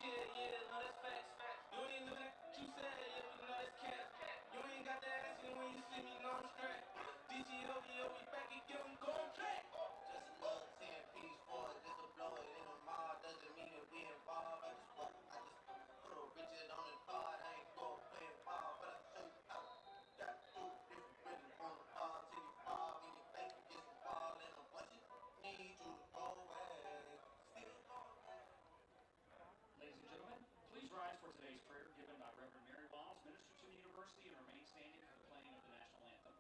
shit, yeah, no, that's facts. You ain't looking at what you said, yeah, we know that's cat. You ain't got that ass, and when you see me, know I'm straight. DGO, we back again, gon' play. Just a little 10-piece for it, just to blow it in the mall. Doesn't mean that we involved. I just put a Richard on the card. I ain't go playing ball, but I show you how. Got to do it if you really want to fall till you fall. When you think you get some ball in a budget, need you to go away. Still going. Ladies and gentlemen, please rise for today's prayer given by Reverend Mary Wiles, minister to the university, and remain standing for the playing of the national anthem.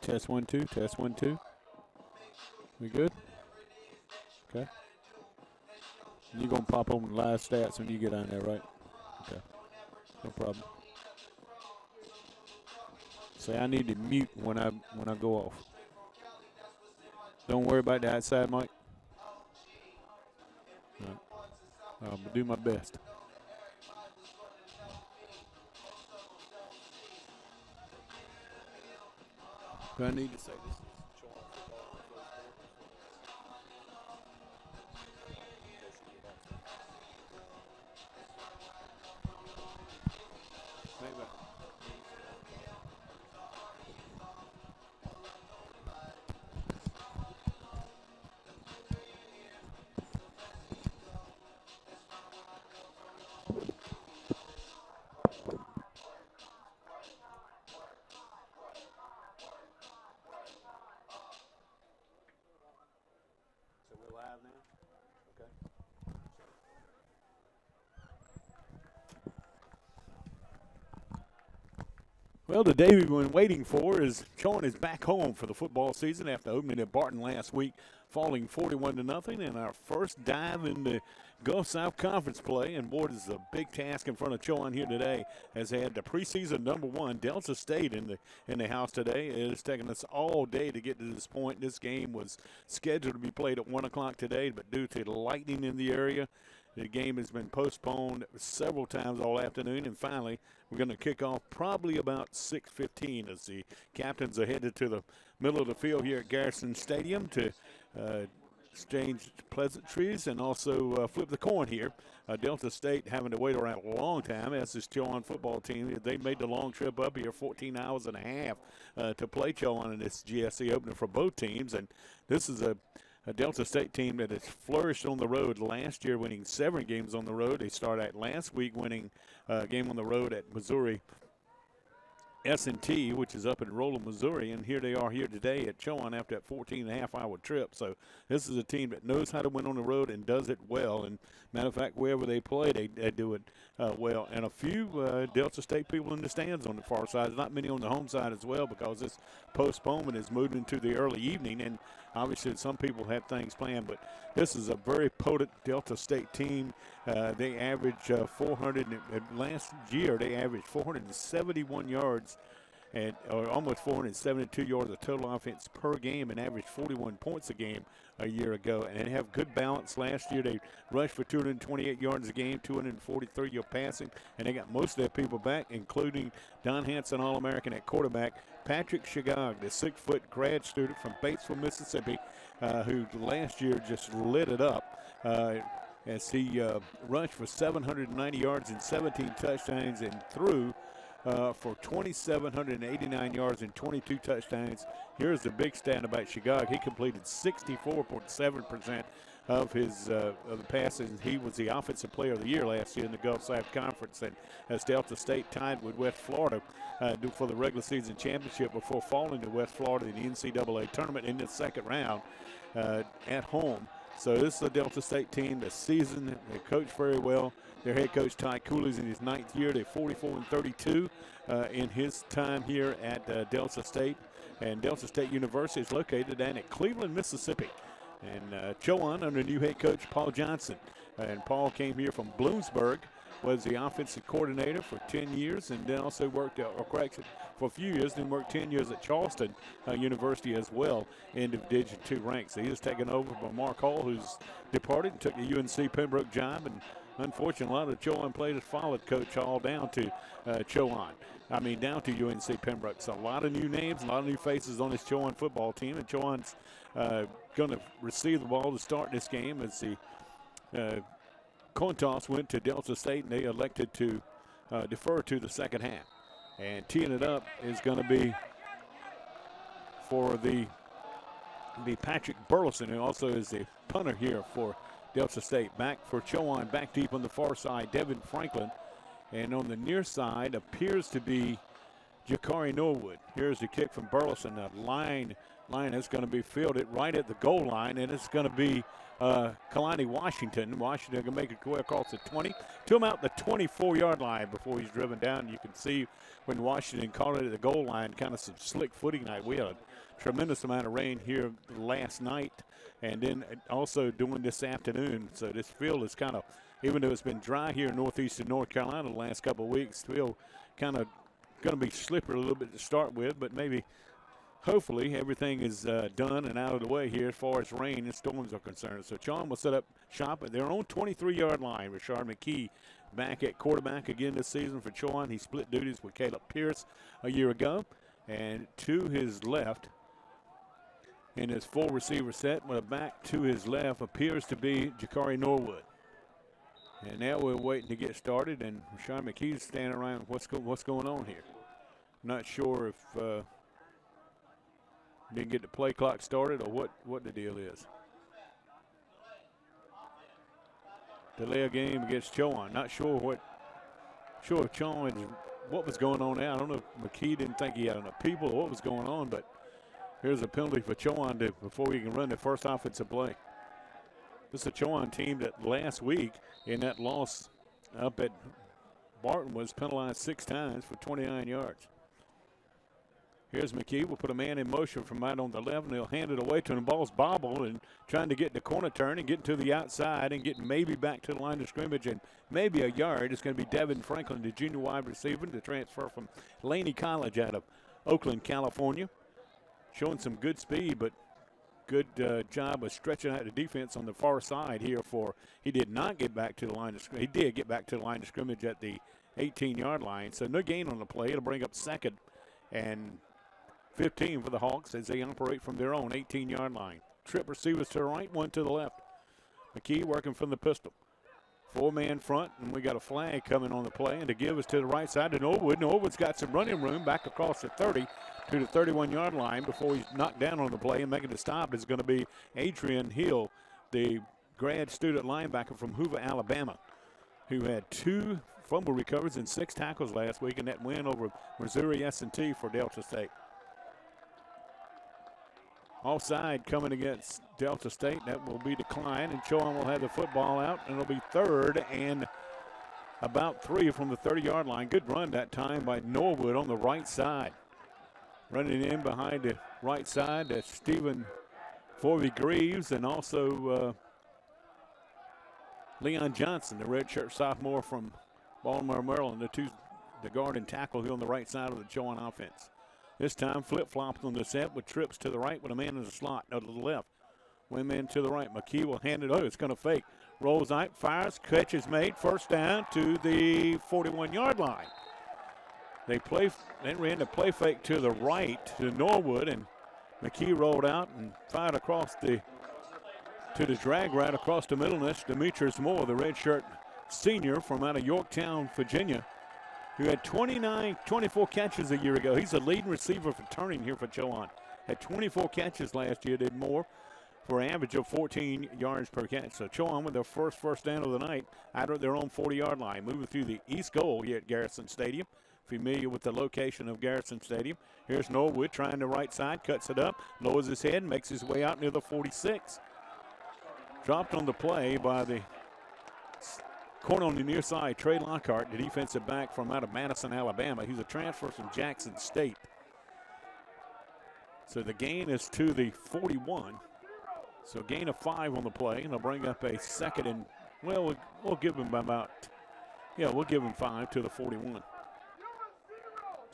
Test 1 2. Test 1 2. We good? Okay. You're going to pop on the live stats when you get on there, right? Okay. No problem. Say I need to mute when I go off. Don't worry about the outside mic. Right. I'll do my best. Do I need to say this? Maybe. So we're live now? Okay. Well, the day we've been waiting for is Chowan is back home for the football season after opening at Barton last week, falling 41-0 in our first dive into Gulf South Conference play. And boy, this is a big task in front of Chowan here today, as they had the preseason #1 Delta State in the house today. It has taken us all day to get to this point. This game was scheduled to be played at 1 o'clock today, but due to the lightning in the area, the game has been postponed several times all afternoon, and finally we're going to kick off probably about 6:15 as the captains are headed to the middle of the field here at Garrison Stadium to exchange pleasantries and also flip the coin here. Delta State having to wait around a long time, as this Chowan football team. They made the long trip up here, 14 hours and a half, to play Chowan in this GSC opener for both teams. And this is a Delta State team that has flourished on the road last year, winning 7 games on the road. They started out last week winning a game on the road at Missouri S&T, which is up in Roland, Missouri, and here they are here today at Chowan after that 14-and-a-half-hour trip. So this is a team that knows how to win on the road and does it well. And matter of fact, wherever they play, they do it well. And a few Delta State people in the stands on the far side, not many on the home side as well, because this postponement is moved into the early evening, and obviously some people have things planned. But this is a very potent Delta State team. They average 400. Last year, they averaged 471 yards or almost 472 yards of total offense per game, and averaged 41 points a game a year ago. And they have good balance. Last year they rushed for 228 yards a game, 243 yards passing, and they got most of their people back, including Don Hanson, All-American at quarterback, Patrick Shagog, the 6-foot grad student from Batesville, Mississippi, who last year just lit it up as he rushed for 790 yards and 17 touchdowns and threw for 2,789 yards and 22 touchdowns. Here's the big stat about Shagog. He completed 64.7% of his of the passes. He was the Offensive Player of the Year last year in the Gulf South Conference, and as Delta State tied with West Florida for the regular season championship before falling to West Florida in the NCAA tournament in the second round at home. So this is a Delta State team that's seasoned. They coach very well. Their head coach, Ty Cooley's in his 9th year. They're 44-32 in his time here at Delta State. And Delta State University is located down at Cleveland, Mississippi. And Chowan under new head coach Paul Johnson. And Paul came here from Bloomsburg, was the offensive coordinator for 10 years, and then also worked for a few years, then worked 10 years at Charleston University as well in Division II ranks. So he was taken over by Mark Hall, who's departed and took the UNC Pembroke job. And unfortunately, a lot of the Chowan players followed Coach Hall down to down to UNC Pembroke. So a lot of new names, a lot of new faces on this Chowan football team. And Chowan's going to receive the ball to start this game as the coin toss went to Delta State, and they elected to defer to the second half. And teeing it up is going to be for the Patrick Burleson, who also is the punter here for Delta State. Back for Chowan, back deep on the far side, Devin Franklin. And on the near side appears to be Jakari Norwood. Here's the kick from Burleson. A line is going to be fielded right at the goal line, and it's going to be Kalani Washington. Washington can make it go across the 20 to him out the 24-yard line before he's driven down. You can see when Washington caught it at the goal line, kind of some slick footing night. We had tremendous amount of rain here last night and then also during this afternoon. So this field is kind of, even though it's been dry here in northeastern North Carolina the last couple of weeks, still kind of going to be slippery a little bit to start with, but maybe hopefully everything is done and out of the way here as far as rain and storms are concerned. So Chowan will set up shop at their own 23-yard line. Rashard McKee back at quarterback again this season for Chowan. He split duties with Caleb Pierce a year ago. And to his left in his full receiver set with a back to his left appears to be Jakari Norwood. And now we're waiting to get started, and Rashard McKee's standing around. What's going on here? Not sure if didn't get the play clock started or what the deal is. Delay a game against Chowan. Not sure if Chowan, what was going on there. I don't know if McKee didn't think he had enough people or what was going on, but here's a penalty for Chowan before we can run the first offensive play. This is a Chowan team that last week in that loss up at Barton was penalized 6 times for 29 yards. Here's McKee. We'll put a man in motion from out on the left, and he'll hand it away to him. The ball's bobbled and trying to get the corner turn and get to the outside and get maybe back to the line of scrimmage and maybe a yard. It's going to be Devin Franklin, the junior wide receiver, the transfer from Laney College out of Oakland, California. Showing some good speed, but good job of stretching out the defense on the far side here he did not get back to the line of scrimmage. He did get back to the line of scrimmage at the 18-yard line. So no gain on the play. It'll bring up 2nd and 15 for the Hawks as they operate from their own 18-yard line. Trip receivers to the right, one to the left. McKee working from the pistol. 4-man front, and we got a flag coming on the play, and to give us to the right side to Norwood. Norwood's got some running room back across the 30 to the 31-yard line before he's knocked down on the play, and making the stop is going to be Adrian Hill, the grad student linebacker from Hoover, Alabama, who had 2 fumble recovers and 6 tackles last week in that win over Missouri S&T for Delta State. Offside coming against Delta State. That will be declined, and Chowan will have the football out, and it'll be 3rd and about 3 from the 30-yard line. Good run that time by Norwood on the right side. Running in behind the right side, that's Stephen Forvey-Greaves and also Leon Johnson, the redshirt sophomore from Baltimore, Maryland, the guard and tackle here on the right side of the Chowan offense. This time flip-flops on the set with trips to the right with a man in the slot. No, to the left. One man to the right. McKee will hand it over. It's going to fake. Rolls out, fires, catch is made. First down to the 41-yard line. They ran the play fake to the right to Norwood, and McKee rolled out and fired across to the drag right across the middle. And that's Demetrius Moore, the redshirt senior from out of Yorktown, Virginia, who had 24 catches a year ago. He's a leading receiver for turning here for Chowan. Had 24 catches last year, did more for an average of 14 yards per catch. So Chowan with their first down of the night out of their own 40-yard line. Moving through the east goal here at Garrison Stadium. Familiar with the location of Garrison Stadium. Here's Norwood trying the right side, cuts it up, lowers his head, makes his way out near the 46. Dropped on the play by the corner on the near side, Trey Lockhart, the defensive back from out of Madison, Alabama. He's a transfer from Jackson State. So the gain is to the 41. So gain of 5 on the play, and they'll bring up a 2nd and, well, we'll give him we'll give him 5 to the 41.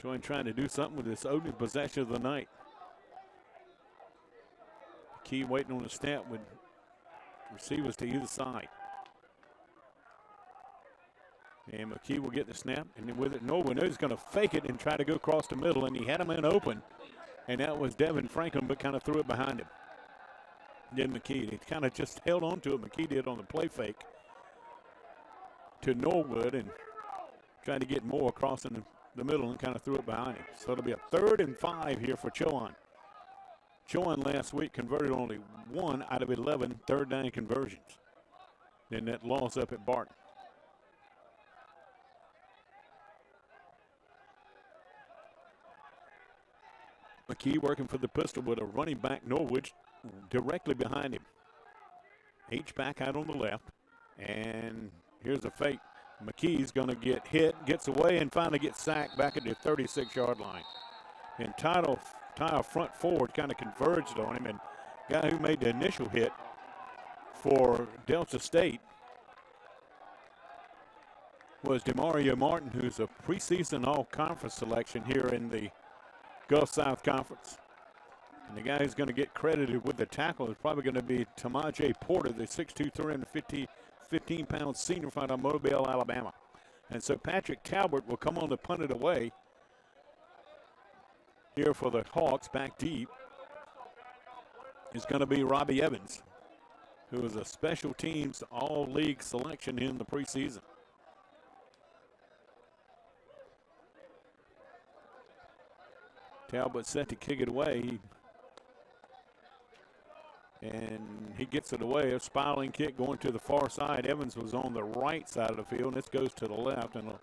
Chowan trying to do something with this opening possession of the night. Key waiting on the snap with receivers to either side. And McKee will get the snap, and then with it, Norwood knows he's going to fake it and try to go across the middle, and he had him in open, and that was Devin Franklin, but kind of threw it behind him. Then McKee, he kind of just held on to it. McKee did on the play fake to Norwood and tried to get more across in the middle and kind of threw it behind him. So it'll be a 3rd and 5 here for Chowan. Chowan last week converted only 1 out of 11 third down conversions. Then that loss up at Barton. McKee working for the pistol with a running back, Norwood, directly behind him. H-back out on the left. And here's a fake. McKee's going to get hit, gets away, and finally gets sacked back at the 36-yard line. Entitled entire front forward kind of converged on him, and the guy who made the initial hit for Delta State was DeMario Martin, who's a preseason all-conference selection here in the Gulf South Conference. And the guy who's going to get credited with the tackle is probably going to be Tamaje Porter, the 6'2", 315-pound senior from out of Mobile, Alabama. And so Patrick Talbot will come on to punt it away here for the Hawks. Back deep is going to be Robbie Evans, who is a special teams all-league selection in the preseason. Talbot set to kick it away. And he gets it away. A spiraling kick going to the far side. Evans was on the right side of the field, and this goes to the left and will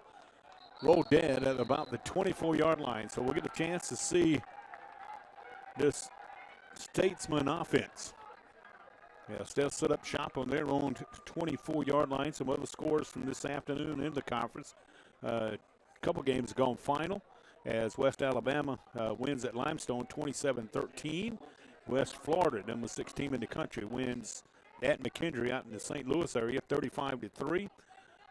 roll dead at about the 24-yard line. So we'll get a chance to see this Statesman offense. Yeah, still set up shop on their own 24-yard line. Some other scores from this afternoon in the conference. A couple games gone final as West Alabama wins at Limestone 27-13. West Florida, number 6 team in the country, wins at McKendree out in the St. Louis area 35-3.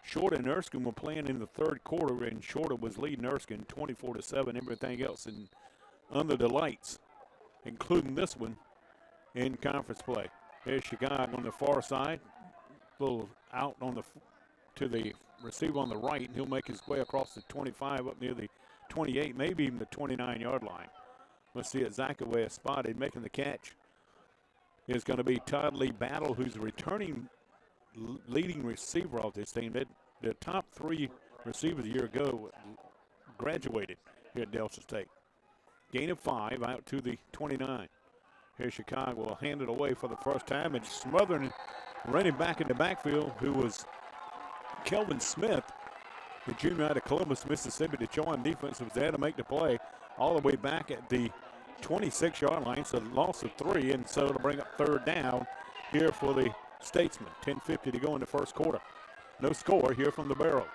Shorter and Erskine were playing in the third quarter, and Shorter was leading Erskine 24-7. Everything else in under the lights, including this one in conference play. There's Chicago on the far side, little out on the to the receiver on the right, and he'll make his way across the 25 up near the 28, maybe even the 29-yard line. Let's see it. Zakaway is spotted. Making the catch is going to be Todd Lee Battle, who's the returning leading receiver of this team. The top 3 receivers a year ago graduated here at Delta State. Gain of 5 out to the 29. Here Chicago will hand it away for the first time, and smothering, running back in the backfield, who was Kelvin Smith, the junior out of Columbus, Mississippi. The Chowan defense was there to make the play all the way back at the 26-yard line, so loss of 3, and so to bring up third down here for the Statesman. 10:50 to go in the first quarter. No score here from the barrel.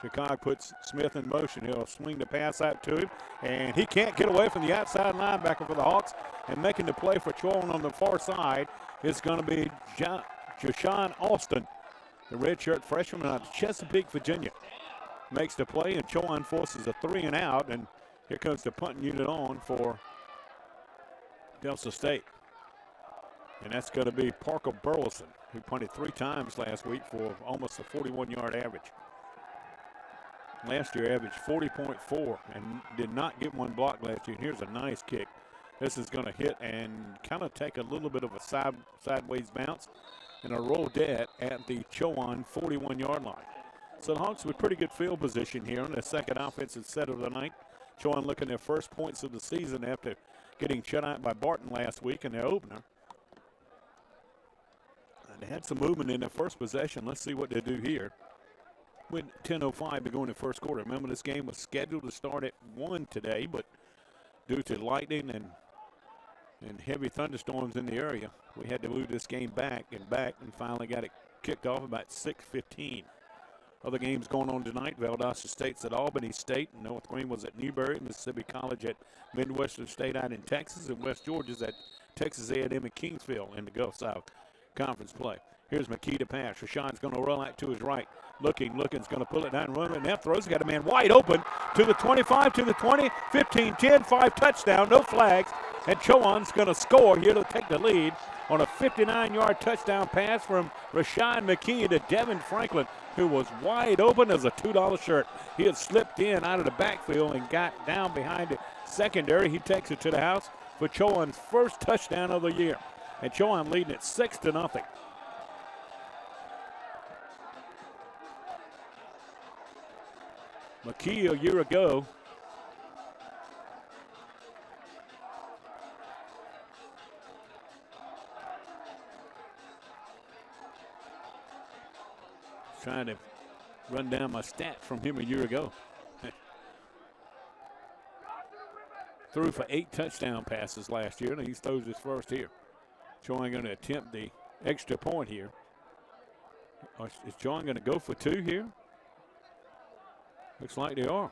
Chicago puts Smith in motion. He'll swing the pass out to him, and he can't get away from the outside linebacker for the Hawks, and making the play for Chowan on the far side is going to be Joshawn Austin, the redshirt freshman out of Chesapeake, Virginia. Makes the play, and Chowan forces a 3-and-out, and here comes the punting unit on for Delta State. And that's going to be Parker Burleson, who punted 3 times last week for almost a 41-yard average. Last year averaged 40.4 and did not get one block last year. And here's a nice kick. This is going to hit and kind of take a little bit of a sideways bounce and a roll dead at the Chowan 41-yard line. So the Hawks with pretty good field position here on the second offensive set of the night. Chowan looking their first points of the season after getting shut out by Barton last week in their opener. And they had some movement in their first possession. Let's see what they do here. With 10:05 to go in the first quarter. Remember, this game was scheduled to start at 1 today, but due to lightning and heavy thunderstorms in the area, we had to move this game back and finally got it kicked off about 6:15. Other games going on tonight. Valdosta State's at Albany State. North Green was at Newberry. Mississippi College at Midwestern State out in Texas. And West Georgia's at Texas A&M in Kingsville in the Gulf South Conference play. Here's McKee to pass. Rashawn's going to roll out to his right. Looking's going to pull it down and run it. And that throws. Got a man wide open to the 25, to the 20, 15, 10, 5 touchdown. No flags. And Chowan's going to score here to take the lead on a 59-yard touchdown pass from Rashawn McKee to Devin Franklin, who was wide open as a $2 shirt. He had slipped in out of the backfield and got down behind the secondary. He takes it to the house for Chowan's first touchdown of the year. And Chowan leading it 6-0. McKee a year ago trying to run down my stats from him a year ago. Threw for 8 touchdown passes last year, and he throws his first here. Chowan going to attempt the extra point here. Is Chowan going to go for 2 here? Looks like they are.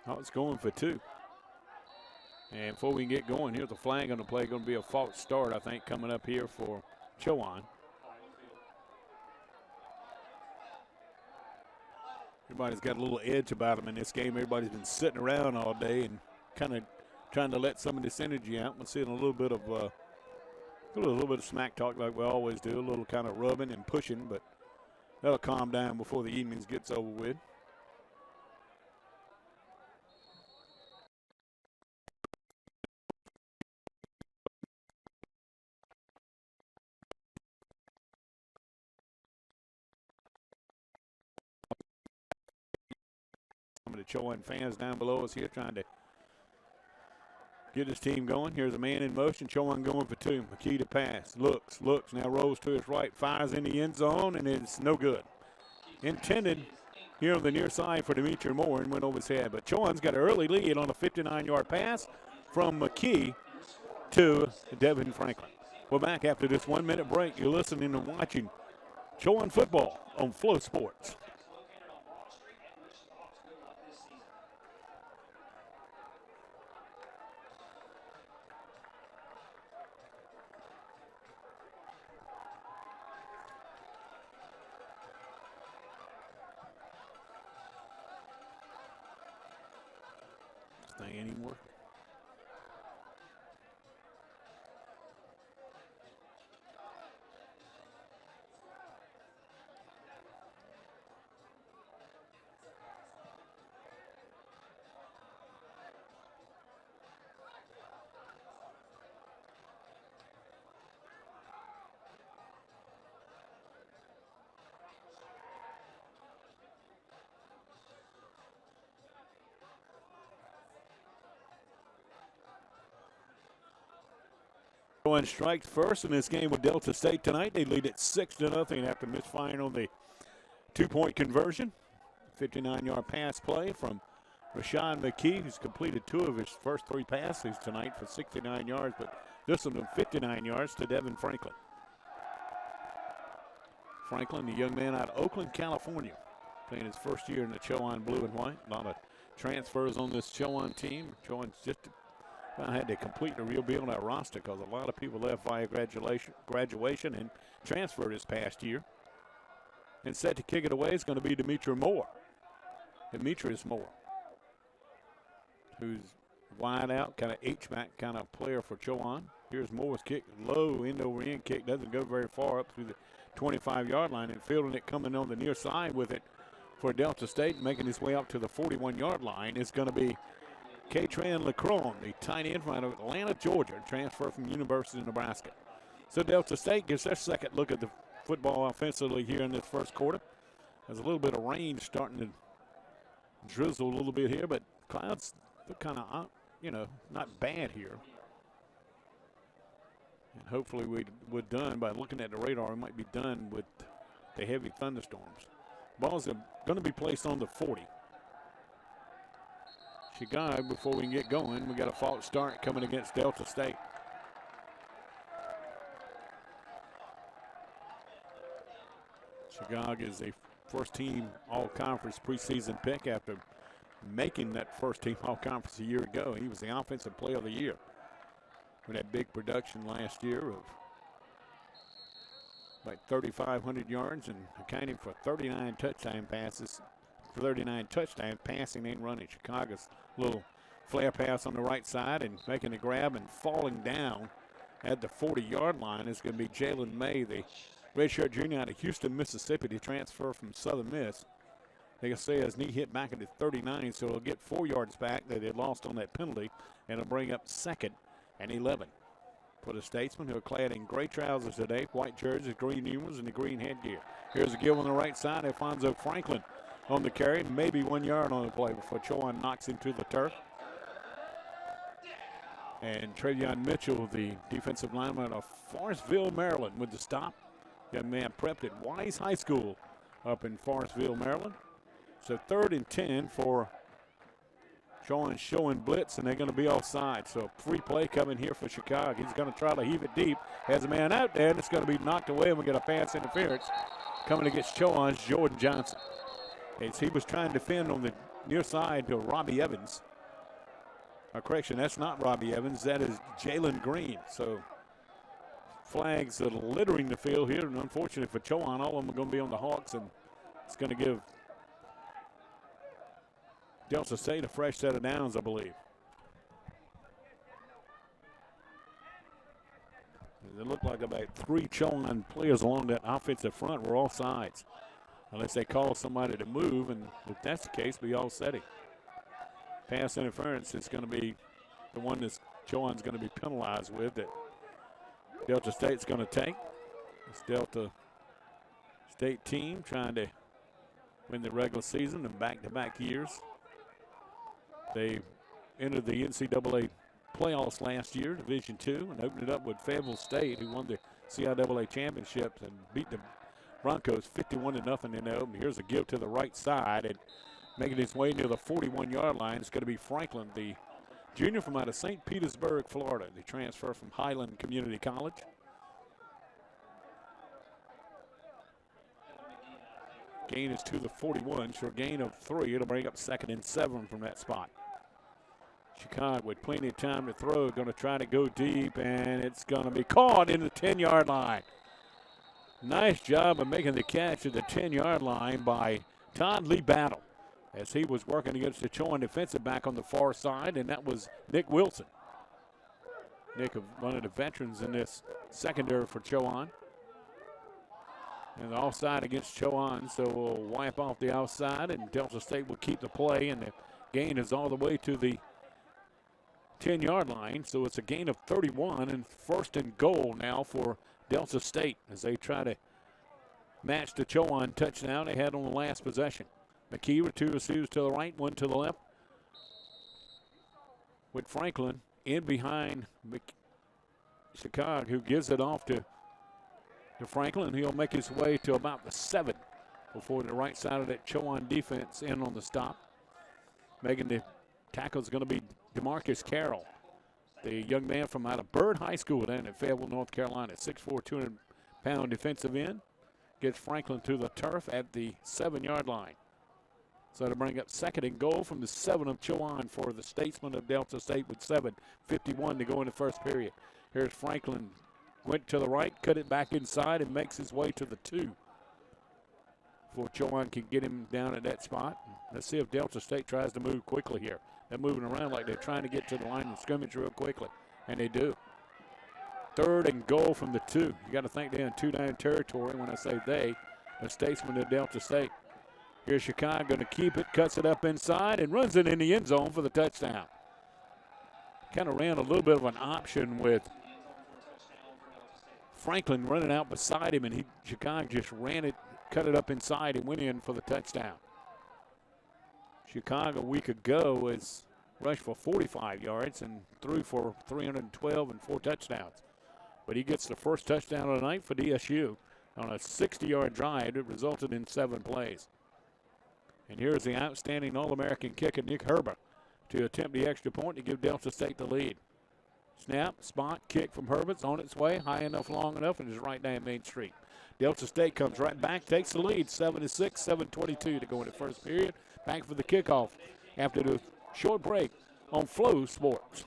Oh, it's going for 2. And before we can get going, here's a flag on the play. Going to be a false start, I think, coming up here for Chowan. Everybody's got a little edge about them in this game. Everybody's been sitting around all day and kind of trying to let some of this energy out. We're seeing a little bit of smack talk like we always do, a little kind of rubbing and pushing, but that'll calm down before the evening gets over with. Some of the Chowan fans down below us here trying to get his team going. Here's a man in motion. Chowan going for 2. McKee to pass. Looks, now rolls to his right, fires in the end zone, and it's no good. Intended here on the near side for Dimitri Moore and went over his head. But Chowan's got an early lead on a 59-yard pass from McKee to Devin Franklin. We're back after this 1-minute break. You're listening and watching Chowan football on Flow Sports. Thing anymore. Chowan strikes first in this game with Delta State tonight. They lead it 6-0 after misfiring on the 2-point conversion. 59-yard pass play from Rashawn McKee, who's completed 2 of his first 3 passes tonight for 69 yards, but this one of 59 yards to Devin Franklin. Franklin, the young man out of Oakland, California, playing his first year in the Chowan blue and white. A lot of transfers on this Chowan team. Chowan's just had to completely rebuild our roster because a lot of people left via graduation and transferred this past year. And set to kick it away is going to be Demetrius Moore, who's wide out, kind of H-back kind of player for Chowan. Here's Moore's kick, low end-over-end kick, doesn't go very far up through the 25-yard line, and fielding it coming on the near side with it for Delta State, making his way up to the 41-yard line is going to be Katran Lecron, the tight end from Atlanta, Georgia, transfer from University of Nebraska. So Delta State gets their second look at the football offensively here in this first quarter. There's a little bit of rain starting to drizzle a little bit here, but clouds look kind of, not bad here. And hopefully we're done by looking at the radar. We might be done with the heavy thunderstorms. Balls are going to be placed on the 40. Chicago, before we can get going, we got a false start coming against Delta State. Chicago is a first-team all-conference preseason pick after making that first-team all-conference a year ago. He was the offensive player of the year with that big production last year of like 3,500 yards and accounting for 39 touchdown passes, 39 touchdown passing and running. Chicago's little flare pass on the right side and making the grab and falling down at the 40-yard line is going to be Jalen May, the redshirt junior out of Houston, Mississippi, to transfer from Southern Miss. They can say his knee hit back at the 39, so he'll get 4 yards back that they lost on that penalty, and it'll bring up 2nd and 11 for the Statesmen, who are clad in gray trousers today, white jerseys, green numerals, and the green headgear. Here's a give on the right side. Alfonso Franklin on the carry, maybe 1 yard on the play before Chowan knocks him to the turf. And Travion Mitchell, the defensive lineman of Forestville, Maryland, with the stop. Young man prepped at Wise High School up in Forestville, Maryland. So 3rd and 10 for Chowan showing blitz, and they're going to be offside. So free play coming here for Chicago. He's going to try to heave it deep. Has a man out there, and it's going to be knocked away, and we get a pass interference coming against Chowan's Jordan Johnson. As he was trying to defend on the near side to Robbie Evans. Correction, that's not Robbie Evans. That is Jalen Green. So flags that are littering the field here. And unfortunately for Chowan, all of them are going to be on the Hawks. And it's going to give Delta State a fresh set of downs, I believe. It looked like about 3 Chowan players along that offensive front were all sides. Unless they call somebody to move, and if that's the case, be all steady. Pass interference is going to be the one that Chowan's going to be penalized with that Delta State's going to take. This Delta State team trying to win the regular season in back-to-back years. They entered the NCAA playoffs last year, Division II, and opened it up with Fayetteville State, who won the CIAA championships and beat the Broncos 51-0 in the open. Here's a give to the right side, and making his way near the 41-yard line is going to be Franklin, the junior from out of St. Petersburg, Florida. They transfer from Highland Community College. Gain is to the 41, so a gain of 3. It'll bring up 2nd and 7 from that spot. Chicago with plenty of time to throw, going to try to go deep, and it's going to be caught in the 10-yard line. Nice job of making the catch at the 10-yard line by Todd Lee Battle as he was working against the Chowan defensive back on the far side, and that was Nick Wilson. Nick, one of the veterans in this secondary for Chowan. And the offside against Chowan, so we'll wipe off the outside, and Delta State will keep the play, and the gain is all the way to the 10-yard line, so it's a gain of 31 and 1st and goal now for Delta State as they try to match the Chowan touchdown they had on the last possession. McKee with 2 receivers to the right, 1 to the left. With Franklin in behind Chicago, who gives it off to Franklin. He'll make his way to about the 7 before the right side of that Chowan defense in on the stop. Making the tackle is going to be DeMarcus Carroll, the young man from out of Byrd High School down in Fayetteville, North Carolina. 6'4", 200-pound defensive end. Gets Franklin to the turf at the 7-yard line. So to bring up 2nd and goal from the 7 of Chowan for the Statesmen of Delta State with 7:51 to go in the first period. Here's Franklin. Went to the right, cut it back inside, and makes his way to the 2. Before Chowan can get him down at that spot. Let's see if Delta State tries to move quickly here. They're moving around like they're trying to get to the line of scrimmage real quickly, and they do. 3rd and goal from the 2. You got to think they're in 2-9 territory when I say they, the Statesmen of Delta State. Here's Chicago going to keep it, cuts it up inside, and runs it in the end zone for the touchdown. Kind of ran a little bit of an option with Franklin running out beside him, and Chicago just ran it, cut it up inside, and went in for the touchdown. Chicago a week ago was rushed for 45 yards and threw for 312 and 4 touchdowns. But he gets the first touchdown of the night for DSU on a 60-yard drive that resulted in 7 plays. And here's the outstanding All-American kicker, Nick Herbert, to attempt the extra point to give Delta State the lead. Snap, spot, kick from Herbert's on its way, high enough, long enough, and is right down Main Street. Delta State comes right back, takes the lead, 7-6, 7:22 to go in the first period. Back for the kickoff after the short break on Flow Sports.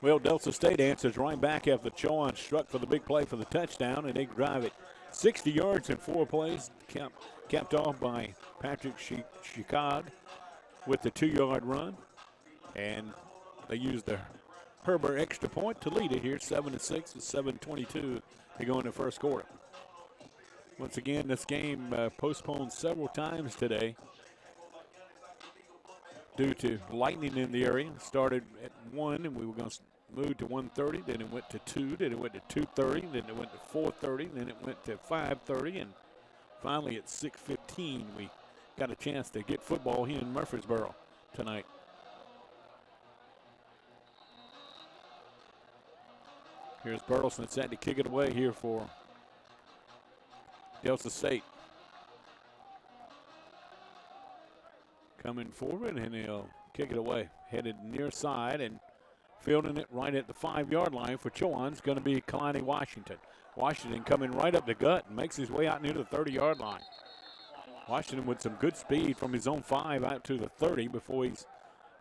Well, Delta State answers right back after Chowan struck for the big play for the touchdown, and they drive it 60 yards in 4 plays, capped off by Patrick Chicago with the 2-yard run. And they used the Herbert extra point to lead it here, 7-6 with 7:22 to go in the first quarter. Once again, this game postponed several times today due to lightning in the area. Started at 1, and we were going to moved to 1:30, then it went to 2, then it went to 2:30, then it went to 4:30, then it went to 5:30, and finally at 6:15 we got a chance to get football here in Murfreesboro tonight. Here's Burleson set to kick it away here for Delta State. Coming forward, and he'll kick it away. Headed near side and fielding it right at the 5-yard line for Chowan is going to be Kalani Washington. Washington coming right up the gut and makes his way out near the 30-yard line. Washington with some good speed from his own 5 out to the 30 before he's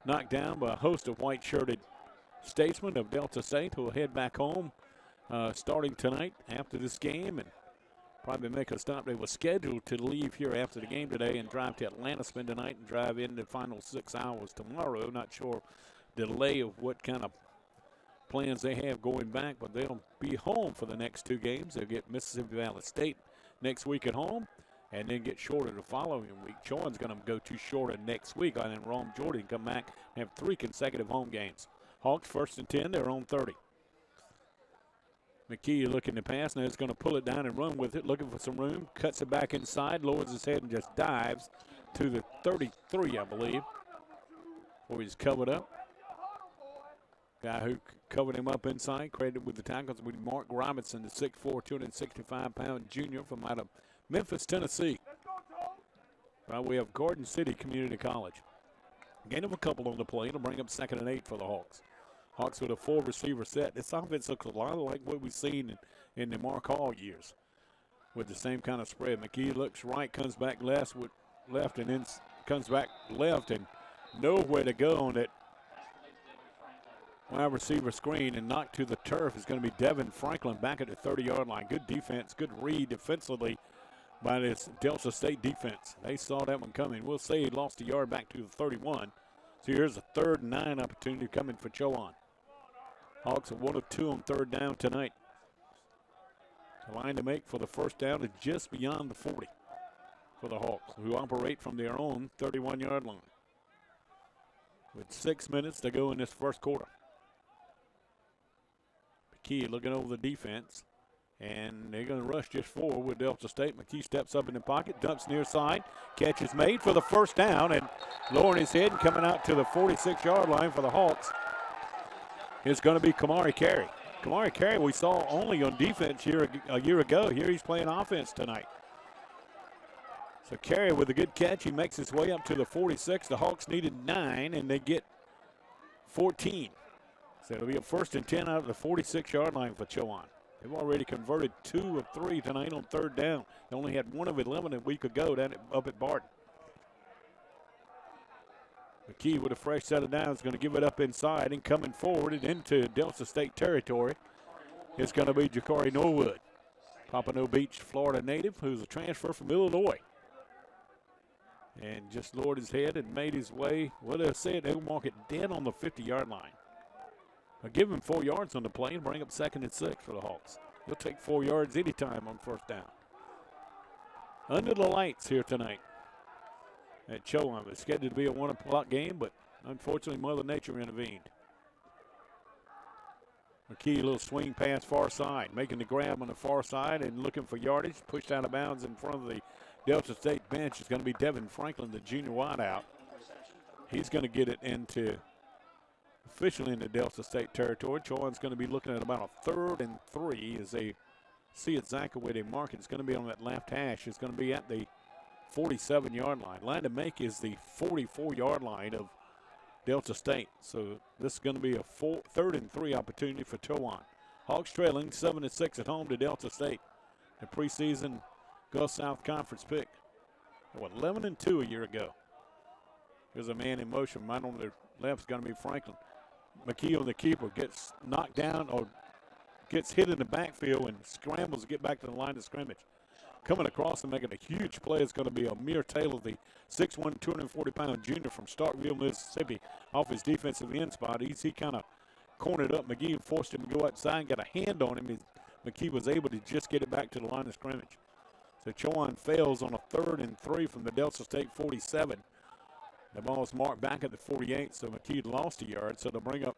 knocked down by a host of white-shirted statesmen of Delta State who will head back home starting tonight after this game and probably make a stop. They were scheduled to leave here after the game today and drive to Atlanta, spend the night, and drive in the final 6 hours tomorrow. Not sure delay of what kind of plans they have going back, but they'll be home for the next 2 games. They'll get Mississippi Valley State next week at home and then get Shorter the following week. Chowan's going to go to Shorter next week, and then Rome Jordan come back and have 3 consecutive home games. Hawks 1st and 10, they're on 30. McKee looking to pass. Now he's going to pull it down and run with it, looking for some room. Cuts it back inside, lowers his head, and just dives to the 33, I believe, where he's covered up. Guy who covered him up inside, credited with the tackles, with Mark Robinson, the 6'4", 265-pound junior from out of Memphis, Tennessee. Right, we have Garden City Community College. Gain of a couple on the play. It'll bring up 2nd and 8 for the Hawks. Hawks with a 4-receiver set. This offense looks a lot like what we've seen in the Mark Hall years with the same kind of spread. McKee looks right, comes back left, and then comes back left and nowhere to go on it. Wide receiver screen and knocked to the turf is going to be Devin Franklin back at the 30-yard line. Good defense, good read defensively by this Delta State defense. They saw that one coming. We'll say he lost a yard back to the 31. So here's a 3rd and 9 opportunity coming for Chowan. Hawks are 1 of 2 on 3rd down tonight. The line to make for the first down is just beyond the 40 for the Hawks, who operate from their own 31-yard line. With 6 minutes to go in this first quarter. McKee looking over the defense, and they're going to rush just forward with Delta State. McKee steps up in the pocket, dumps near side, catch is made for the first down, and lowering his head and coming out to the 46-yard line for the Hawks is going to be Kamari Carey. Kamari Carey we saw only on defense here a year ago. Here he's playing offense tonight. So Carey with a good catch. He makes his way up to the 46. The Hawks needed 9, and they get 14. So it'll be a 1st and 10 out of the 46-yard line for Chowan. They've already converted 2 of 3 tonight on 3rd down. They only had 1 of 11 a week ago up at Barton. McKee with a fresh set of downs, going to give it up inside and coming forward and into Delta State territory. It's going to be Jakari Norwood, Pompano Beach, Florida native, who's a transfer from Illinois. And just lowered his head and made his way. Well, they said they'll mark it dead on the 50-yard line. I'll give him 4 yards on the play and bring up 2nd and 6 for the Hawks. He'll take 4 yards anytime on 1st down. Under the lights here tonight at Chowan. It's scheduled to be a 1 o'clock game, but unfortunately Mother Nature intervened. McKee, a little swing pass far side, making the grab on the far side and looking for yardage. Pushed out of bounds in front of the Delta State bench is going to be Devin Franklin, the junior wideout. He's going to get it officially into Delta State territory. Chowan's going to be looking at about a 3rd and 3 as they see exactly where they mark it. It's going to be on that left hash. It's going to be at the 47-yard line. Line to make is the 44-yard line of Delta State. So this is going to be a 3rd and 3 opportunity for Chowan. Hawks trailing 7-6 at home to Delta State. The preseason Gulf South Conference pick. 11 and 2 a year ago. There's a man in motion. Right on the left is going to be Franklin. McKee on the keeper gets knocked down or gets hit in the backfield and scrambles to get back to the line of scrimmage. Coming across and making a huge play is going to be Amir Taylor, the 6'1", 240-pound junior from Starkville, Mississippi, off his defensive end spot. He kind of cornered up McGee and forced him to go outside and got a hand on him. McKee was able to just get it back to the line of scrimmage. So Chowan fails on a 3rd and 3 from the Delta State 47. The ball is marked back at the 48, so McKee lost a yard, so they'll bring up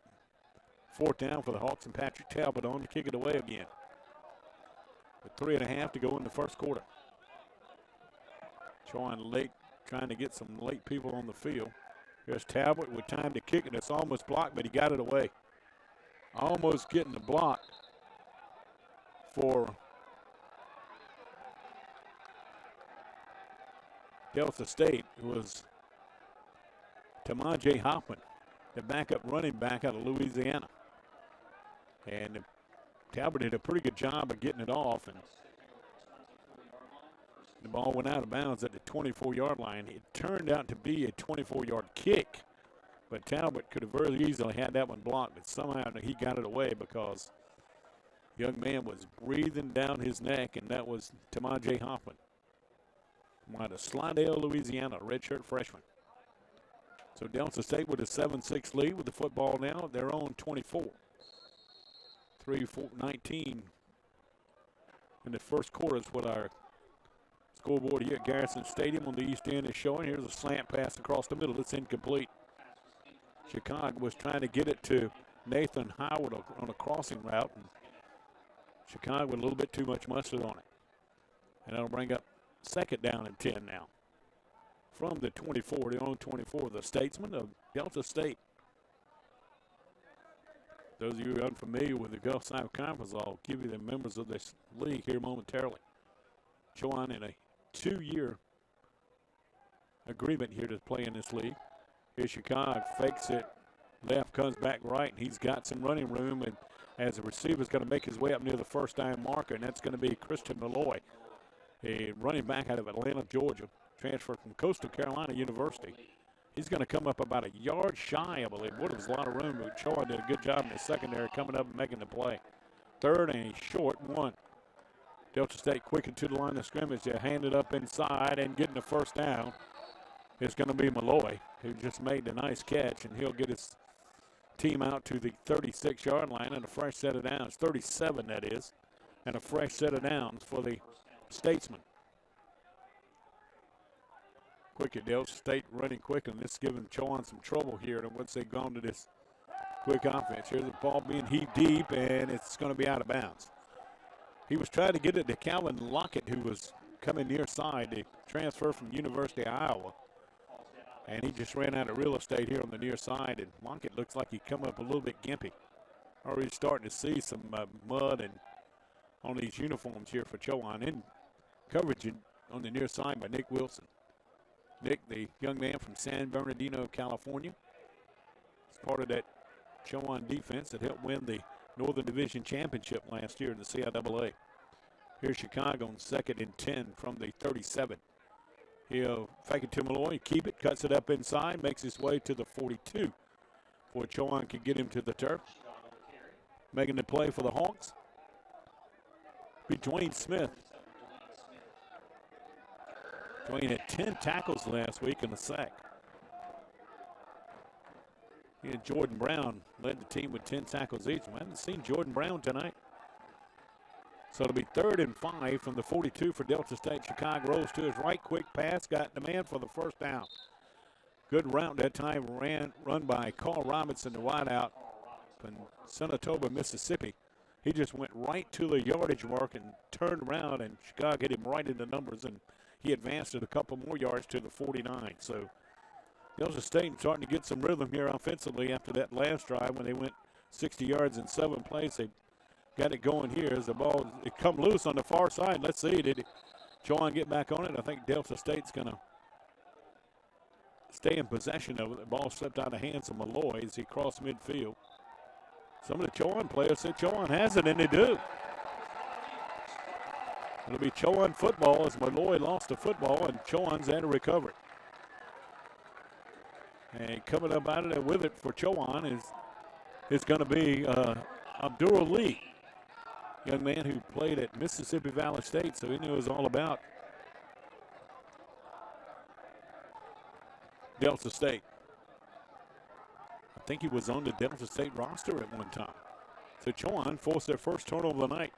Fourth down for the Hawks and Patrick Talbot on to kick it away again. With 3.5 to go in the first quarter. Chowan late, trying to get some late people on the field. Here's Talbot with time to kick it. It's almost blocked, but he got it away. Almost getting the block for Delta State. It was Tamaje Hoffman, the backup running back out of Louisiana. And Talbot did a pretty good job of getting it off, and the ball went out of bounds at the 24-yard line. It turned out to be a 24-yard kick, but Talbot could have very easily had that one blocked, but somehow he got it away because the young man was breathing down his neck, and that was Tamaje Hoffman. Out of Slidell, Louisiana, redshirt freshman. So Delta State with a 7-6 lead with the football now. They're on 24. 3-19 in the first quarter is what our scoreboard here at Garrison Stadium on the east end is showing. Here's a slant pass across the middle. It's incomplete. Chicago was trying to get it to Nathan Howard on a crossing route, and Chicago with a little bit too much mustard on it. And that'll bring up second down and 10 now. From the 24, the own 24, the Statesman of Delta State. Those of you who are unfamiliar with the Gulf South Conference, I'll give you the members of this league here momentarily. Chowan in a 2-year agreement here to play in this league. Here's Chicago, fakes it, left, comes back right, and he's got some running room, and as the receiver's going to make his way up near the first down marker, and that's going to be Christian Malloy, a running back out of Atlanta, Georgia, transferred from Coastal Carolina University. He's going to come up about a yard shy, I believe. Boy, there was a lot of room, but Chowan did a good job in the secondary coming up and making the play. Third and a short one. Delta State quick into the line of scrimmage. They hand it up inside and getting the first down. It's going to be Malloy, who just made the nice catch, and he'll get his team out to the 36-yard line and a fresh set of downs. 37, that is, and a fresh set of downs for the Statesman. Quick at Delta State running quick, and this is giving Chowan some trouble here. And once they've gone to this quick offense, here's the ball being heaved deep, and it's going to be out of bounds. He was trying to get it to Calvin Lockett, who was coming near side, the transfer from University of Iowa. And he just ran out of real estate here on the near side, and Lockett looks like he come up a little bit gimpy. Already starting to see some mud and on these uniforms here for Chowan. In coverage on the near side by Nick Wilson. Nick, the young man from San Bernardino, California, is part of that Chowan defense that helped win the Northern Division Championship last year in the CIAA. Here's Chicago on 2nd and 10 from the 37. He'll fake it to Malloy, keep it, cuts it up inside, makes his way to the 42 before Chowan can get him to the turf. Making the play for the Hawks be Dwayne Smith. Dwayne had 10 tackles last week in the sack. He and Jordan Brown led the team with 10 tackles each. We haven't seen Jordan Brown tonight. So it'll be 3rd and 5 from the 42 for Delta State. Chicago rolls to his right, quick pass, got the man for the first down. Good route that time run by Carl Robinson, the wideout from Senatoba, Mississippi. He just went right to the yardage mark and turned around, and Chicago hit him right in the numbers, and he advanced it a couple more yards to the 49. So Delta State starting to get some rhythm here offensively after that last drive when they went 60 yards in 7 plays. They got it going here as the ball it come loose on the far side. Let's see, did Chowan get back on it? I think Delta State's going to stay in possession of it. The ball slipped out of the hands of Malloy as he crossed midfield. Some of the Chowan players said Chowan has it, and they do. It'll be Chowan football as Malloy lost the football, and Chowan's had to recover it. And coming up out of there with it for Chowan is going to be Abdul Lee, young man who played at Mississippi Valley State, so he knew it was all about Delta State. I think he was on the Delta State roster at one time. So Chowan forced their first turnover of the night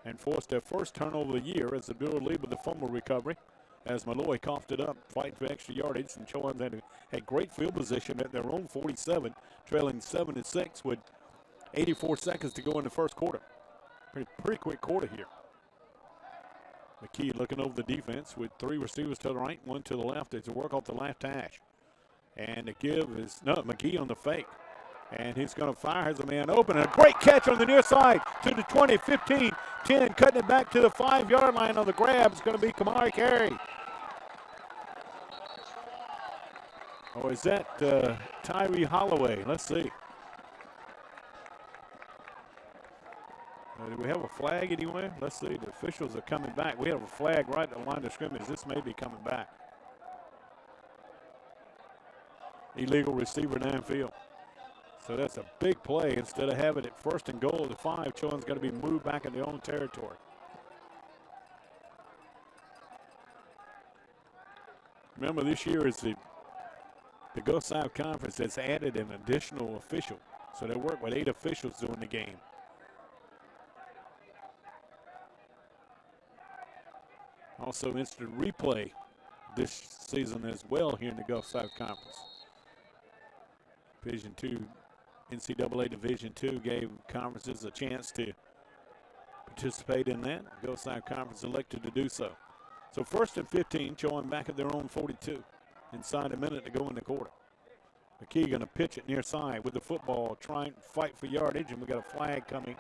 and forced their first turnover of the year as Abdul Lee with the fumble recovery as Malloy coughed it up, fighting for extra yardage, and Chowan had great field position at their own 47, trailing 7-6 with 84 seconds to go in the first quarter. Pretty quick quarter here. McKee looking over the defense with 3 receivers to the right, 1 to the left. It's a work off the left hash. And the give is, no, McGee on the fake. And he's going to fire as a man open. And a great catch on the near side to the 20, 15, 10. Cutting it back to the 5-yard line on the grab. It's going to be Kamari Carey. Or is that Tyree Holloway? Let's see. Do we have a flag anywhere? Let's see. The officials are coming back. We have a flag right at the line of scrimmage. This may be coming back. Illegal receiver downfield. So that's a big play. Instead of having it 1st and goal at the 5, Chowan's going to be moved back in their own territory. Remember, this year is the Gulf South Conference that's added an additional official. So they work with 8 officials during the game. Also instant replay this season as well here in the Gulf South Conference. Division II, NCAA Division II gave conferences a chance to participate in that. The Gulf South Conference elected to do so. So 1st and 15, Chowan back at their own 42. Inside a minute to go in the quarter. McKee going to pitch it near side with the football, trying to fight for yardage, and we got a flag coming.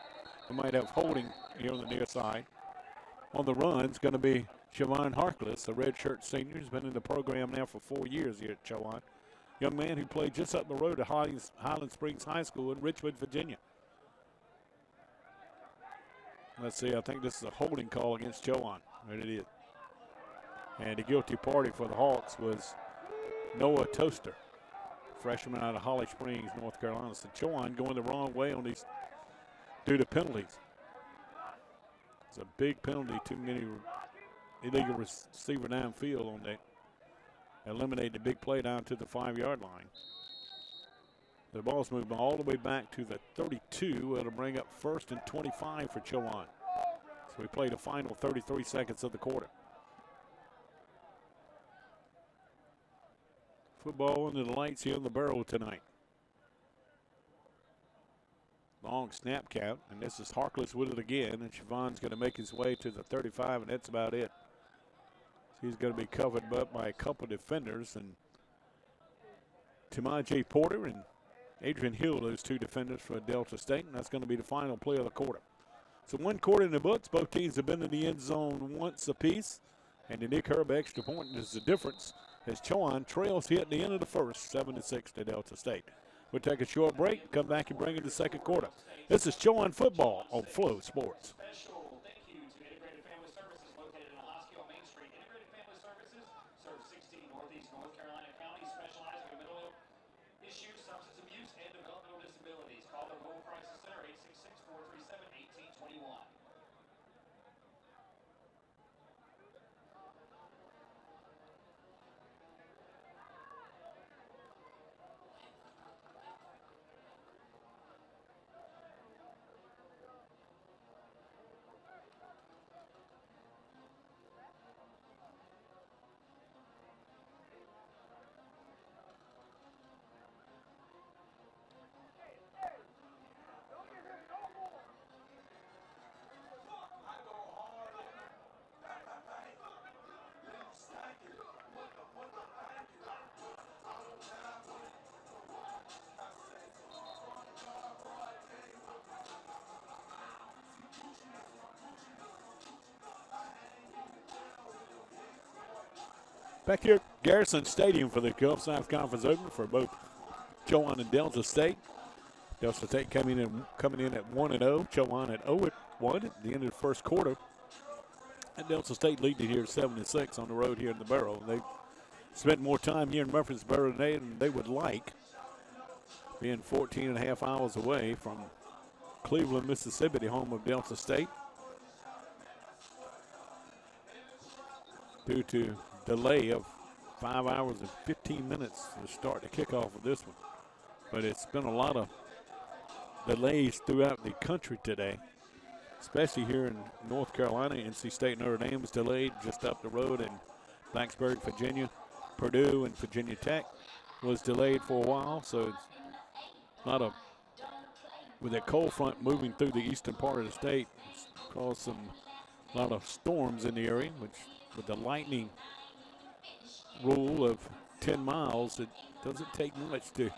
We might have holding here on the near side. On the run, it's going to be Chowan Harkless, a redshirt senior. He's been in the program now for 4 years here at Chowan. Young man who played just up the road at Highland Springs High School in Richmond, Virginia. Let's see, I think this is a holding call against Chowan. Right, it is. And the guilty party for the Hawks was Noah Toaster, freshman out of Holly Springs, North Carolina. So Chowan going the wrong way on these due to penalties. It's a big penalty, too many illegal receiver downfield on that. Eliminate the big play down to the 5-yard line. The ball's moved all the way back to the 32. It'll bring up 1st and 25 for Chowan. So we play the final 33 seconds of the quarter. Football under the lights here in the Barrow tonight. Long snap count, and this is Harkless with it again, and Siobhan's going to make his way to the 35, and that's about it. He's going to be covered up by a couple defenders, and Tamaje Porter and Adrian Hill, those 2 defenders for Delta State, and that's going to be the final play of the quarter. So 1 quarter in the books. Both teams have been in the end zone once apiece, and the Nick Herb extra point is the difference as Chowan trails here at the end of the first, 7-6 to Delta State. We'll take a short break, come back and bring in the second quarter. This is Chowan football on Flow Sports. Special thank you to Integrated Family Services located in Alaska on Main Street. Integrated Family Services serves 16 Northeast North Carolina counties, specializing in mental health issues, substance abuse, and developmental disabilities. Call the Rural Crisis Center, 866-437-1821. Back here at Garrison Stadium for the Gulf South Conference Open for both Chowan and Delta State. Delta State coming in at 1-0. Chowan at 0-1 at the end of the first quarter. And Delta State leading here 7-6 on the road here in the Barrow. They spent more time here in Murfreesboro today than they would like, being 14 and a half hours away from Cleveland, Mississippi, the home of Delta State, due to delay of 5 hours and 15 minutes to start the kickoff of this one. But it's been a lot of delays throughout the country today, especially here in North Carolina. NC State Notre Dame was delayed just up the road in Blacksburg, Virginia. Purdue and Virginia Tech was delayed for a while, so it's a with that cold front moving through the eastern part of the state, it's caused a lot of storms in the area, which with the lightning rule of 10 miles, it doesn't take much to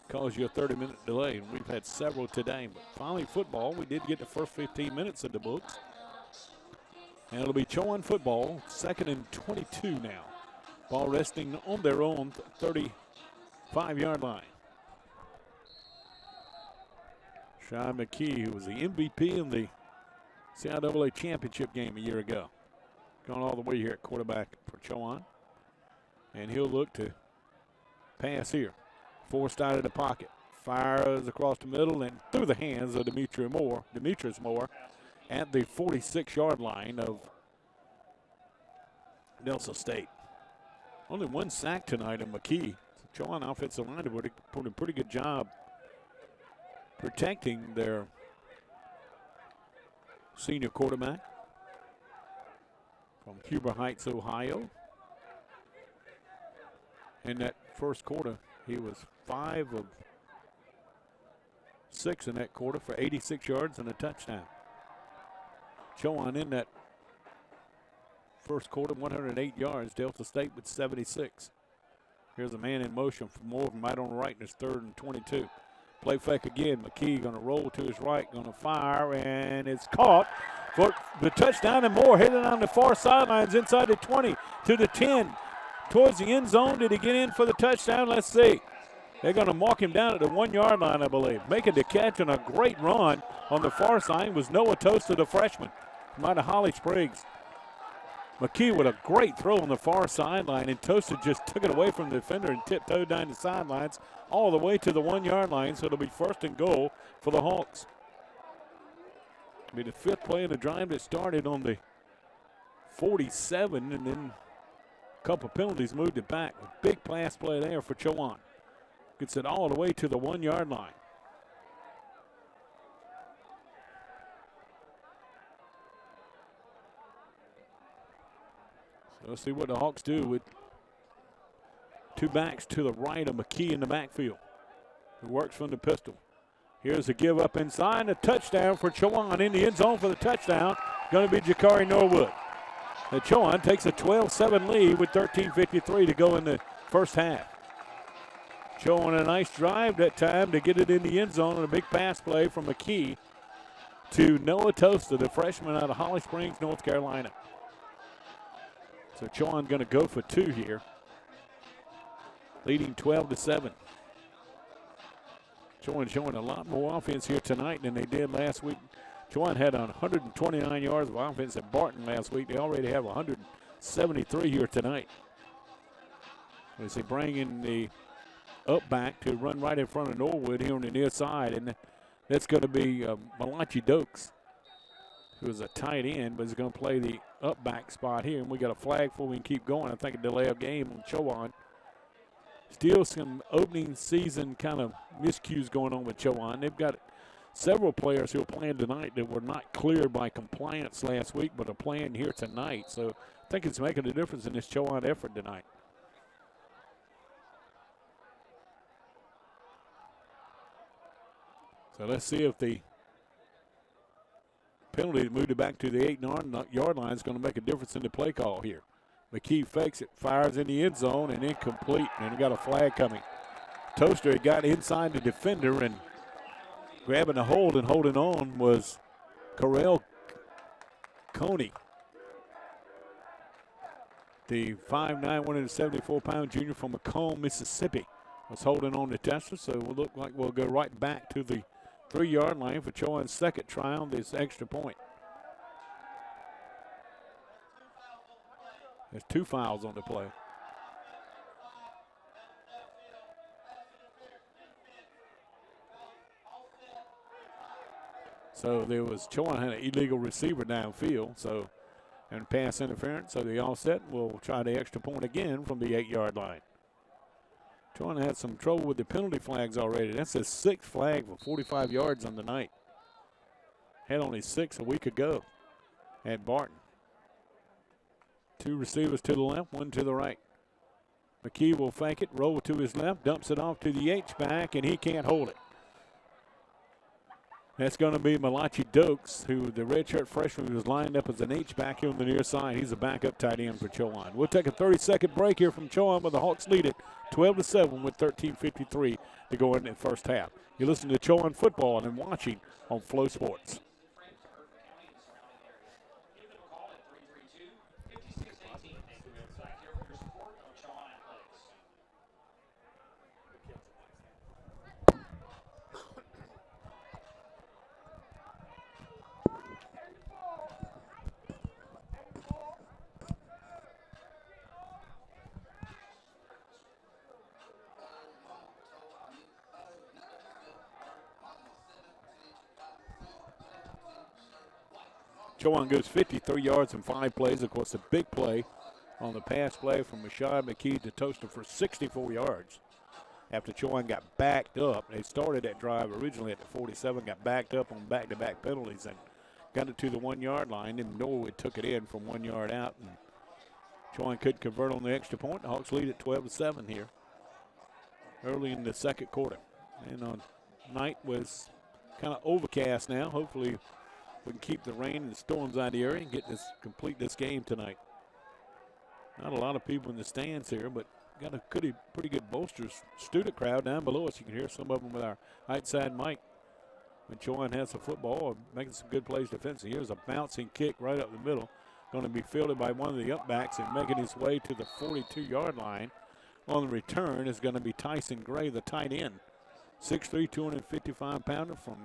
cause you a 30-minute delay. And we've had several today. But finally, football, we did get the first 15 minutes of the books. And it'll be Chowan football, 2nd and 22 now. Ball resting on their own 35-yard line. Sean McKee, who was the MVP in the CIAA championship game a year ago. Gone all the way here at quarterback for Chowan. And he'll look to pass here. Forced out of the pocket. Fires across the middle and through the hands of Demetrius Moore at the 46-yard line of Nelson State. Only one sack tonight in McKee. So Chowan offensive line did a pretty good job protecting their senior quarterback from Huber Heights, Ohio. In that first quarter, he was 5 of 6 in that quarter for 86 yards and a touchdown. Chowan in that first quarter, 108 yards. Delta State with 76. Here's a man in motion for Moore from right on the right, and it's 3rd and 22. Play fake again. McKee going to roll to his right, going to fire, and it's caught for the touchdown. And Moore headed on the far sidelines inside the 20 to the 10 towards the end zone. Did he get in for the touchdown? Let's see. They're going to mark him down at the 1-yard line, I believe. Making the catch and a great run on the far side was Noah Tosta, the freshman from out of Holly Springs. McKee with a great throw on the far sideline, and Tosta just took it away from the defender and tiptoed down the sidelines all the way to the 1-yard line, so it'll be 1st and goal for the Hawks. It'll be the 5th play of the drive that started on the 47, and then a couple penalties moved it back. A big pass play there for Chowan. Gets it all the way to the 1-yard line. So let's see what the Hawks do with 2 backs to the right of McKee in the backfield, who works from the pistol. Here's a give up inside, a touchdown for Chowan in the end zone for the touchdown. Going to be Jakari Norwood. The Chowan takes a 12-7 lead with 13:53 to go in the first half. Chowan a nice drive that time to get it in the end zone on a big pass play from McKee to Noah Tosta, the freshman out of Holly Springs, North Carolina. So Chowan going to go for 2 here, leading 12-7. Chowan showing a lot more offense here tonight than they did last week. Chowan had 129 yards of offense at Barton last week. They already have 173 here tonight. As they bring in the up back to run right in front of Norwood here on the near side, and that's going to be Malachi Dokes, who is a tight end, but is going to play the up back spot here. And we got a flag before we can keep going. I think a delay of game on Chowan. Still some opening season kind of miscues going on with Chowan. They've got several players who are playing tonight that were not cleared by compliance last week, but are playing here tonight. So I think it's making a difference in this Chowan effort tonight. So let's see if the penalty to move it back to the 8-yard line is going to make a difference in the play call here. McKee fakes it, fires in the end zone, and incomplete, and we got a flag coming. Toaster got inside the defender, and grabbing a hold and holding on was Correll Coney. The 5'9", 174-pound junior from Macomb, Mississippi, was holding on to Tester, so it will look like we'll go right back to the 3-yard line for Chowan's second try on this extra point. There's 2 fouls on the play. So there was Chowan had an illegal receiver downfield, so and pass interference, so the offset will try the extra point again from the 8-yard line. Chowan had some trouble with the penalty flags already. That's his 6th flag for 45 yards on the night. Had only 6 a week ago at Barton. 2 receivers to the left, 1 to the right. McKee will fake it, roll to his left, dumps it off to the H-back, and he can't hold it. That's going to be Malachi Dokes, who the redshirt freshman was lined up as an H-back here on the near side. He's a backup tight end for Chowan. We'll take a 30-second break here from Chowan, but the Hawks lead it 12-7 with 13:53 to go in the first half. You listen to Chowan football and watching on Flow Sports. Chowan goes 53 yards in 5 plays. Of course, a big play on the pass play from Rashad McKee to Toaster for 64 yards. After Chowan got backed up, they started that drive originally at the 47, got backed up on back-to-back penalties and got it to the 1-yard line. And Norwood took it in from 1 yard out. And Chowan couldn't convert on the extra point. The Hawks lead at 12-7 here early in the second quarter. And night was kind of overcast now. Hopefully we can keep the rain and the storms out of the area and complete this game tonight. Not a lot of people in the stands here, but got a pretty good bolsters student crowd down below us. You can hear some of them with our outside mic when Chowan has the football, making some good plays defensively. Here's a bouncing kick right up the middle, going to be fielded by one of the upbacks and making his way to the 42-yard line. On the return is going to be Tyson Gray, the tight end, 6'3", 255-pounder from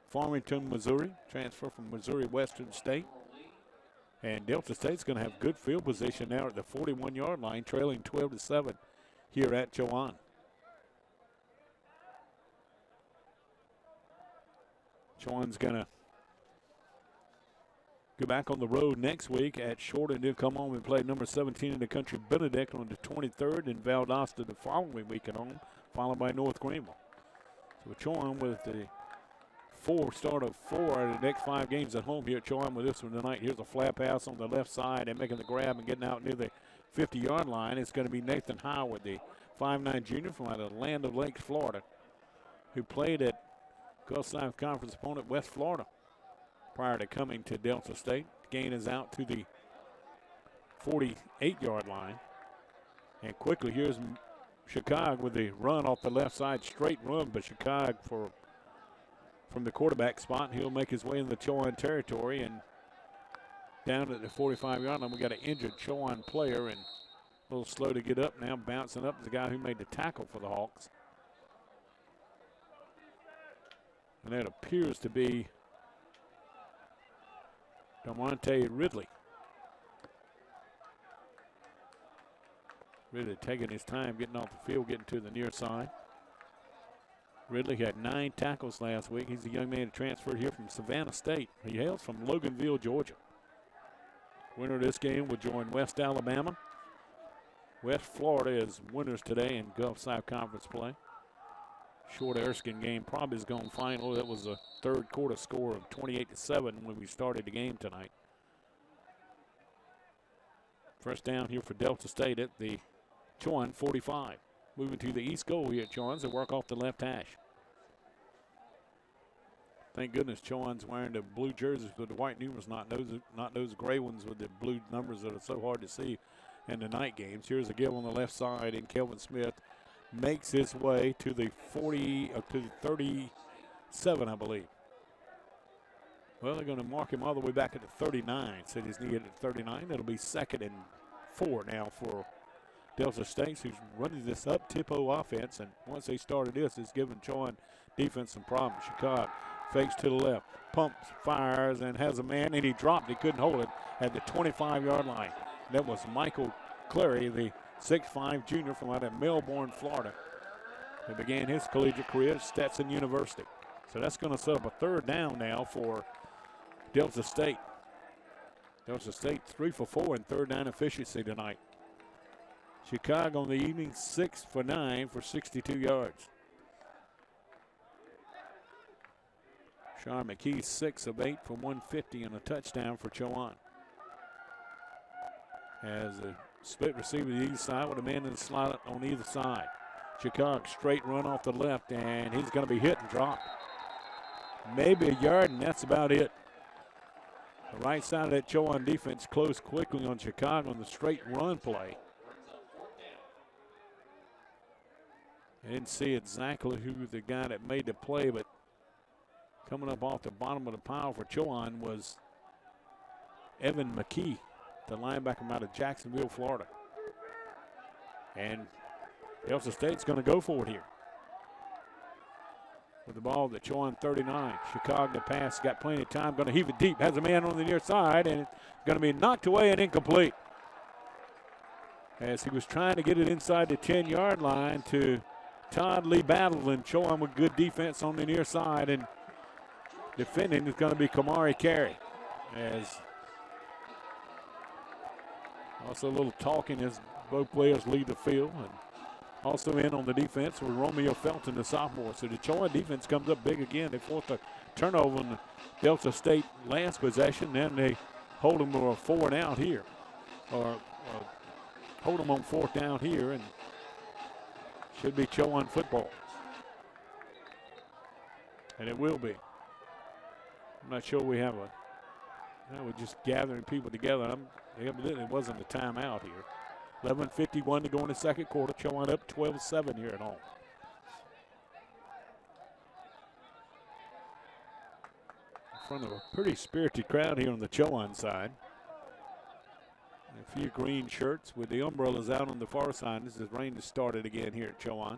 Farmington, Missouri, transfer from Missouri Western State. And Delta State's going to have good field position now at the 41-yard line, trailing 12-7 here at Chowan. Chowan's going to go back on the road next week at Short, and they'll come home and play number 17 in the country, Benedict, on the 23rd, and Valdosta the following week at home, followed by North Greenville. So Chowan with the start of 4 out of the next 5 games at home here at Chowan with this one tonight. Here's a flat pass on the left side and making the grab and getting out near the 50-yard line. It's going to be Nathan Howard, the 5'9" junior from out of the Land of Lakes, Florida, who played at Gulf South Conference opponent West Florida prior to coming to Delta State. Gain is out to the 48-yard line. And quickly, here's Chicago with the run off the left side, straight run, but Chicago from the quarterback spot. He'll make his way in the Chowan territory, and down at the 45-yard line, we got an injured Chowan player, and a little slow to get up now. Bouncing up the guy who made the tackle for the Hawks. And that appears to be Damonte Ridley. Ridley taking his time getting off the field, getting to the near side. Ridley had 9 tackles last week. He's a young man who transferred here from Savannah State. He hails from Loganville, Georgia. Winner of this game will join West Alabama. West Florida is winners today in Gulf South Conference play. Short Erskine game probably is going final. That was a third quarter score of 28-7 when we started the game tonight. First down here for Delta State at the Chowan 45. Moving to the east goal here at Chowan's. They work off the left hash. Thank goodness Chowan's wearing the blue jerseys with the white numerals, not those gray ones with the blue numbers that are so hard to see in the night games. Here's a give on the left side, and Kelvin Smith makes his way to the 37, I believe. Well, they're going to mark him all the way back at the 39. Said he's needed at 39. It'll be 2nd and 4 now for Delta State, who's running this up-tempo offense. And once they started this, it's giving Chowan defense some problems. Chicago fakes to the left, pumps, fires, and has a man, and he dropped. He couldn't hold it at the 25-yard line. That was Michael Clary, the 6'5" junior from out of Melbourne, Florida. He began his collegiate career at Stetson University. So that's going to set up a third down now for Delta State. Delta State 3 for 4 in third down efficiency tonight. Chicago in the evening 6 for 9 for 62 yards. Sean McKee 6 of 8 for 150 and a touchdown for Chowan. As a split receiver to either side with a man in the slot on either side. Chicago straight run off the left, and he's going to be hit and dropped. maybe a yard, and that's about it. The right side of that Chowan defense closed quickly on Chicago on the straight run play. I didn't see exactly who the guy that made the play, but coming up off the bottom of the pile for Chowan was Evan McKee, the linebacker out of Jacksonville, Florida. And Delta State's going to go for it here. With the ball, the Chowan 39. Chicago to pass, got plenty of time, going to heave it deep. Has a man on the near side, and it's going to be knocked away and incomplete. As he was trying to get it inside the 10-yard line to Todd Lee Battle, and Chowan with good defense on the near side, and defending is going to be Kamari Carey. As also a little talking as both players leave the field. And also in on the defense with Romeo Felton, the sophomore. So the Chowan defense comes up big again. They forced a turnover on the Delta State last possession. Then they hold them for a 4 and out here. Or hold them on 4th down here, and should be Chowan football. And it will be. I'm not sure we have we're just gathering people together. Evidently it wasn't a timeout here. 11:51 to go in the second quarter. Chowan up 12-7 here at home. In front of a pretty spirited crowd here on the Chowan side. A few green shirts with the umbrellas out on the far side. This is rain has started again here at Chowan.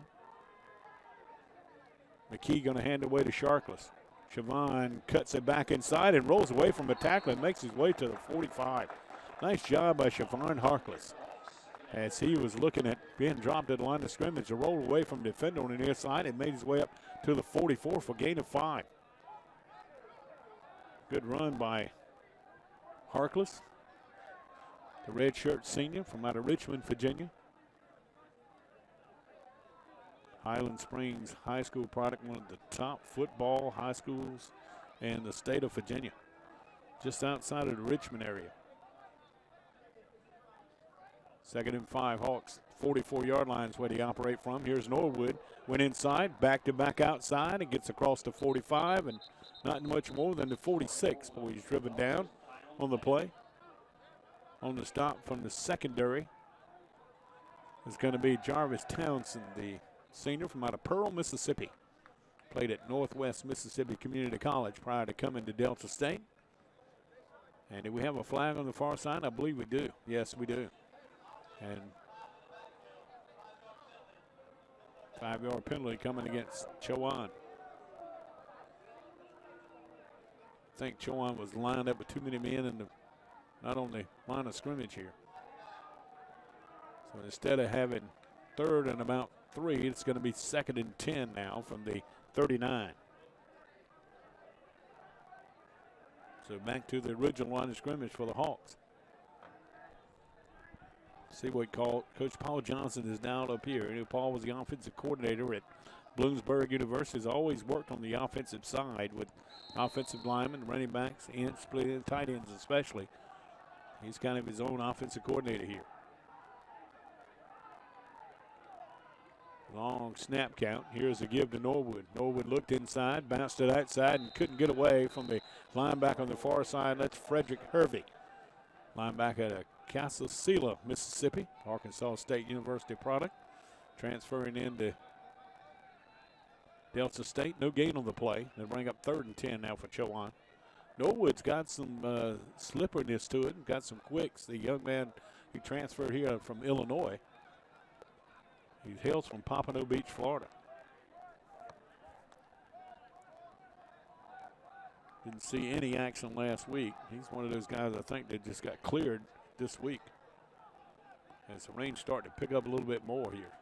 McKee going to hand it away to Sharkless. Siobhan cuts it back inside and rolls away from a tackle and makes his way to the 45. Nice job by Siobhan Harkless. As he was looking at being dropped at the line of scrimmage, to roll away from the defender on the near side and made his way up to the 44 for gain of 5. Good run by Harkless, the redshirt senior from out of Richmond, Virginia. Highland Springs High School product, one of the top football high schools in the state of Virginia, just outside of the Richmond area. 2nd and 5, Hawks, 44-yard line is where they operate from. Here's Norwood, went inside, back-to-back outside, and gets across the 45, and not much more than the 46, but he's driven down on the play. On the stop from the secondary is going to be Jarvis Townsend, the senior from out of Pearl, Mississippi. Played at Northwest Mississippi Community College prior to coming to Delta State. And do we have a flag on the far side? I believe we do. Yes, we do. And 5-yard penalty coming against Chowan. I think Chowan was lined up with too many men in not on the line of scrimmage here. So instead of having 3rd and about 3, it's going to be 2nd and 10 now from the 39. So back to the original line of scrimmage for the Hawks. See what Coach Paul Johnson is down up here. You know, Paul was the offensive coordinator at Bloomsburg University. Has always worked on the offensive side with offensive linemen, running backs, and split tight ends especially. He's kind of his own offensive coordinator here. Long snap count. Here's a give to Norwood. Norwood looked inside, bounced it outside, and couldn't get away from the linebacker on the far side. That's Frederick Hervey, linebacker at Casasila, Mississippi, Arkansas State University product. Transferring into Delta State. No gain on the play. They bring up 3rd and 10 now for Chowan. Norwood's got some slipperiness to it, got some quicks. The young man who transferred here from Illinois. He hails from Pompano Beach, Florida. Didn't see any action last week. He's one of those guys I think that just got cleared this week. As the rain starting to pick up a little bit more here.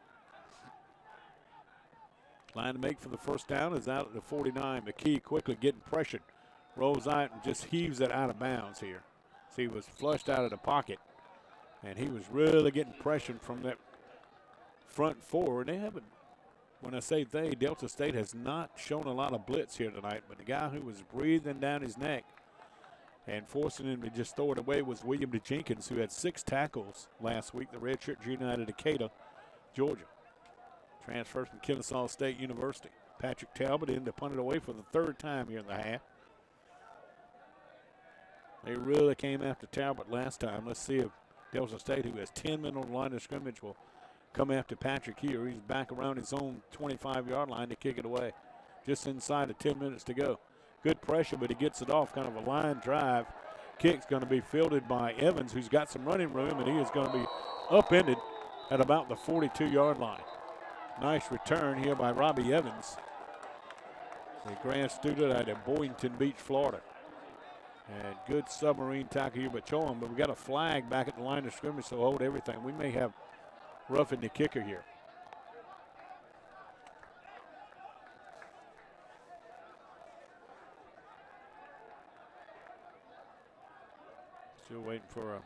Line to make for the first down is out at the 49. McKee quickly getting pressured. Rolls out and just heaves it out of bounds here. So he was flushed out of the pocket. And he was really getting pressured from that front 4. They haven't, when I say they, Delta State has not shown a lot of blitz here tonight. But the guy who was breathing down his neck and forcing him to just throw it away was William DeJenkins, who had 6 tackles last week, the redshirt junior out of Decatur, Georgia. Transferred from Kennesaw State University. Patrick Talbot in to punt it away for the third time here in the half. They really came after Talbot last time. Let's see if Delta State, who has 10 men on the line of scrimmage, will come after Patrick here. He's back around his own 25-yard line to kick it away. Just inside of 10 minutes to go. Good pressure, but he gets it off. Kind of a line drive. Kick's going to be fielded by Evans, who's got some running room, and he is going to be upended at about the 42-yard line. Nice return here by Robbie Evans, the grad student out of Boynton Beach, Florida. And good submarine tackle here by Chowan, but we got a flag back at the line of scrimmage, so hold everything. We may have roughing the kicker here. Still waiting for a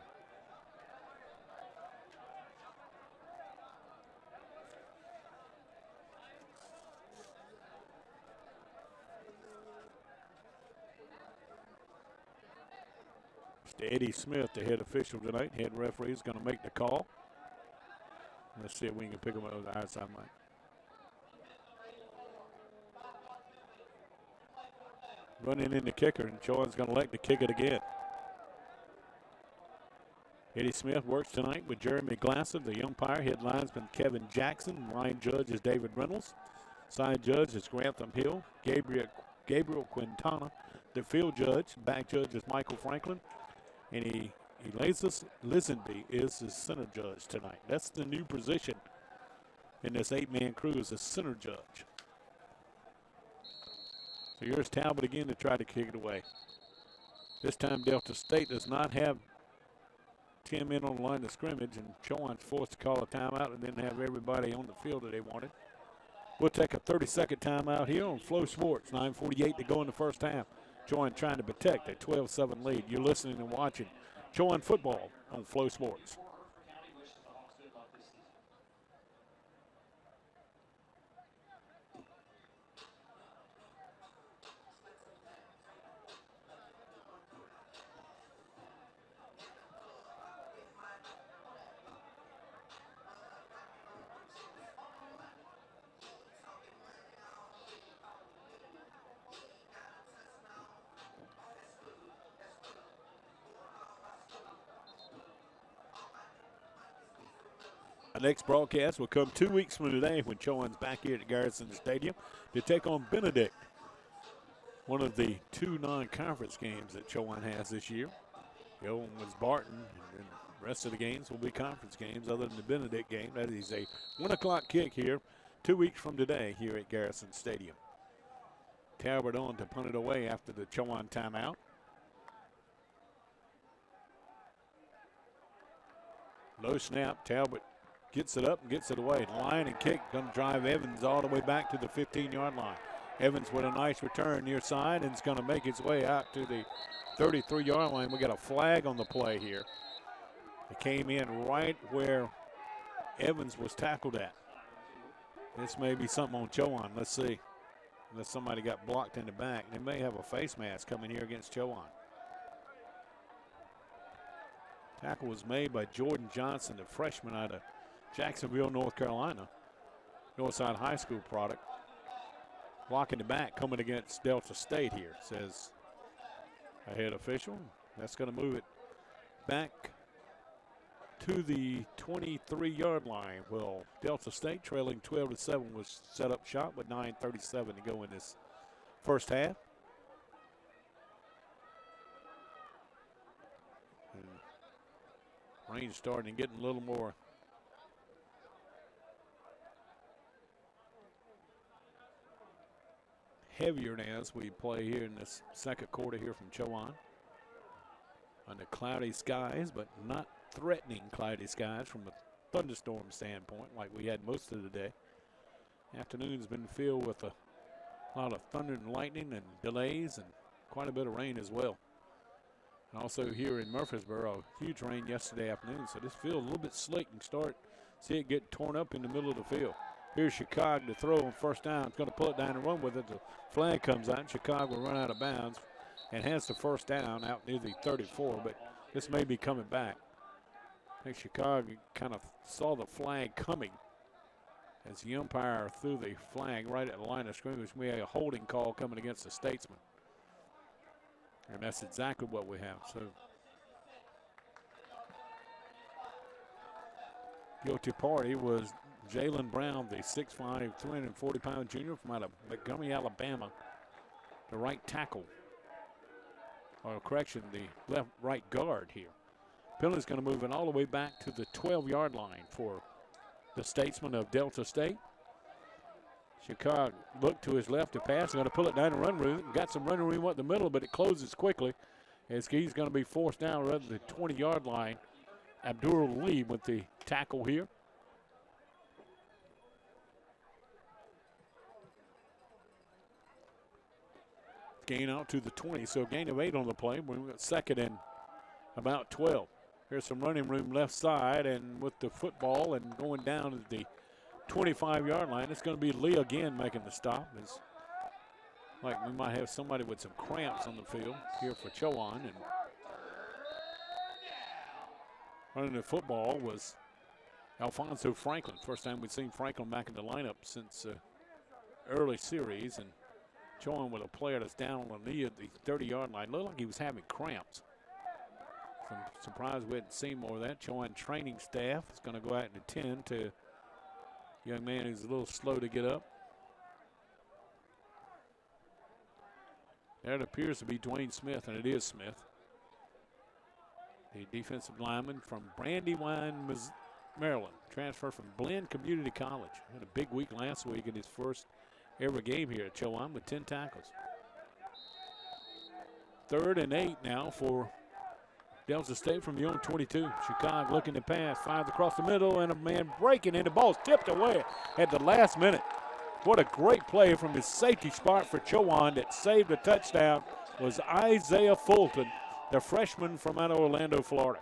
Eddie Smith, the head official tonight. Head referee is going to make the call. Let's see if we can pick him up with the outside mic. Running in the kicker, and Chowan's going to elect to kick it again. Eddie Smith works tonight with Jeremy Glasser, the umpire. Head linesman Kevin Jackson. Line judge is David Reynolds. Side judge is Grantham Hill. Gabriel Quintana. The field judge, back judge is Michael Franklin. And Elias Lisenby is the center judge tonight. That's the new position in this 8-man crew, is the center judge. So here's Talbot again to try to kick it away. This time Delta State does not have 10 men on the line of scrimmage, and Chowan's forced to call a timeout and then have everybody on the field that they wanted. We'll take a 30-second timeout here on Flow Sports. 9:48 to go in the first half. Chowan trying to protect a 12-7 lead. You're listening and watching Chowan football on Flow Sports. Our next broadcast will come 2 weeks from today when Chowan's back here at Garrison Stadium to take on Benedict, one of the 2 non-conference games that Chowan has this year. The other one was Barton, and the rest of the games will be conference games other than the Benedict game. That is a 1 o'clock kick here 2 weeks from today here at Garrison Stadium. Talbot on to punt it away after the Chowan timeout. Low snap, Talbot gets it up and gets it away. Line and kick, going to drive Evans all the way back to the 15-yard line. Evans with a nice return near side, and it's going to make its way out to the 33-yard line. We got a flag on the play here. It came in right where Evans was tackled at. This may be something on Chowan. Let's see. Unless somebody got blocked in the back. They may have a face mask coming here against Chowan. Tackle was made by Jordan Johnson, the freshman out of Jacksonville, North Carolina. Northside High School product. Blocking the back, coming against Delta State here, says a head official. That's going to move it back to the 23-yard line. Well, Delta State trailing 12-7 was set up shot with 9:37 to go in this first half. And rain starting to get a little more heavier now as we play here in this second quarter here from Chowan. Under cloudy skies, but not threatening cloudy skies from a thunderstorm standpoint like we had most of the day. Afternoon's been filled with a lot of thunder and lightning and delays and quite a bit of rain as well. And also here in Murfreesboro, huge rain yesterday afternoon, so this field a little bit slick and see it get torn up in the middle of the field. Here's Chicago to throw on first down. It's going to pull it down and run with it. The flag comes out, and Chicago will run out of bounds and has the first down out near the 34, but this may be coming back. I think Chicago kind of saw the flag coming as the umpire threw the flag right at the line of scrimmage. We had a holding call coming against the Statesman. And that's exactly what we have. So guilty party was Jalen Brown, the 6'5", 340-pound junior from out of Montgomery, Alabama, the right tackle. Or correction, the right guard here. Penalty's going to move it all the way back to the 12-yard line for the Statesman of Delta State. Chicago looked to his left to pass. Going to pull it down the run room. Got some running room up the middle, but it closes quickly as he's going to be forced down rather than the 20-yard line. Abdul Lee with the tackle here. Gain out to the 20, so gain of 8 on the play. We've got second and about 12. Here's some running room left side, and with the football and going down to the 25-yard line, it's going to be Lee again making the stop. It's like we might have somebody with some cramps on the field here for Chowan. And running the football was Alfonso Franklin. First time we've seen Franklin back in the lineup since early series. And Chowan with a player that's down on the knee at the 30-yard line. Looked like he was having cramps. I'm surprised we hadn't seen more of that. Chowan training staff is going to go out and attend to a young man who's a little slow to get up. There it appears to be Dwayne Smith, and it is Smith. The defensive lineman from Brandywine, Maryland, transferred from Blinn Community College. Had a big week last week in his first ever game here at Chowan with 10 tackles. 3rd and 8 now for Delta State from the own 22. Chicago looking to pass, fires across the middle, and a man breaking, and the ball's tipped away at the last minute. What a great play from his safety spot for Chowan that saved a touchdown was Isaiah Fulton, the freshman from out of Orlando, Florida.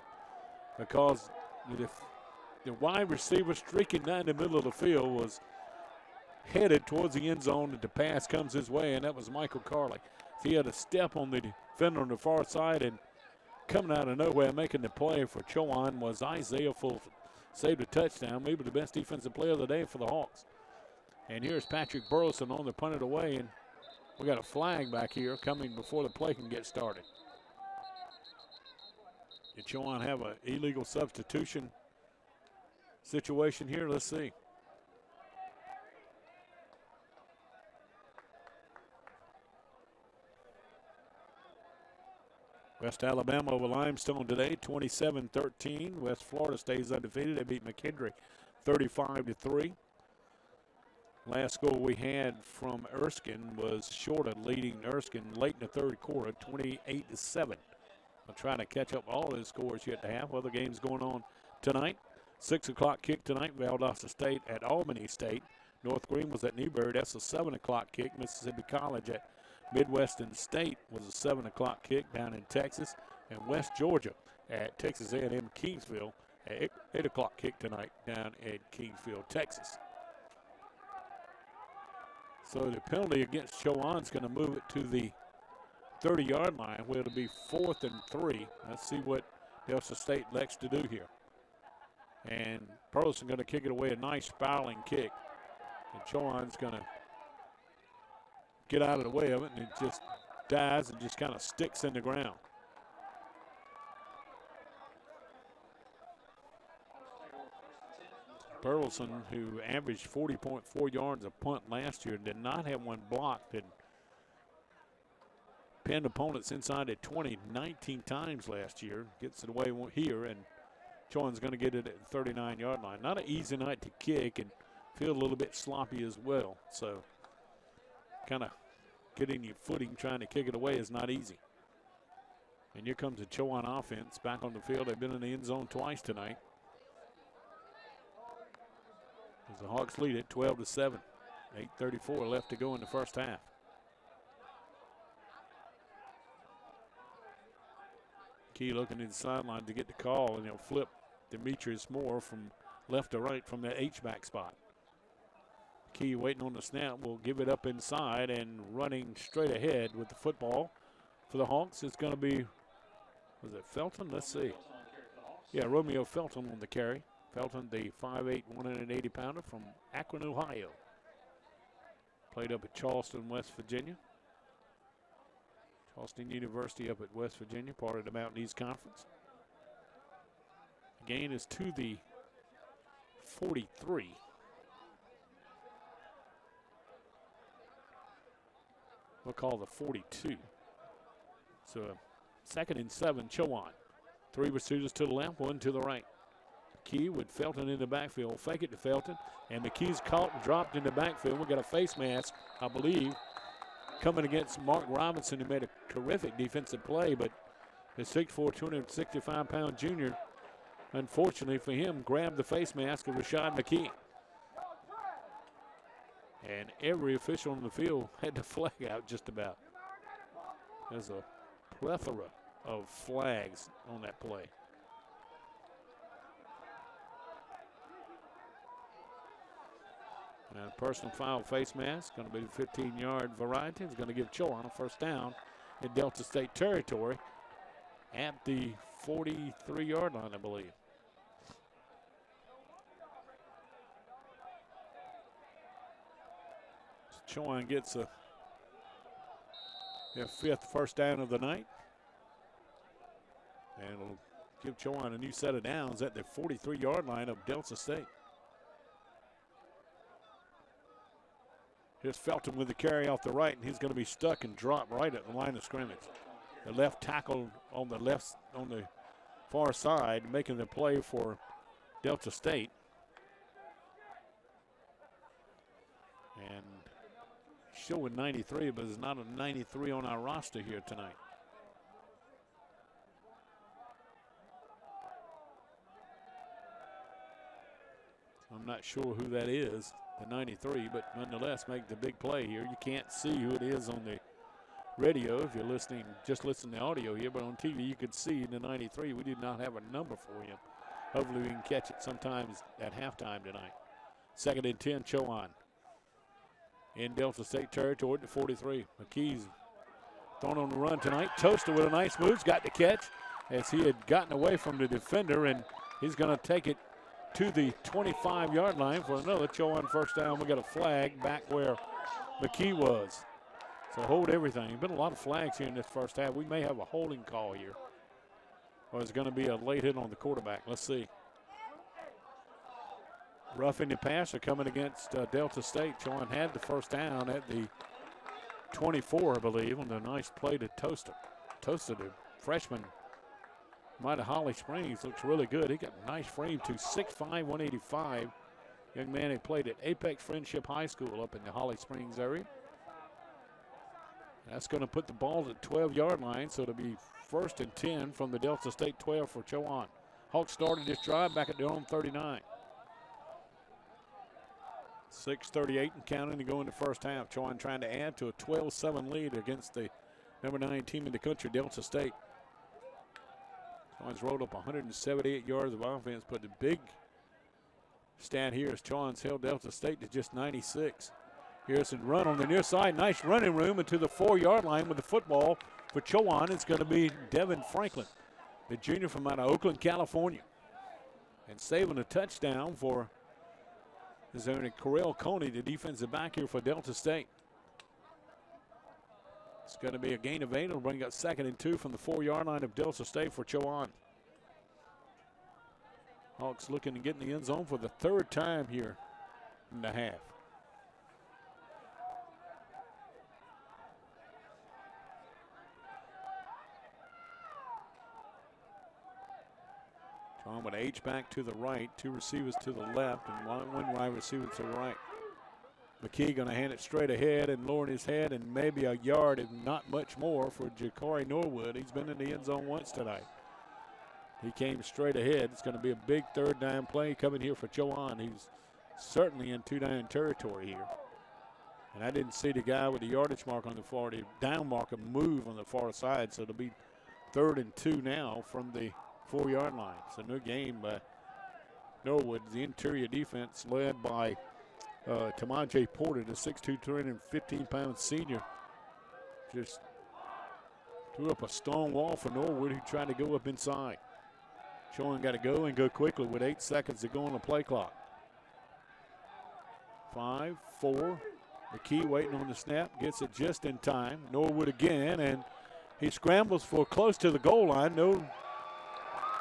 Because the wide receiver streaking down the middle of the field was headed towards the end zone, and the pass comes his way, and that was Michael Carley. He had a step on the defender on the far side, and coming out of nowhere making the play for Chowan was Isaiah Fulton. Saved a touchdown, maybe the best defensive player of the day for the Hawks. And here's Patrick Burleson on the punt it away, and we got a flag back here coming before the play can get started. Did Chowan have an illegal substitution situation here? Let's see. West Alabama over Limestone today, 27-13. West Florida stays undefeated. They beat McKendree 35-3. Last goal we had from Erskine was Shorter leading Erskine late in the third quarter, 28-7. I'll try to catch up all those scores yet to have. Other games going on tonight. 6 o'clock kick tonight, Valdosta State at Albany State. North Green was at Newberry. That's a 7 o'clock kick. Mississippi College at Midwestern State was a 7 o'clock kick down in Texas. And West Georgia at Texas A&M Kingsville at 8 o'clock kick tonight down at Kingsville, Texas. So the penalty against Chowan is going to move it to the 30-yard line where it'll be 4th and 3. Let's see what Delta State elects to do here. And Burleson going to kick it away, a nice spiraling kick. And Chowan's going to get out of the way of it, and it just dies and just kind of sticks in the ground. Burleson, who averaged 40.4 yards a punt last year, did not have one blocked and pinned opponents inside at 20 19 times last year. Gets it away here, and Chowan's going to get it at the 39-yard line. Not an easy night to kick, and feel a little bit sloppy as well. So kind of getting your footing trying to kick it away is not easy. And here comes the Chowan offense back on the field. They've been in the end zone twice tonight. As the Hawks lead it 12-7. 8:34 left to go in the first half. Key looking to the sideline to get the call, and he'll flip Demetrius Moore from left to right from that H-back spot. Key waiting on the snap will give it up inside, and running straight ahead with the football for the Hawks. It's going to be, was it Felton? Let's see. Yeah, Romeo Felton on the carry Felton, the 5'8", 180-pounder from Akron, Ohio. Played up at Charleston, West Virginia. Charleston University up at West Virginia, part of the Mountain East Conference. The gain is to the 43. We'll call the 42. So 2nd and 7, Chowan. 3 receivers to the left, 1 to the right. McKee with Felton in the backfield. Fake it to Felton, and McKee's caught and dropped in the backfield. We got a face mask, I believe, coming against Mark Robinson, who made a terrific defensive play, but the 6'4", 265-pound junior, unfortunately for him, grabbed the face mask of Rashad McKee. And every official on the field had the flag out just about. There's a plethora of flags on that play. And personal foul face mask, going to be the 15-yard variety. It's going to give Chowan a first down in Delta State territory at the 43-yard line, I believe. So Chowan gets their 5th first down of the night. And it'll give Chowan a new set of downs at the 43-yard line of Delta State. Here's Felton with the carry off the right, and he's going to be stuck and drop right at the line of scrimmage. The left tackle on the far side, making the play for Delta State. And showing 93, but there's not a 93 on our roster here tonight. I'm not sure who that is, the 93, but nonetheless make the big play here. You can't see who it is on the radio if you're listening, just listening to audio here, but on TV you could see the 93. We did not have a number for him. Hopefully we can catch it sometimes at halftime tonight. 2nd and 10, Chowan. In Delta State territory to 43. McKee's thrown on the run tonight. Toaster with a nice move, got the catch as he had gotten away from the defender, and he's going to take it to the 25-yard line for another Chowan first down. We got a flag back where McKee was. So hold everything. There's been a lot of flags here in this first half. We may have a holding call here, or it's going to be a late hit on the quarterback. Let's see. Roughing the passer coming against Delta State. Chowan had the first down at the 24, I believe, on the nice play to Toaster. Toaster, the freshman, might have Holly Springs, looks really good. He got a nice frame to 6'5", 185. Young man who played at Apex Friendship High School up in the Holly Springs area. That's going to put the ball at the 12-yard line, so it'll be 1st and 10 from the Delta State 12 for Chowan. Hawks started this drive back at their own 39. 6:38 and counting to go in the first half. Chowan trying to add to a 12-7 lead against the number 9 team in the country, Delta State. Chowan's rolled up 178 yards of offense, but the big stat here is Chowan's held Delta State to just 96. Here's a run on the near side. Nice running room into the 4-yard line with the football for Chowan. It's going to be Devin Franklin, the junior from out of Oakland, California. And saving a touchdown for his own Correll Coney, the defensive back here for Delta State. It's going to be a gain of 8. It'll bring up 2nd and 2 from the 4-yard line of Delta State for Chowan. Hawks looking to get in the end zone for the 3rd time here in the half. Chowan with H-back to the right, 2 receivers to the left, and one wide receiver to the right. McKee going to hand it straight ahead and lowering his head, and maybe a yard and not much more for Jakari Norwood. He's been in the end zone once tonight. He came straight ahead. It's going to be a big 3rd down play coming here for Chowan. He's certainly in 2-down territory here. And I didn't see the guy with the yardage mark on the far, the down marker move on the far side, so it'll be 3rd and 2 now from the 4-yard line. So no gain by Norwood. The interior defense led by Tamaje Porter, the 6'2", 215-pound senior, just threw up a stone wall for Norwood, who tried to go up inside. Chowan got to go and go quickly with 8 seconds to go on the play clock. 5, 4. McKee waiting on the snap, gets it just in time. Norwood again, and he scrambles for close to the goal line. No.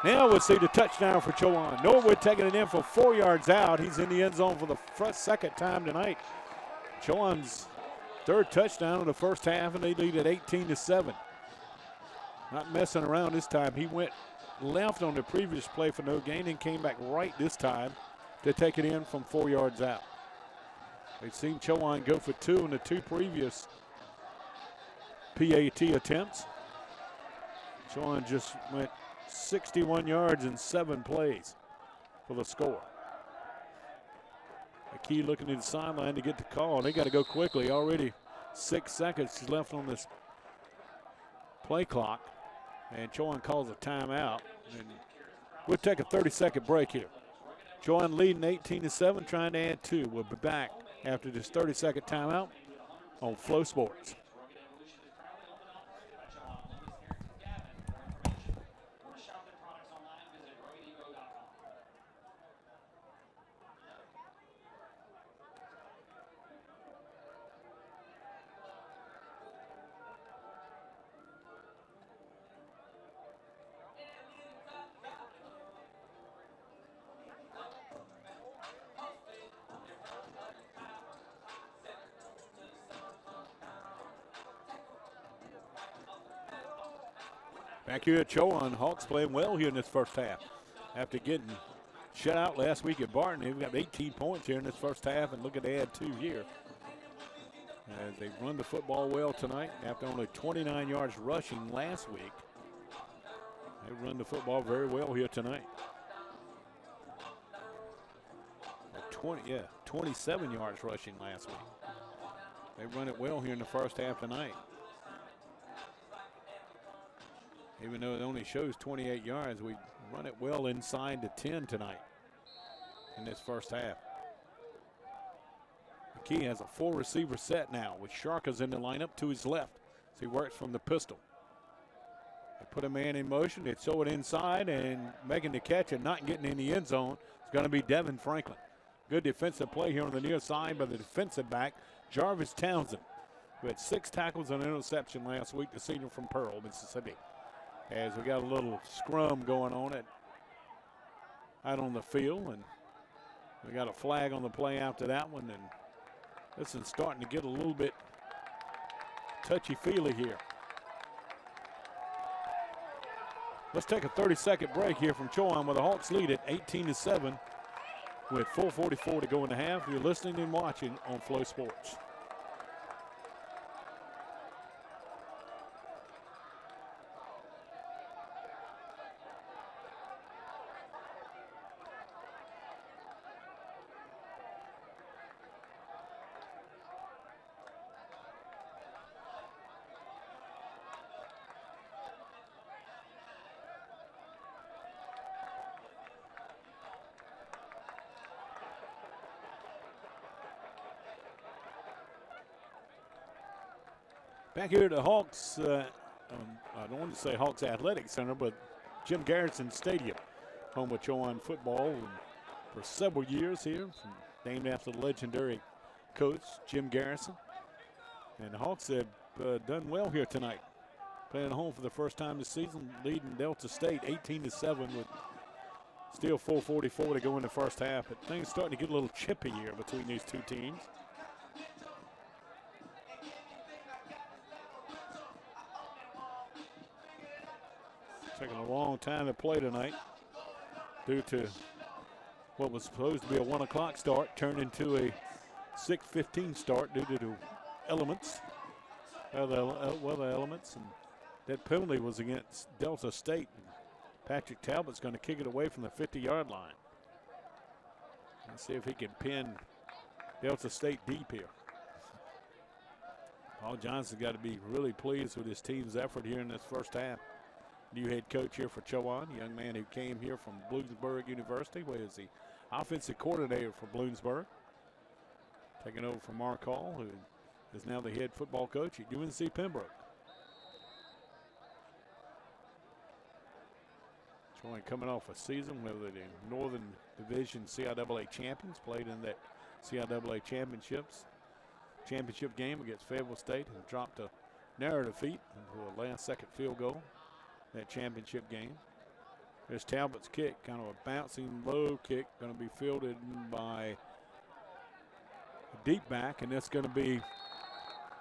Now we'll see the touchdown for Chowan. Norwood taking it in for 4 yards out. He's in the end zone for the second time tonight. Chowan's third touchdown of the first half, and they lead at 18-7. Not messing around this time. He went left on the previous play for no gain and came back right this time to take it in from 4 yards out. They've seen Chowan go for 2 in the 2 previous PAT attempts. Chowan just went 61 yards in 7 plays for the score. McKee looking to the sideline to get the call. They got to go quickly. Already 6 seconds left on this play clock. And Chowan calls a timeout. And we'll take a 30-second break here. Chowan leading 18-7, trying to add 2. We'll be back after this 30-second timeout on Flow Sports. Back here at Chowan, Hawks playing well here in this first half. After getting shut out last week at Barton, they've got 18 points here in this first half, and looking to add 2 here. As they run the football well tonight after only 29 yards rushing last week. They run the football very well here tonight. 27 yards rushing last week. They run it well here in the first half tonight. Even though it only shows 28 yards, we run it well inside the 10 tonight in this first half. McKee has a 4-receiver set now with Sharkas in the lineup to his left. So he works from the pistol. They put a man in motion. They throw it inside, and making the catch and not getting in the end zone is going to be Devin Franklin. Good defensive play here on the near side by the defensive back, Jarvis Townsend, who had 6 tackles and an interception last week, the senior from Pearl, Mississippi. As we got a little scrum going on out on the field, and we got a flag on the play after that one, and this is starting to get a little bit touchy-feely here. Let's take a 30-second break here from Chowan with the Hawks lead at 18-7 with 4:44 to go in the half. You're listening and watching on Flow Sports. Back here at the Hawks, I don't want to say Hawks Athletic Center, but Jim Garrison Stadium, home of Chowan football for several years here, named after the legendary coach, Jim Garrison. And the Hawks have done well here tonight, playing at home for the first time this season, leading Delta State 18-7 with still 4:44 to go in the first half. But things starting to get a little chippy here between these two teams. Taking a long time to play tonight due to what was supposed to be a 1 o'clock start turned into a 6:15 start due to the elements, weather elements, and that penalty was against Delta State. Patrick Talbot's going to kick it away from the 50-yard line. Let's see if he can pin Delta State deep here. Paul Johnson's got to be really pleased with his team's effort here in this first half. New head coach here for Chowan, a young man who came here from Bloomsburg University, where is the offensive coordinator for Bloomsburg. Taking over from Mark Hall, who is now the head football coach at UNC Pembroke. Chowan coming off a season where the Northern Division CIAA champions played in that CIAA championship game against Fayetteville State and dropped a narrow defeat into a last-second field goal in that championship game. There's Talbot's kick, kind of a bouncing low kick, going to be fielded by a deep back, and that's going to be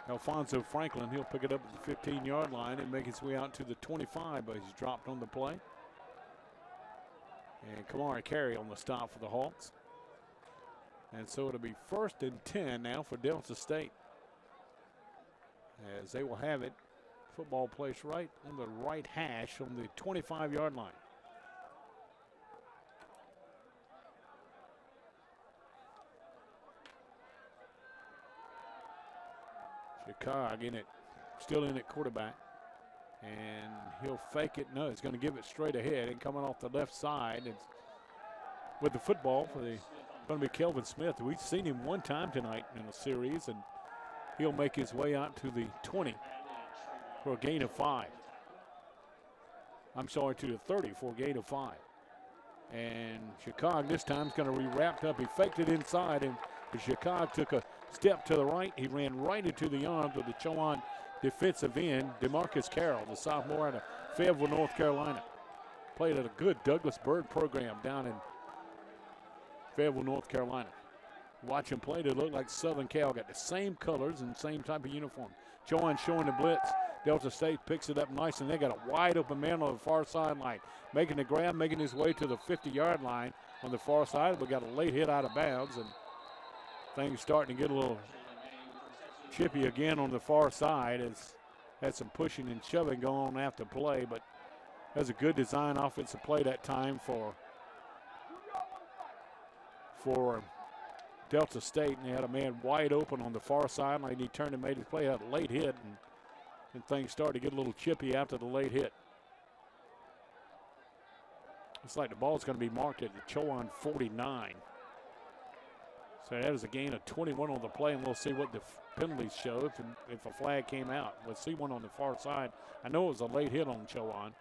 Alfonso Franklin. He'll pick it up at the 15-yard line and make his way out to the 25, but he's dropped on the play. And Kamari Carey on the stop for the Hawks. And so it'll be 1st and 10 now for Delta State, as they will have it. Football placed right on the right hash on the 25-yard line. Chicago in it, still in at quarterback. And he'll fake it. No, he's going to give it straight ahead. And coming off the left side, it's with the football for the going to be Kelvin Smith. We've seen him one time tonight in the series, and he'll make his way out to the 20 for a gain of 5. I'm sorry, to the 30 for a gain of 5. And Chicago this time is going to be wrapped up. He faked it inside, and Chicago took a step to the right. He ran right into the arms of the Chowan defensive end, DeMarcus Carroll, the sophomore out of Fayetteville, North Carolina. Played at a good Douglas Byrd program down in Fayetteville, North Carolina. Watch him play. They look like Southern Cal. Got the same colors and same type of uniform. Chowan showing the blitz. Delta State picks it up nice, and they got a wide open man on the far sideline. Making the grab, making his way to the 50-yard line on the far side. We got a late hit out of bounds, and things starting to get a little chippy again on the far side. It's had some pushing and shoving going on after play, but that's a good design offensive play that time for Delta State, and they had a man wide open on the far sideline. He turned and made his play, had a late hit, and things started to get a little chippy after the late hit. Looks like the ball's going to be marked at the Chowan 49. So that is a gain of 21 on the play, and we'll see what the penalties show if a flag came out. We'll see one on the far side. I know it was a late hit on Chowan.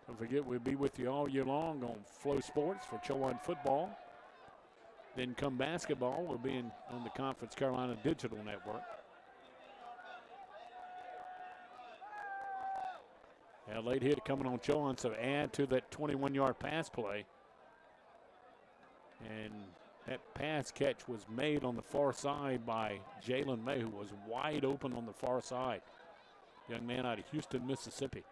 Don't forget, we'll be with you all year long on Flow Sports for Chowan football. Then come basketball, we'll be on the Conference Carolina Digital Network. A late hit coming on Chowan, so add to that 21-yard pass play. And that pass catch was made on the far side by Jalen May, who was wide open on the far side. Young man out of Houston, Mississippi.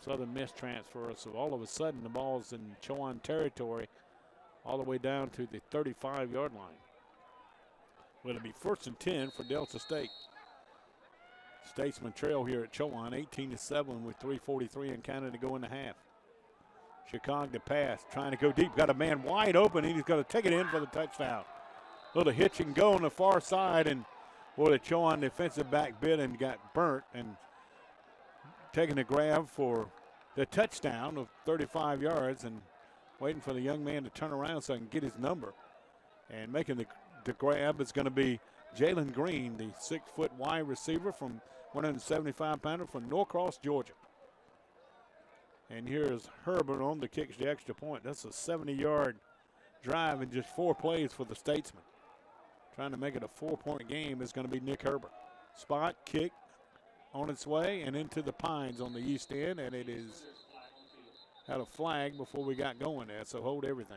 Southern Miss transfer, so all of a sudden the ball's in Chowan territory all the way down to the 35-yard line. Well, it'll be 1st and 10 for Delta State. Statesman trail here at Chowan, 18-7 with 3:43 and counting to go in the half. Chicago to pass, trying to go deep. Got a man wide open, and he's going to take it in for the touchdown. Little hitch and go on the far side, and boy, the Chowan defensive back bit and got burnt, and taking the grab for the touchdown of 35 yards and waiting for the young man to turn around so I can get his number. And making the grab is going to be Jalen Green, the 6-foot wide receiver from 175-pounder from Norcross, Georgia. And here's Herbert on the kicks the extra point. That's a 70-yard drive in just 4 plays for the Statesman. Trying to make it a 4-point game is going to be Nick Herbert. Spot kick on its way and into the Pines on the east end, and it is had a flag before we got going there, so hold everything.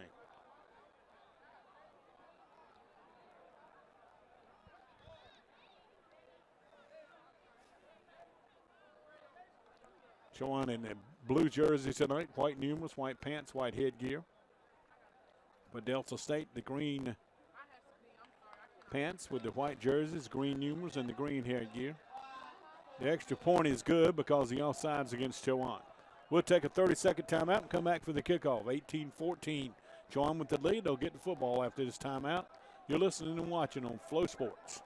Chowan in the blue jerseys tonight, white numerals, white pants, white headgear. But Delta State, the green pants with the white jerseys, green numerals, and the green headgear. The extra point is good because the offside's against Chowan. We'll take a 30-second timeout and come back for the kickoff. 18-14. Chowan with the lead. They'll get the football after this timeout. You're listening and watching on Flow Sports.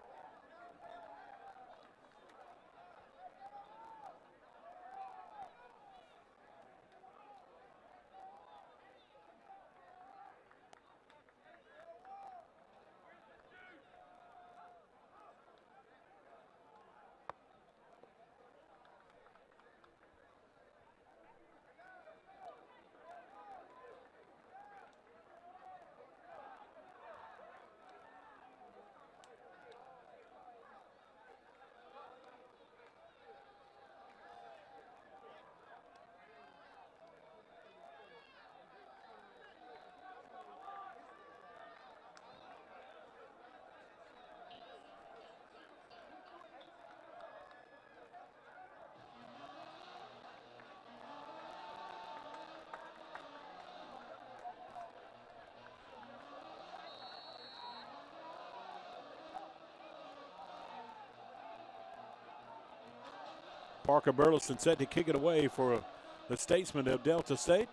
Parker Burleson set to kick it away for the Statesman of Delta State.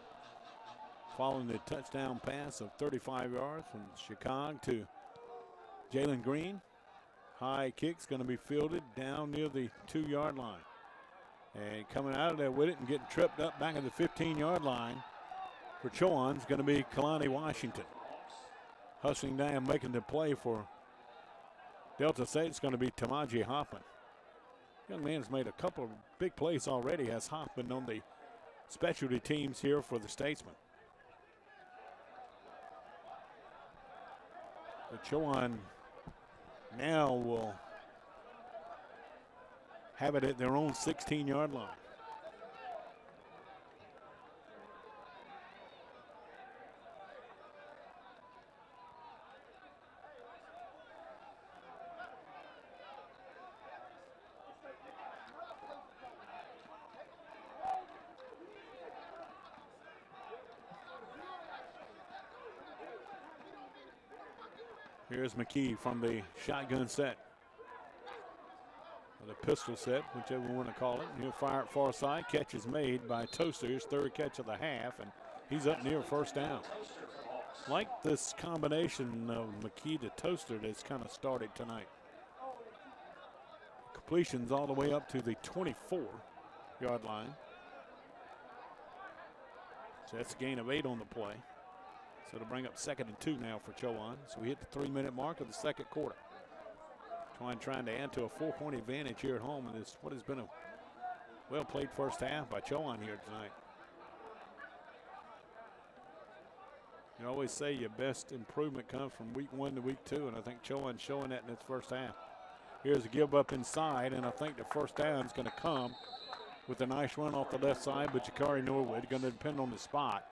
Following the touchdown pass of 35 yards from Chicago to Jalen Green. High kick's going to be fielded down near the 2-yard line. And coming out of there with it and getting tripped up back at the 15-yard line for Chowan is going to be Kalani Washington. Hustling down, making the play for Delta State. It's going to be Tamaji Hoffman. Young man's made a couple of big plays already as Hoffman on the specialty teams here for the Statesman. The Chowan now will have it at their own 16-yard line. Here's McKee from the shotgun set. Or the pistol set, whichever you want to call it. He'll fire it far side. Catch is made by Toaster. His third catch of the half, and he's up near first down. Like this combination of McKee to Toaster that's kind of started tonight. Completions all the way up to the 24-yard line. So that's a gain of 8 on the play. So it'll bring up 2nd and 2 now for Chowan. So we hit the 3-minute mark of the second quarter. Chowan trying to add to a 4-point advantage here at home in this what has been a well-played first half by Chowan here tonight. You always say your best improvement comes from week 1 to week 2, and I think Chowan's showing that in its first half. Here's a give up inside, and I think the first down is going to come with a nice run off the left side, but Jakari Norwood going to depend on the spot.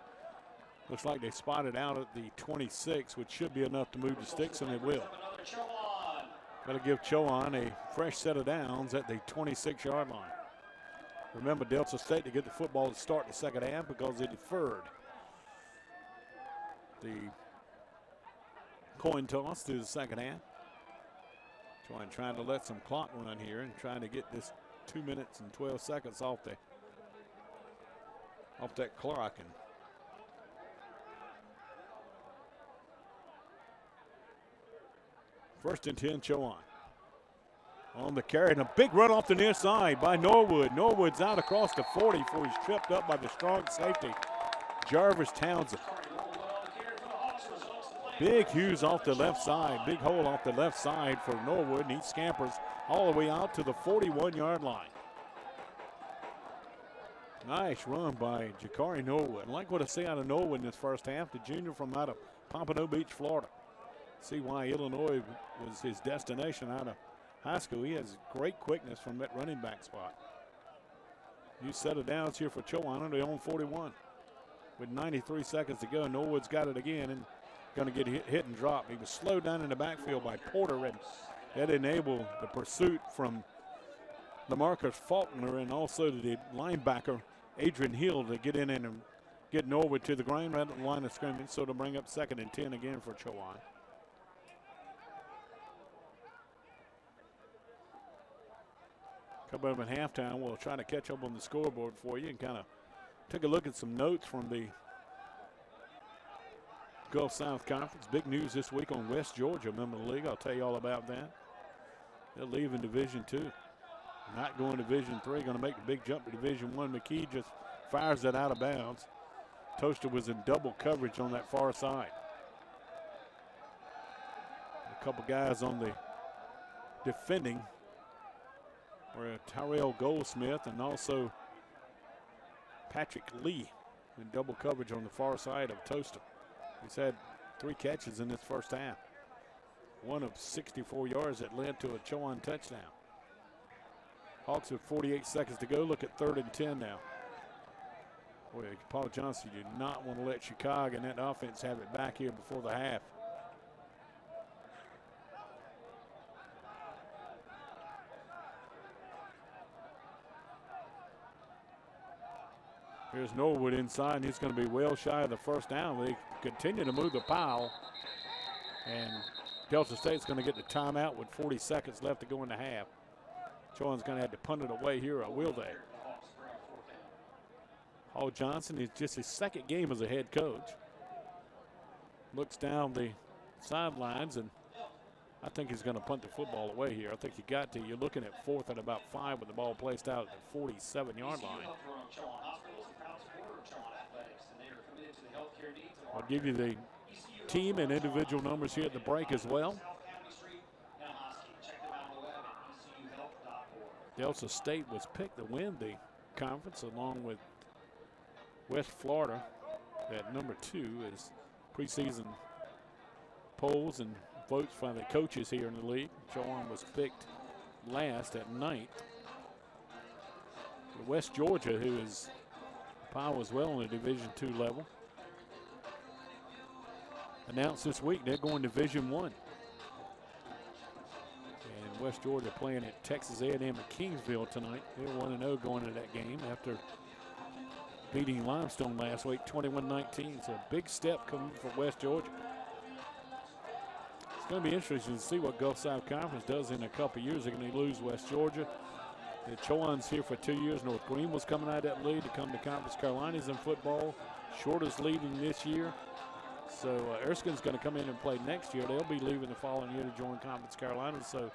Looks like they spotted out at the 26, which should be enough to move the sticks, and it will. That'll give Chowan a fresh set of downs at the 26-yard line. Remember, Delta State to get the football to start the second half because they deferred the coin toss to the second half. Chowan trying to let some clock run here and trying to get this 2 minutes and 12 seconds off that clock. And first and 10, Chowan. On the carry, and a big run off the near side by Norwood. Norwood's out across the 40 before he's tripped up by the strong safety, Jarvis Townsend. Big Hughes off the left side. Big hole off the left side for Norwood, and he scampers all the way out to the 41-yard line. Nice run by Jakari Norwood. I like what I see out of Norwood in this first half, the junior from out of Pompano Beach, Florida. See why Illinois was his destination out of high school. He has great quickness from that running back spot. New set of downs here for Chowan on their own 41. With 93 seconds to go, Norwood's got it again and going to get hit and drop. He was slowed down in the backfield by Porter, and that enabled the pursuit from LaMarcus Faulkner and also the linebacker Adrian Hill to get in and get Norwood to the ground right at the line of scrimmage. So to bring up 2nd and 10 again for Chowan. Coming up at halftime, we'll try to catch up on the scoreboard for you and kind of take a look at some notes from the Gulf South Conference. Big news this week on West Georgia, member of the league. I'll tell you all about that. They'll leave in Division II. Not going to Division III, going to make the big jump to Division I. McKee just fires that out of bounds. Toaster was in double coverage on that far side. A couple guys on the defending were Tyrell Goldsmith and also Patrick Lee in double coverage on the far side of Toaster. He's had 3 catches in this first half. One of 64 yards that led to a Chowan touchdown. Hawks with 48 seconds to go. Look at 3rd and 10 now. Boy, Paul Johnson did not want to let Chicago and that offense have it back here before the half. Here's Norwood inside, and he's going to be well shy of the first down. They continue to move the pile, and Delta State's going to get the timeout with 40 seconds left to go in the half. Chowan's going to have to punt it away here, or will they? Hall Johnson is just his second game as a head coach. Looks down the sidelines, and I think he's going to punt the football away here. I think you got to. You're looking at 4th and about 5 with the ball placed out at the 47-yard line. I'll give you the team and individual numbers here at the break as well. Delta State was picked to win the conference along with West Florida at number 2 as preseason polls and votes by the coaches here in the league. Chowan was picked last at 9th. West Georgia, who is power as well on the Division II level, announced this week they're going Division I. And West Georgia playing at Texas A&M at Kingsville tonight. They're 1-0 going into that game after beating Limestone last week, 21-19. So a big step coming for West Georgia. It's going to be interesting to see what Gulf South Conference does in a couple years. They're going to lose West Georgia. The Chowan's here for 2 years. North Green was coming out of that lead to come to Conference Carolinas in football. Shortest leading this year. So Erskine's going to come in and play next year. They'll be leaving the following year to join Conference Carolinas. So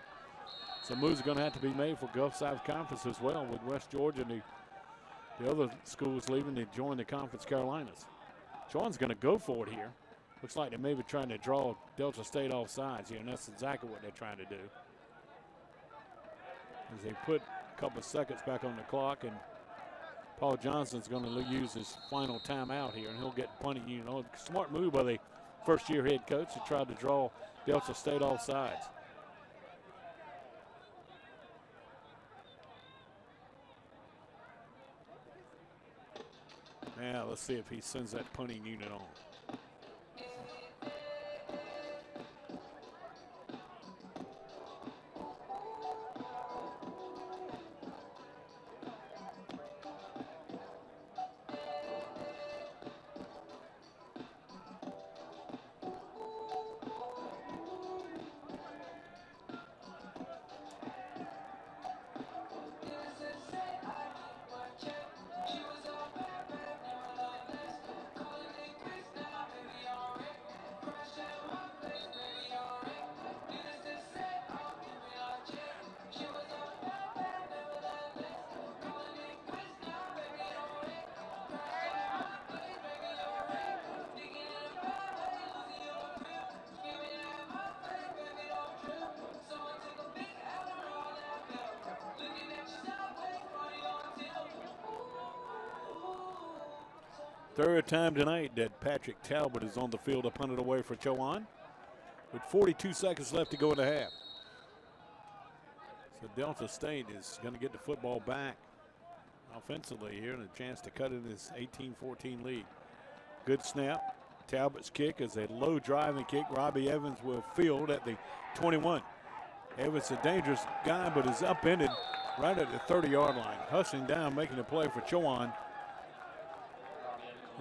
some moves are going to have to be made for Gulf South Conference as well, with West Georgia and the other schools leaving to join the Conference Carolinas. Chowan's going to go for it here. Looks like they may be trying to draw Delta State off sides here, and that's exactly what they're trying to do. As they put a couple of seconds back on the clock, and Paul Johnson's going to use his final timeout here, and he'll get punting. You know, smart move by the first-year head coach to try to draw Delta State off sides. Now let's see if he sends that punting unit on. Third time tonight that Patrick Talbot is on the field to punt it away for Chowan, with 42 seconds left to go in the half. So Delta State is going to get the football back offensively here and a chance to cut in this 18-14 lead. Good snap. Talbot's kick is a low driving kick. Robbie Evans will field at the 21. Evans a dangerous guy, but is upended right at the 30-yard line. Hustling down, making the play for Chowan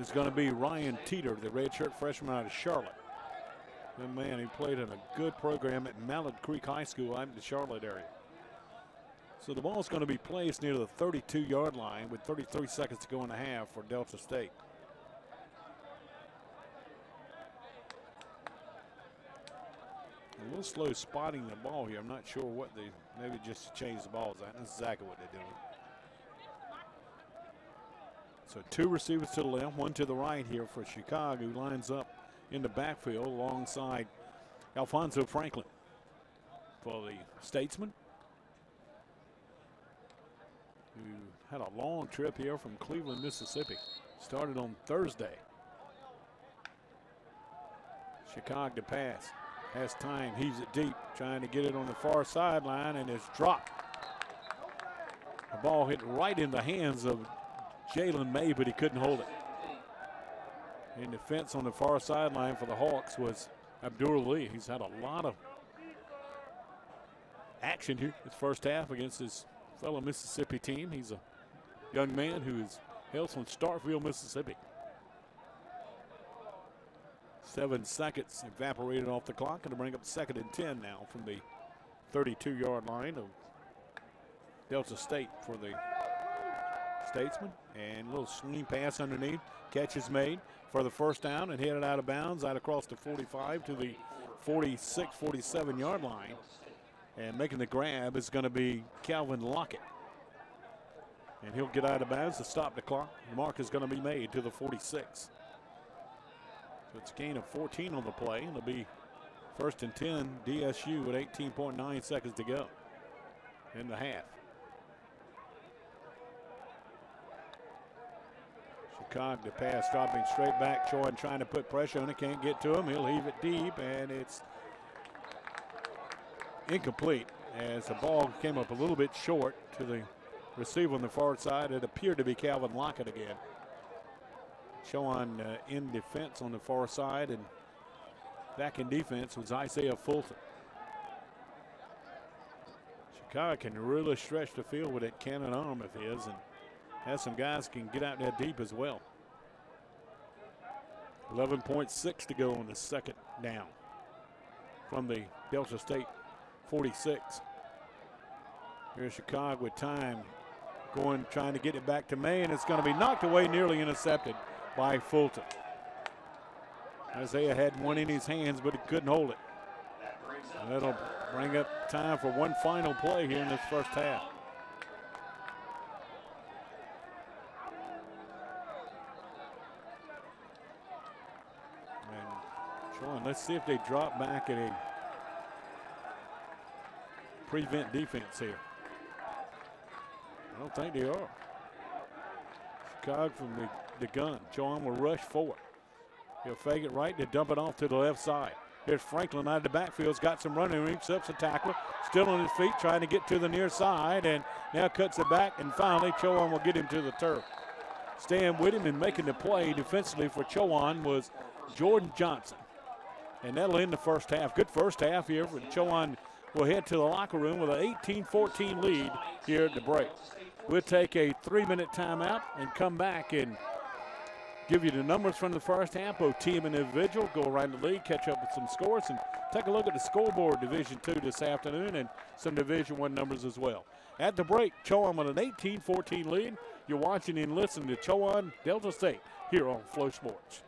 is going to be Ryan Teeter, the redshirt freshman out of Charlotte. Good man, he played in a good program at Mallard Creek High School out in the Charlotte area. So the ball's going to be placed near the 32-yard line with 33 seconds to go in the half for Delta State. A little slow spotting the ball here. I'm not sure what maybe just to change the balls. That's exactly what they're doing. So two receivers to the left, one to the right here for Chicago, who lines up in the backfield alongside Alfonso Franklin for the Statesman, who had a long trip here from Cleveland, Mississippi. Started on Thursday. Chicago to pass. Has time, heaves it deep, trying to get it on the far sideline, and it's dropped. The ball hit right in the hands of Jalen May, but he couldn't hold it. In defense on the far sideline for the Hawks was Abdul Lee. He's had a lot of action here this first half against his fellow Mississippi team. He's a young man who is hails from Starkville, Mississippi. 7 seconds evaporated off the clock, and to bring up 2nd and 10 now from the 32-yard line of Delta State for the Statesman. And a little swing pass underneath. Catch is made for the first down and headed out of bounds out across the 45 to the 46, 47 yard line. And making the grab is going to be Calvin Lockett. And he'll get out of bounds to stop the clock. The mark is going to be made to the 46. So it's a gain of 14 on the play. It'll be 1st and 10, DSU with 18.9 seconds to go in the half. Chicago the pass dropping straight back. Chowan trying to put pressure on it. Can't get to him. He'll leave it deep, and it's incomplete as the ball came up a little bit short to the receiver on the far side. It appeared to be Calvin Lockett again. Chowan in defense on the far side, and back in defense was Isaiah Fulton. Chicago can really stretch the field with that cannon arm of his, and has some guys can get out there deep as well. 11.6 to go on the second down from the Delta State 46. Here's Chicago with time going, trying to get it back to May, and it's going to be knocked away, nearly intercepted by Fulton. Isaiah had one in his hands, but he couldn't hold it. And that'll bring up time for one final play here in this first half. And Chowan, let's see if they drop back at a prevent defense here. I don't think they are. Chicago from the gun. Chowan will rush forward. He'll fake it right to dump it off to the left side. Here's Franklin out of the backfield. He's got some running room. Steps a tackler. Still on his feet, trying to get to the near side. And now cuts it back. And finally, Chowan will get him to the turf. Staying with him and making the play defensively for Chowan was Jordan Johnson. And that'll end the first half. Good first half here for Chowan. Will head to the locker room with an 18-14 lead here at the break. We'll take a 3-minute timeout and come back and give you the numbers from the first half, both team and individual. Go around the league, catch up with some scores, and take a look at the scoreboard Division II this afternoon and some Division I numbers as well. At the break, Chowan with an 18-14 lead. You're watching and listening to Chowan Delta State here on Flow Sports.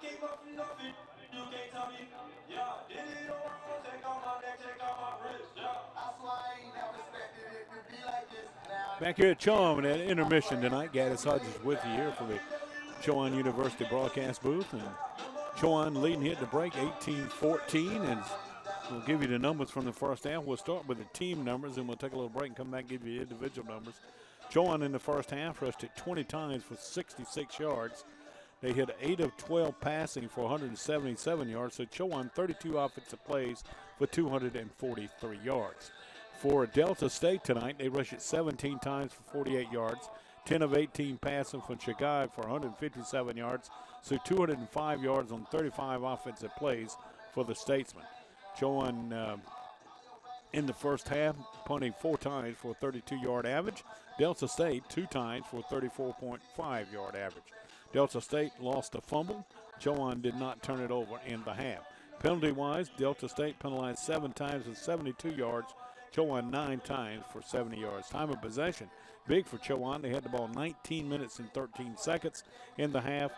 came up from nothing. You can't tell me. Yeah, did it on my own. Check out my neck, check out my wrist. Yeah. I swear I ain't never expected it to be like this. Now Back here at Chowan at intermission tonight, Gaddis Hodges with you here for the Chowan University broadcast booth. And Chowan leading here at the break 18-14. And we'll give you the numbers from the first half. We'll start with the team numbers, and we'll take a little break and come back and give you the individual numbers. Chowan in the first half rushed it 20 times for 66 yards. They hit 8 of 12 passing for 177 yards. So Chowan 32 offensive plays for 243 yards. For Delta State tonight, they rushed it 17 times for 48 yards. 10 of 18 passing from Chicago for 157 yards. So 205 yards on 35 offensive plays for the Statesmen. Chowan in the first half, punting 4 times for a 32-yard average. Delta State 2 times for a 34.5-yard average. Delta State lost a fumble. Chowan did not turn it over in the half. Penalty-wise, Delta State penalized 7 times for 72 yards. Chowan 9 times for 70 yards. Time of possession, big for Chowan. They had the ball 19 minutes and 13 seconds in the half.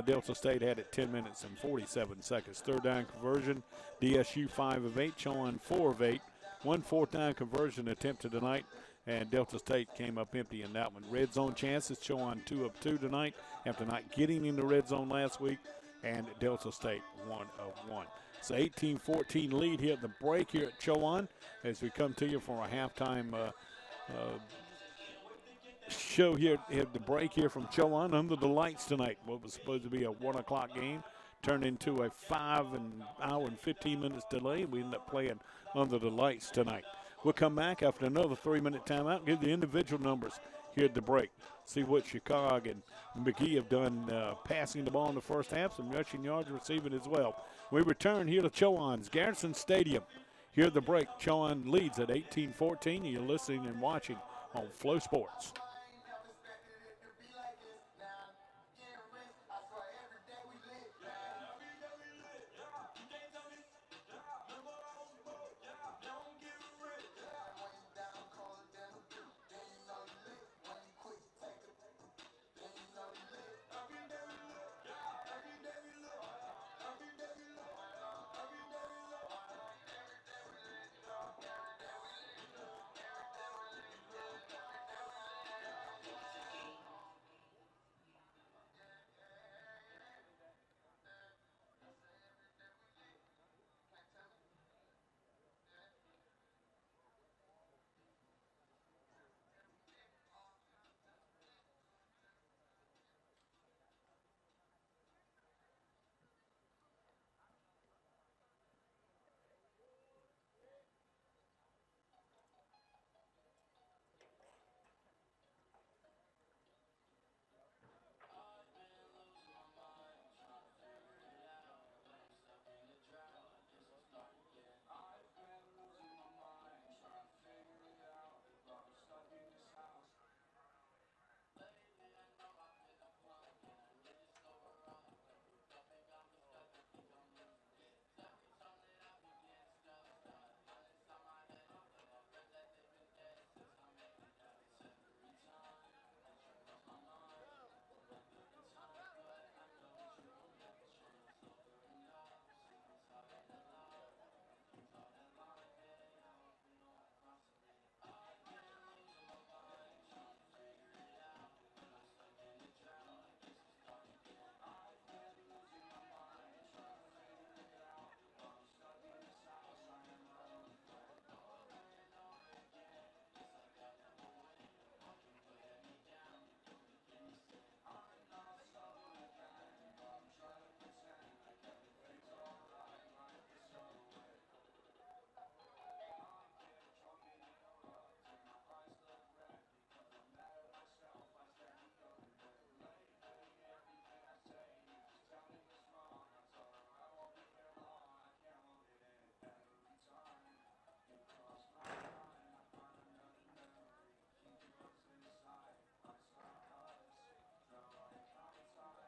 Delta State had it 10 minutes and 47 seconds. Third down conversion, DSU 5 of 8, Chowan 4 of 8. 1 fourth down conversion attempted tonight, and Delta State came up empty in that one. Red zone chances, Chowan 2 of 2 tonight after not getting in the red zone last week, and Delta State 1 of 1. It's an 18-14 lead here at the break here at Chowan as we come to you for a halftime show here at the break here from Chowan under the lights tonight. What was supposed to be a 1 o'clock game turned into a 5 hour and 15 minutes delay. We ended up playing under the lights tonight. We'll come back after another 3-minute timeout, give the individual numbers here at the break. See what Chicago and McGee have done passing the ball in the first half, some rushing yards receiving as well. We return here to Chowan's Garrison Stadium. Here at the break, Chowan leads at 18-14. You're listening and watching on Flow Sports.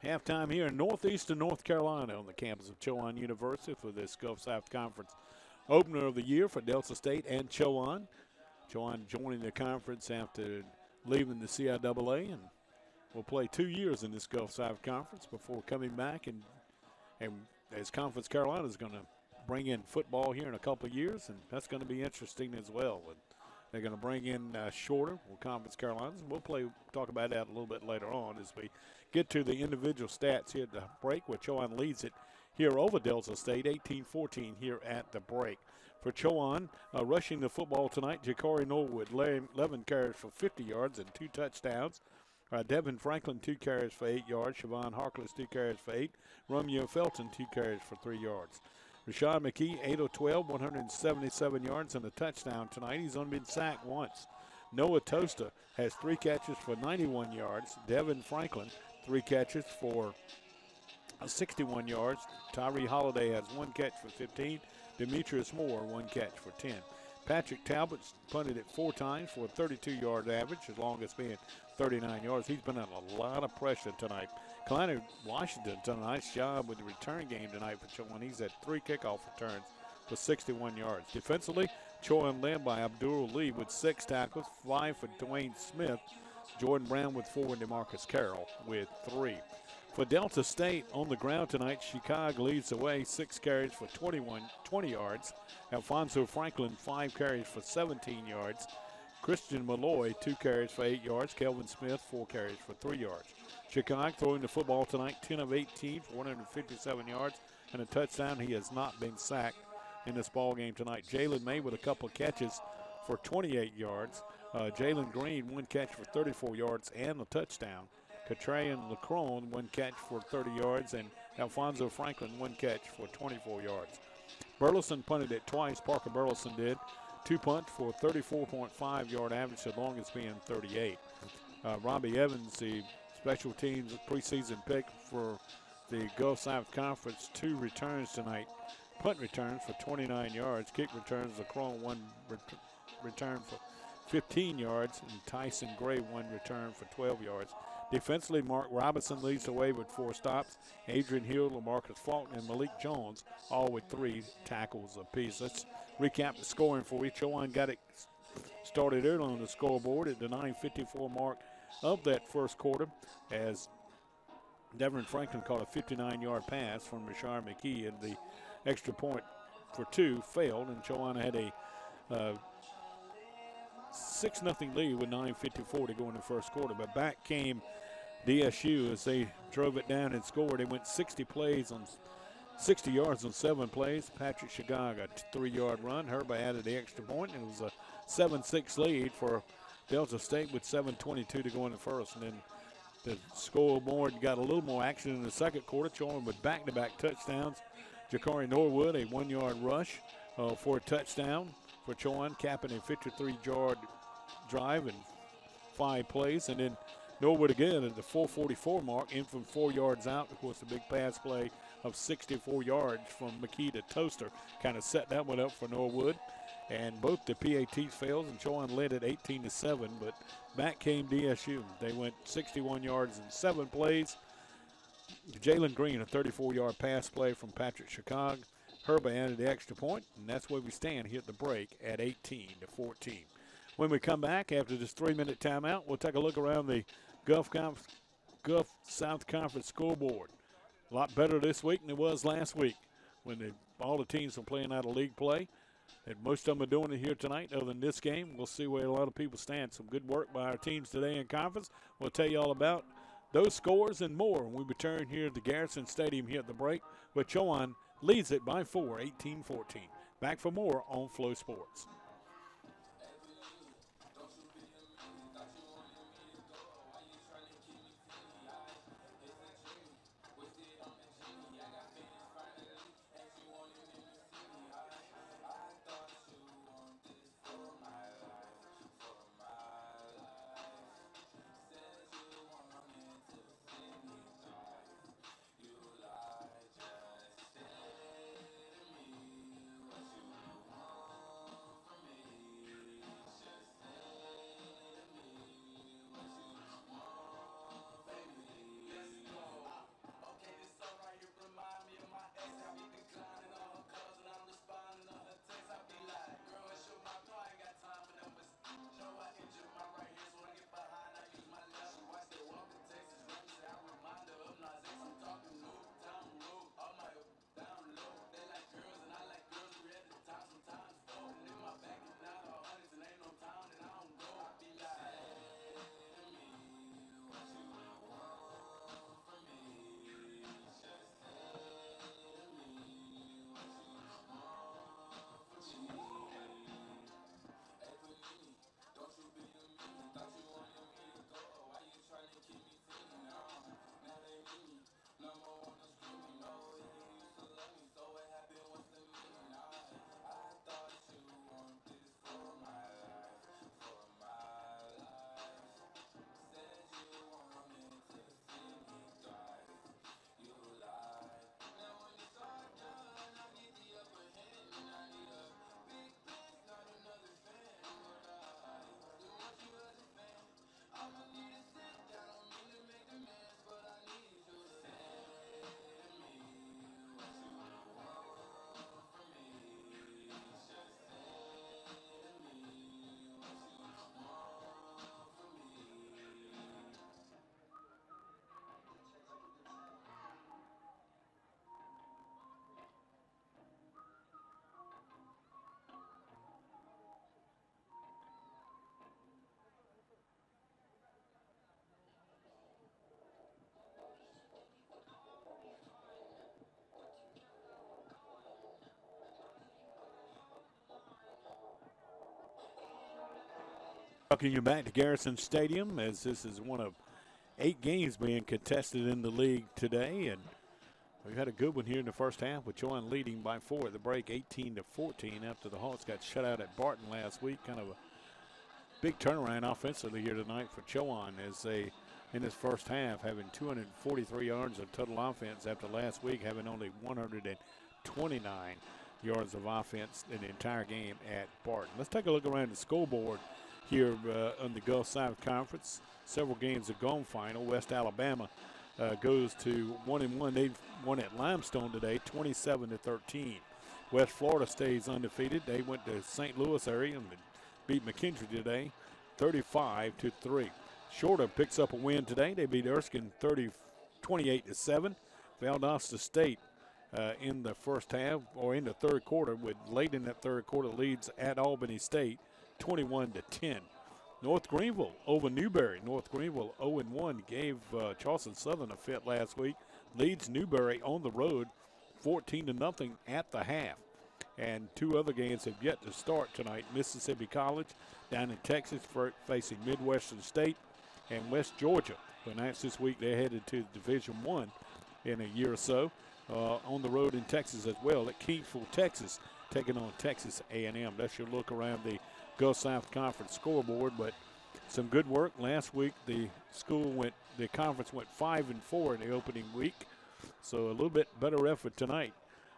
Halftime here in northeastern North Carolina on the campus of Chowan University for this Gulf South Conference opener of the year for Delta State and Chowan. Chowan joining the conference after leaving the CIAA, and will play 2 years in this Gulf South Conference before coming back and And as Conference Carolina is going to bring in football here in a couple of years, and that's going to be interesting as well. And they're going to bring in shorter with Conference Carolinas. We'll talk about that a little bit later on as we get to the individual stats here at the break, where Chowan leads it here over Delta State, 18-14 here at the break. For Chowan, rushing the football tonight, Jakari Norwood, 11 carries for 50 yards and 2 touchdowns. Devin Franklin, 2 carries for 8 yards. Siobhan Harkless, 2 carries for 8. Romeo Felton, 2 carries for 3 yards. Rashad McKee, 8 of 12, 177 yards and a touchdown tonight. He's only been sacked once. Noah Tosta has 3 catches for 91 yards. Devin Franklin, 3 catches for 61 yards. Tyree Holiday has 1 catch for 15. Demetrius Moore, 1 catch for 10. Patrick Talbot's punted it 4 times for a 32-yard average, as long as being 39 yards. He's been under a lot of pressure tonight. Kalani Washington done a nice job with the return game tonight for Chowan. He's had 3 kickoff returns for 61 yards. Defensively, Chowan led by Abdul Lee with 6 tackles, 5 for Dwayne Smith, Jordan Brown with 4, and DeMarcus Carroll with 3. For Delta State on the ground tonight, Chicago leads the way, 6 carries for 20 yards. Alfonso Franklin, 5 carries for 17 yards. Christian Malloy, 2 carries for 8 yards. Kelvin Smith, 4 carries for 3 yards. Chicago throwing the football tonight, 10 of 18 for 157 yards and a touchdown. He has not been sacked in this ball game tonight. Jalen May with a couple of catches for 28 yards. Jalen Green, 1 catch for 34 yards and a touchdown. Catrayan Lacron, 1 catch for 30 yards, and Alfonso Franklin, 1 catch for 24 yards. Burleson punted it twice. Parker Burleson did. 2 punts for 34.5-yard average, as long as being 38. Robbie Evans, the special teams preseason pick for the Gulf South Conference, 2 returns tonight. Punt returns for 29 yards. Kick returns, Lacron, 1 return for 15 yards, and Tyson Gray, 1 return for 12 yards. Defensively, Mark Robinson leads the way with 4 stops. Adrian Hill, LaMarcus Faulkner, and Malik Jones, all with 3 tackles apiece. Let's recap the scoring for you. Chowan got it started early on the scoreboard at the 9:54 mark of that first quarter, as Devin Franklin caught a 59-yard pass from Rashard McKee, and the extra point for 2 failed, and Chowan had a 6-0 lead with 9:54 to go in the first quarter. But back came DSU as they drove it down and scored. They went 60 yards on 7 plays. Patrick Chicago, a 3-yard run. Herba added the extra point, and it was a 7-6 lead for Delta State with 7:22 to go in the first. And then the scoreboard got a little more action in the second quarter. Chowan with back-to-back touchdowns. Jakari Norwood, a 1-yard rush for a touchdown for Chowan, capping a 53-yard drive in 5 plays. And then Norwood again at the 4:44 mark, in from 4 yards out. Of course, the big pass play of 64 yards from McKee to Toaster kind of set that one up for Norwood. And both the PATs failed, and Chowan led at 18-7, but back came DSU. They went 61 yards in 7 plays. Jalen Green, a 34-yard pass play from Patrick Chicago. Herba added the extra point, and that's where we stand here at the break at 18-14. When we come back after this 3-minute timeout, we'll take a look around the Gulf South Conference scoreboard. A lot better this week than it was last week when all the teams were playing out of league play. And most of them are doing it here tonight. Other than this game, we'll see where a lot of people stand. Some good work by our teams today in conference. We'll tell you all about those scores and more when we return here at the Garrison Stadium here at the break, where Chowan leads it by 4, 18-14. Back for more on Flow Sports. Welcome you back to Garrison Stadium, as this is one of 8 games being contested in the league today, and we've had a good one here in the first half with Chowan leading by 4 at the break, 18-14, after the Hawks got shut out at Barton last week. Kind of a big turnaround offensively here tonight for Chowan, as they, in this first half, having 243 yards of total offense after last week having only 129 yards of offense in the entire game at Barton. Let's take a look around the scoreboard here on the Gulf South Conference. Several games have gone final. West Alabama goes to 1-1. They won at Limestone today, 27-13. West Florida stays undefeated. They went to St. Louis area and beat McKendree today, 35-3. Shorter picks up a win today. They beat Erskine 28-7. Valdosta State in the first half, or in the third quarter, with late in that third quarter, leads at Albany State 21-10. North Greenville over Newberry. North Greenville 0-1 gave Charleston Southern a fit last week. Leads Newberry on the road 14-0 at the half. And 2 other games have yet to start tonight. Mississippi College down in Texas facing Midwestern State, and West Georgia, who announced this week they're headed to Division I in a year or so, on the road in Texas as well at Kingsville, Texas, taking on Texas A&M. That's your look around the Gulf South Conference scoreboard, but some good work. Last week the conference went 5-4 in the opening week, so a little bit better effort tonight.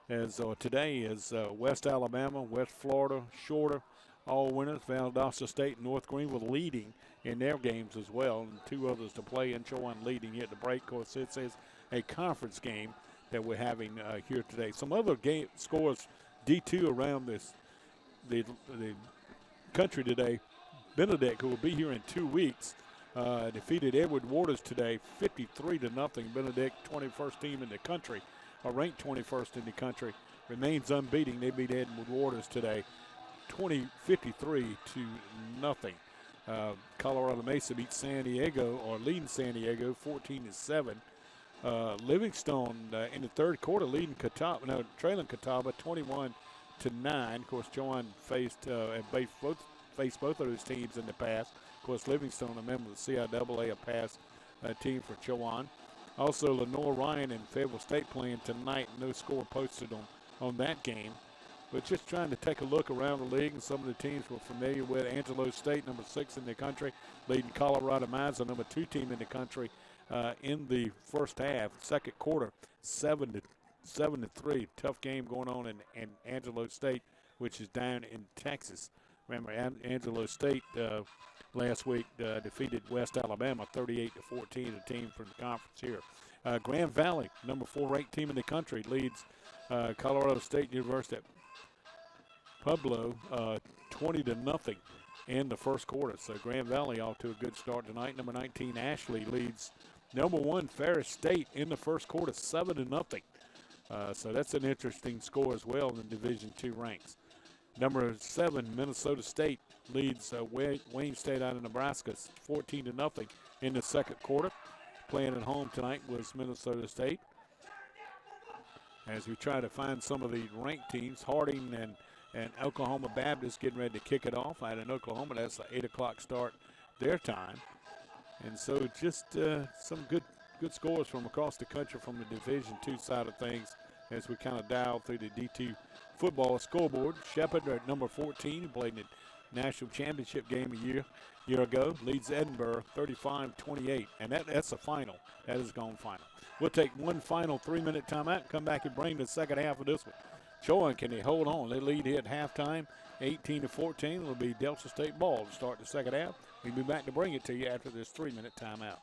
As today is West Alabama, West Florida, Shorter, all winners. Valdosta State and North Greenville leading in their games as well, and 2 others to play, and Chowan leading here at the break. Of course, it says a conference game that we're having here today. Some other game scores D2 around the country today. Benedict, who will be here in 2 weeks, defeated Edward Waters today 53-0. Benedict, 21st team in the country, ranked 21st in the country, remains unbeaten. They beat Edward Waters today 53-0. Colorado Mesa beat San Diego, or leading San Diego 14-7. Livingstone in the third quarter trailing Catawba 21-9. Of course, Chowan faced both of those teams in the past. Of course, Livingstone, a member of the CIAA, a past team for Chowan. Also, Lenore Ryan and Fayetteville State playing tonight. No score posted on that game. But just trying to take a look around the league and some of the teams we're familiar with. Angelo State, number 6 in the country, leading Colorado Mines, the number 2 team in the country, in the first half. Second quarter, 7-3. Tough game going on in Angelo State, which is down in Texas. Remember, Angelo State last week defeated West Alabama 38-14, a team from the conference here. Grand Valley, number 4 ranked team in the country, leads Colorado State University at Pueblo 20-0 in the first quarter. So Grand Valley off to a good start tonight. Number 19 Ashley leads number 1 Ferris State in the first quarter 7-0. So that's an interesting score as well in the Division II ranks. Number 7 Minnesota State leads Wayne State out of Nebraska 14-0 in the second quarter. Playing at home tonight was Minnesota State. As we try to find some of the ranked teams, Harding and Oklahoma Baptist getting ready to kick it off. Out in Oklahoma, that's an 8 o'clock start their time. And so just some good scores from across the country from the Division II side of things as we kind of dial through the D2 football scoreboard. Shepherd at number 14, who played in the national championship game a year ago, leads Edinburgh 35-28, and that's the final. That is gone final. We'll take one final 3-minute timeout and come back and bring the second half of this one. Chowan, can they hold on? They lead here at halftime, 18-14. It'll be Delta State ball to start the second half. We'll be back to bring it to you after this 3-minute timeout.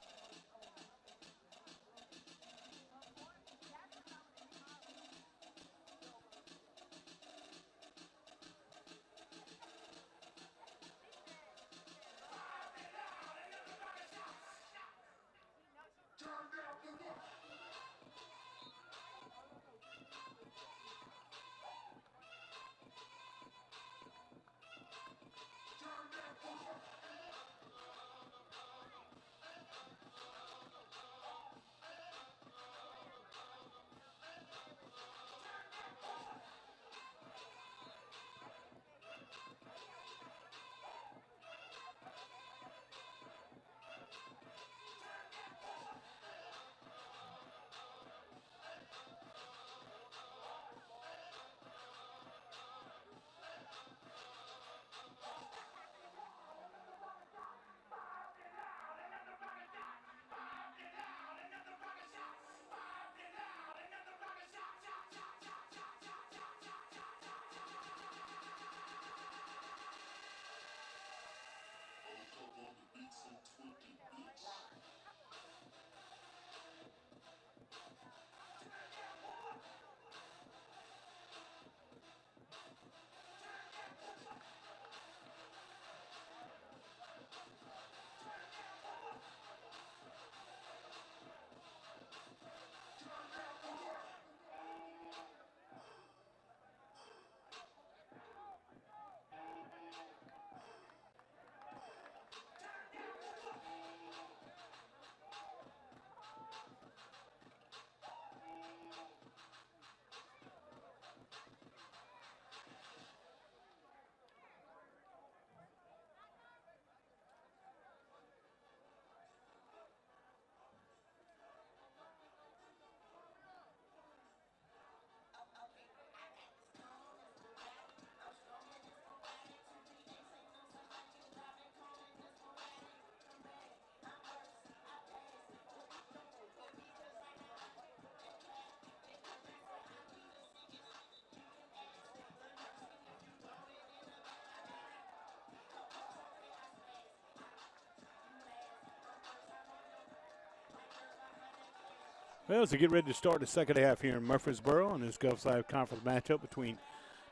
Well, as we get ready to start the second half here in Murfreesboro in this Gulf Side Conference matchup between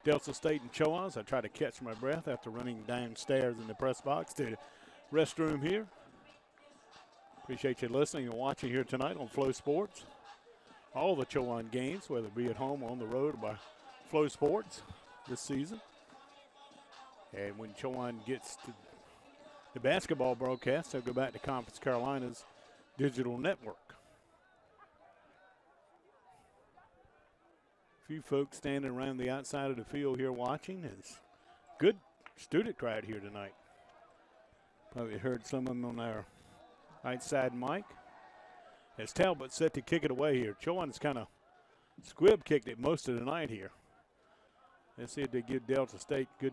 Delta State and Chowan, I try to catch my breath after running downstairs in the press box to the restroom here. Appreciate you listening and watching here tonight on Flow Sports. All the Chowan games, whether it be at home or on the road, or by Flow Sports this season. And when Chowan gets to the basketball broadcast, they'll go back to Conference Carolina's digital network. A few folks standing around the outside of the field here watching. It's good student crowd here tonight. Probably heard some of them on our right side mic. As Talbot set to kick it away here. Chowan's kind of squib kicked it most of the night here. Let's see if they give Delta State good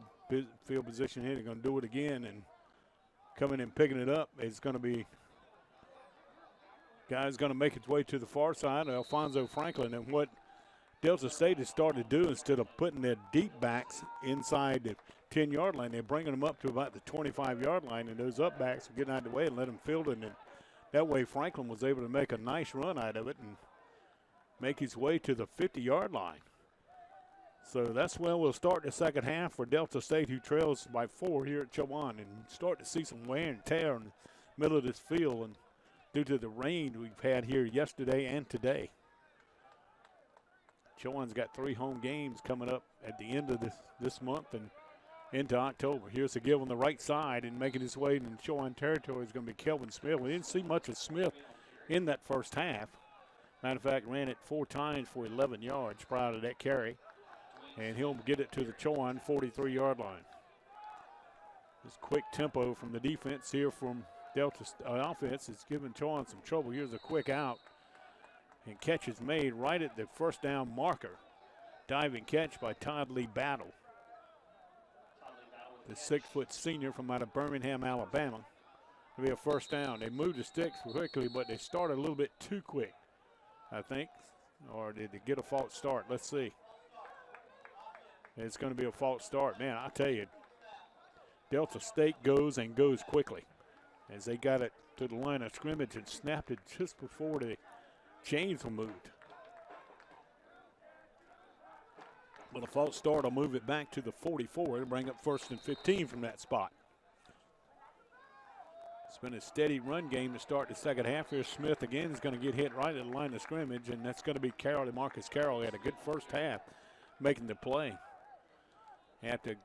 field position here. They're going to do it again, and coming and picking it up is going to be guy's going to make its way to the far side, Alfonso Franklin. And what Delta State has started to do, instead of putting their deep backs inside the 10-yard line, they're bringing them up to about the 25-yard line, and those up backs are getting out of the way and let them field it. And that way Franklin was able to make a nice run out of it and make his way to the 50-yard line. So that's where we'll start the second half for Delta State, who trails by 4 here at Chowan, and start to see some wear and tear in the middle of this field and due to the rain we've had here yesterday and today. Chowan's got 3 home games coming up at the end of this month and into October. Here's a give on the right side, and making his way in Chowan territory is going to be Kelvin Smith. We didn't see much of Smith in that first half. Matter of fact, ran it 4 times for 11 yards prior to that carry. And he'll get it to the Chowan 43-yard line. This quick tempo from the defense here from Delta offense is giving Chowan some trouble. Here's a quick out. And catch is made right at the first down marker. Diving catch by Todd Lee Battle, the 6-foot senior from out of Birmingham, Alabama. It'll be a first down. They moved the sticks quickly, but they started a little bit too quick, I think. Or did they get a false start? Let's see. It's going to be a false start. Man, I tell you, Delta State goes and goes quickly as they got it to the line of scrimmage and snapped it just before the chains were moved. But a false start will move it back to the 44 and bring up 1st and 15 from that spot. It's been a steady run game to start the second half here. Smith again is going to get hit right at the line of scrimmage, and that's going to be Carroll. Marcus Carroll had a good first half making the play. After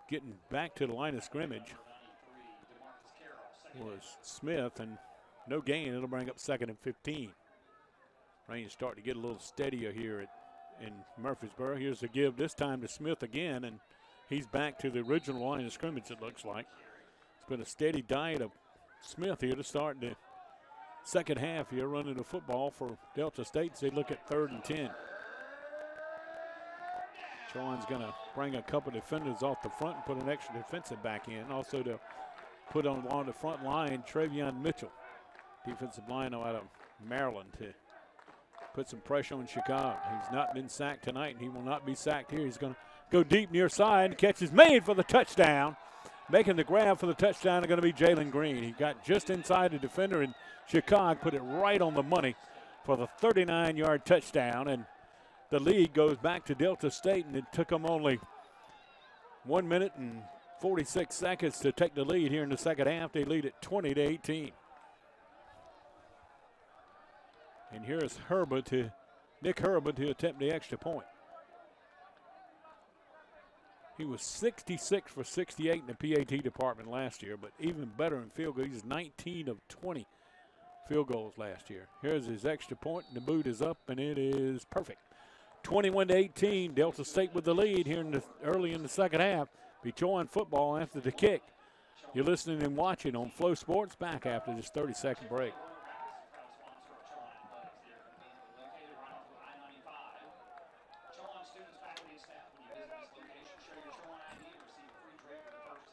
getting back to the line of scrimmage was Smith, and no gain. It'll bring up 2nd and 15. Rain is starting to get a little steadier here in Murfreesboro. Here's the give this time to Smith again, and he's back to the original line of scrimmage, it looks like. It's been a steady diet of Smith here to start the second half here, running the football for Delta State as they look at 3rd and 10. Chowan's going to bring a couple defenders off the front and put an extra defensive back in. Also to put on the front line, Travion Mitchell, defensive line out of Maryland, to put some pressure on Chicago. He's not been sacked tonight, and he will not be sacked here. He's going to go deep near side. Catch is made for the touchdown. Making the grab for the touchdown are going to be Jalen Green. He got just inside the defender, and Chicago put it right on the money for the 39-yard touchdown. And the lead goes back to Delta State, and it took them only 1 minute and 46 seconds to take the lead here in the second half. They lead at 20-18. And here is Nick Herbert to attempt the extra point. He was 66 for 68 in the PAT department last year, but even better in field goals. He's 19 of 20 field goals last year. Here's his extra point, and the boot is up, and it is perfect. 21-18, Delta State with the lead here early in the second half. Be Chowan football after the kick. You're listening and watching on Flow Sports, back after this 30-second break.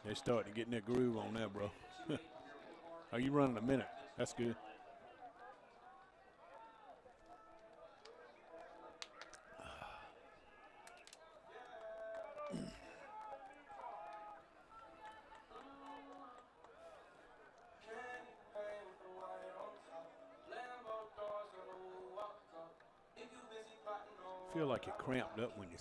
They're starting to get in their groove on that, bro. Are you running a minute? That's good. feel like you're cramped up when you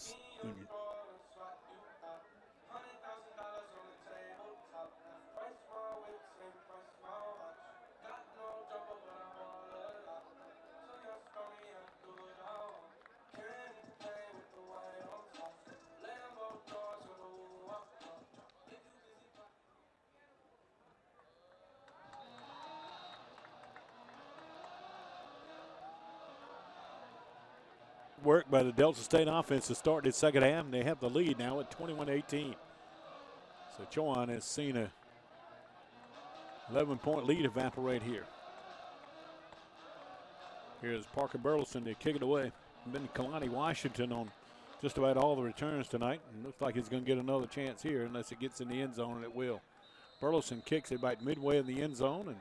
work by the Delta State offense to start this second half, and they have the lead now at 21-18. So Chowan has seen a 11-point lead evaporate here. Here's Parker Burleson to kick it away. Been Kalani Washington on just about all the returns tonight, and looks like he's going to get another chance here unless it gets in the end zone, and it will. Burleson kicks it about midway in the end zone, and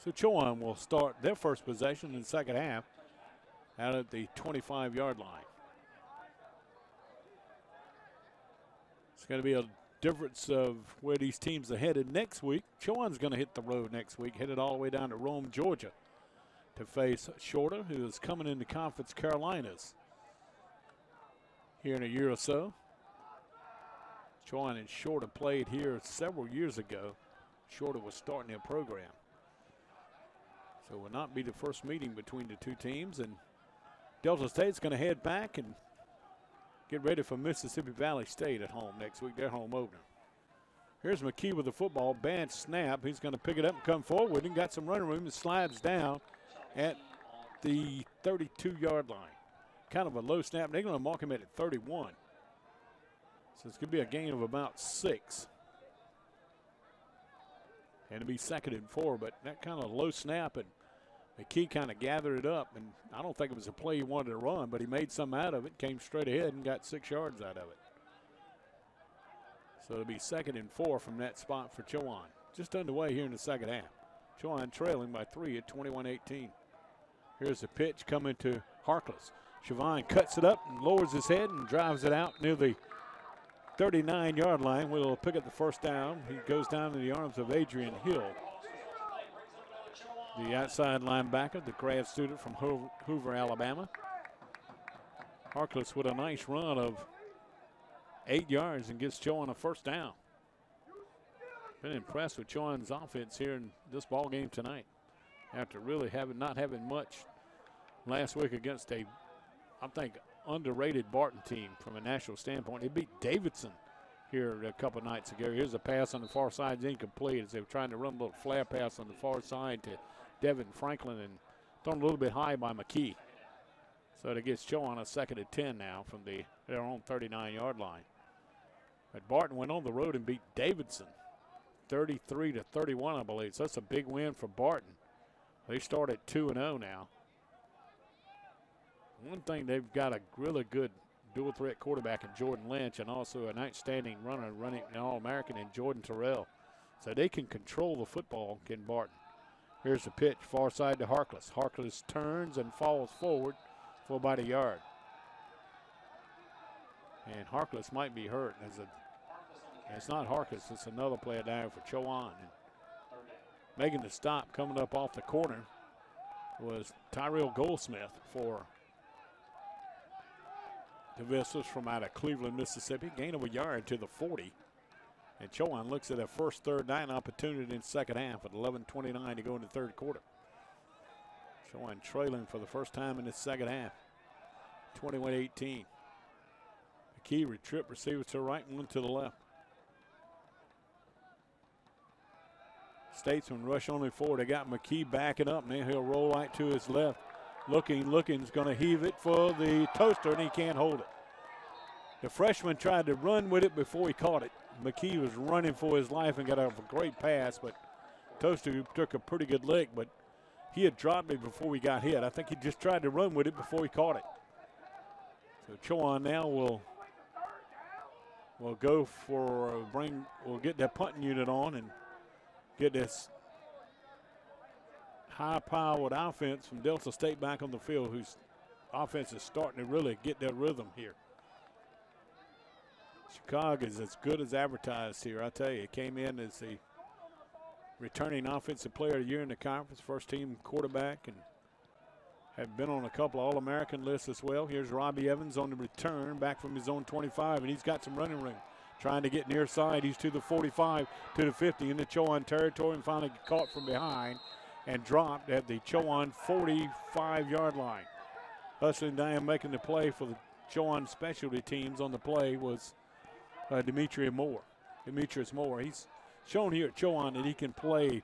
so Chowan will start their first possession in the second half out at the 25-yard line. It's going to be a difference of where these teams are headed next week. Chowan's going to hit the road next week, headed all the way down to Rome, Georgia, to face Shorter, who is coming into Conference Carolinas here in a year or so. Chowan and Shorter played here several years ago. Shorter was starting their program. So it will not be the first meeting between the two teams, and Delta State's going to head back and get ready for Mississippi Valley State at home next week, their home opener. Here's McKee with the football, bad snap. He's going to pick it up and come forward and got some running room and slides down at the 32-yard line. Kind of a low snap. They're going to mark him at 31. So it's going to be a gain of about 6. And it'll be 2nd and 4, but that kind of low snap, and McKee kind of gathered it up, and I don't think it was a play he wanted to run, but he made some out of it, came straight ahead and got 6 yards out of it. So it'll be 2nd and 4 from that spot for Chowan. Just underway here in the second half. Chowan trailing by 3 at 21-18. Here's the pitch coming to Harkless. Chowan cuts it up and lowers his head and drives it out near the 39-yard line. We'll pick up the first down. He goes down in the arms of Adrian Hill, the outside linebacker, the grad student from Hoover, Alabama. Harkless with a nice run of 8 yards and gets Chowan a first down. Been impressed with Chowan's offense here in this ball game tonight, after really not having much last week against a, I think, underrated Barton team from a national standpoint. They beat Davidson here a couple nights ago. Here's a pass on the far side, it's incomplete as they were trying to run a little flare pass on the far side to Devin Franklin and thrown a little bit high by McKee. So it gets Chowan a 2nd and 10 now from their own 39-yard line. But Barton went on the road and beat Davidson 33-31, I believe. So that's a big win for Barton. They start at 2-0 now. One thing, they've got a really good dual threat quarterback in Jordan Lynch, and also an outstanding runner running an All-American in Jordan Terrell. So they can control the football, Ken Barton. Here's the pitch, far side to Harkless. Harkless turns and falls forward for about a yard. And Harkless might be hurt. It's not Harkless, it's another player down for Chowan. And making the stop coming up off the corner was Tyrell Goldsmith for the Vistas from out of Cleveland, Mississippi. Gain of a yard to the 40. And Chowan looks at a first third down opportunity in the second half at 11:29 to go in the third quarter. Chowan trailing for the first time in the second half, 21-18. McKee trip receivers to the right and one to the left. Statesman rush only forward. They got McKee backing up. Now he'll roll right to his left. Looking, is going to heave it for the toaster, and he can't hold it. The freshman tried to run with it before he caught it. McKee was running for his life and got a great pass, but Toaster took a pretty good lick, but he had dropped it before he got hit. I think he just tried to run with it before he caught it. So Chowan now will go for we'll get that punting unit on and get this high-powered offense from Delta State back on the field, whose offense is starting to really get their rhythm here. Chicago is as good as advertised here. I tell you, it came in as the returning offensive player of the year in the conference, first team quarterback, and have been on a couple of All-American lists as well. Here's Robbie Evans on the return back from his own 25, and he's got some running room. Trying to get near side. He's to the 45, to the 50 in the Chowan territory, and finally caught from behind and dropped at the Chowan 45-yard line. Hustling down, making the play for the Chowan specialty teams on the play was Demetrius Moore. He's shown here at Chowan that he can play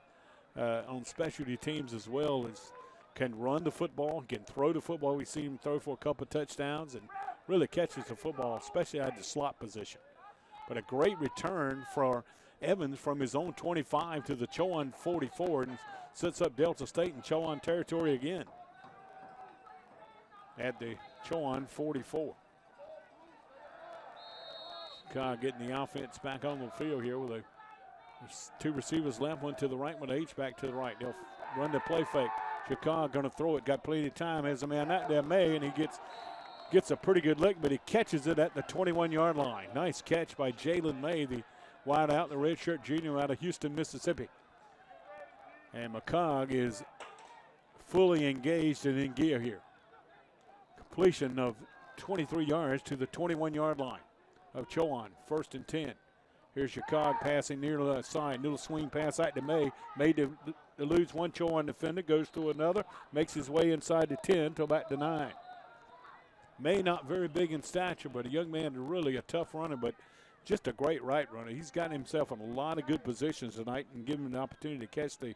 on specialty teams as well as can run the football, can throw the football. We've seen him throw for a couple of touchdowns and really catches the football, especially at the slot position. But a great return for Evans from his own 25 to the Chowan 44 and sets up Delta State in Chowan territory again at the Chowan 44. Chicago getting the offense back on the field here with two receivers left, one to the right, one H-back to the right. They'll run the play fake. Chicago going to throw it, got plenty of time. Has a man out there, May, and he gets a pretty good lick, but he catches it at the 21-yard line. Nice catch by Jalen May, the wide out, the redshirt junior out of Houston, Mississippi. And McCogg is fully engaged and in gear here. Completion of 23 yards to the 21-yard line of Chowan, 1st and 10. Here's Chicago passing near the side. Little swing pass out to May. May eludes one Chowan defender, goes through another, makes his way inside the 10 till back to 9. May not very big in stature, but a young man, really a tough runner, but just a great right runner. He's got himself in a lot of good positions tonight and given him the opportunity to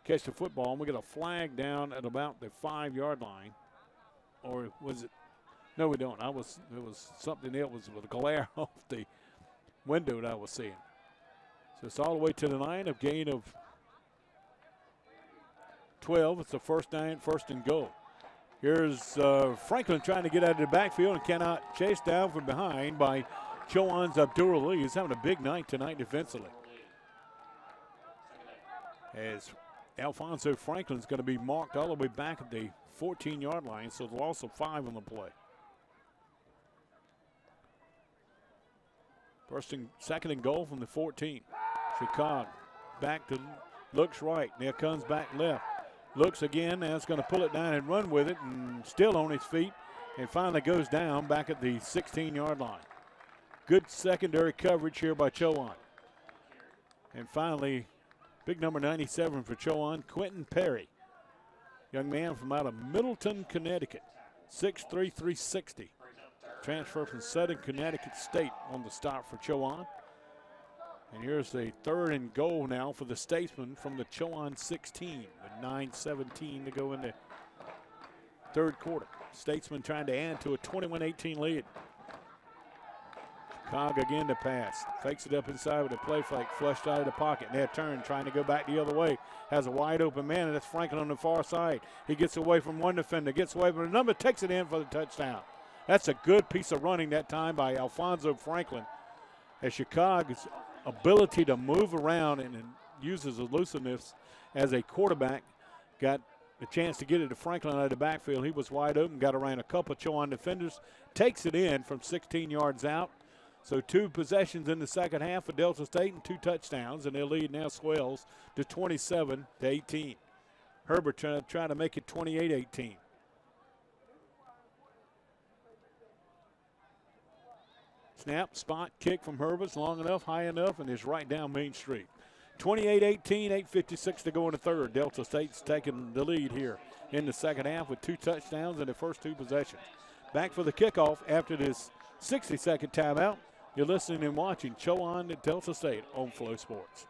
catch the football. And we get a flag down at about the 5-yard line. Or was it? No, we don't. It was something else with a glare off the window that I was seeing. So it's all the way to the 9, a gain of 12. It's the first and goal. Here's Franklin trying to get out of the backfield and cannot chase down from behind by Chowan's Abdul Ali. He's having a big night tonight defensively. As Alfonso Franklin's going to be marked all the way back at the 14-yard line, so the loss of 5 on the play. Second and goal from the 14. Chicago back to, looks right, now comes back left. Looks again, now it's going to pull it down and run with it, and still on his feet, and finally goes down back at the 16-yard line. Good secondary coverage here by Chowan. And finally, big number 97 for Chowan, Quentin Perry. Young man from out of Middleton, Connecticut, 6'3", 360. Transfer from Southern Connecticut State on the stop for Chowan. And here's the 3rd and goal now for the Statesman from the Chowan 16 with 9:17 to go in the 3rd quarter. Statesman trying to add to a 21-18 lead. Chicago again to pass. Fakes it up inside with a play fake, flushed out of the pocket. Now turn, trying to go back the other way. Has a wide open man, and that's Franklin on the far side. He gets away from one defender, gets away from another, takes it in for the touchdown. That's a good piece of running that time by Alfonso Franklin. As Chicago's ability to move around and use his elusiveness as a quarterback got the chance to get it to Franklin out of the backfield. He was wide open, got around a couple of Chowan defenders, takes it in from 16 yards out. So 2 possessions in the second half for Delta State and 2 touchdowns, and their lead now swells to 27-18. Herbert trying to make it 28-18. Snap, spot, kick from Herbert's long enough, high enough, and is right down Main Street. 28-18, 8:56 to go in the 3rd. Delta State's taking the lead here in the second half with 2 touchdowns in the first 2 possessions. Back for the kickoff after this 60-second timeout. You're listening and watching Chowan at Delta State on Flow Sports.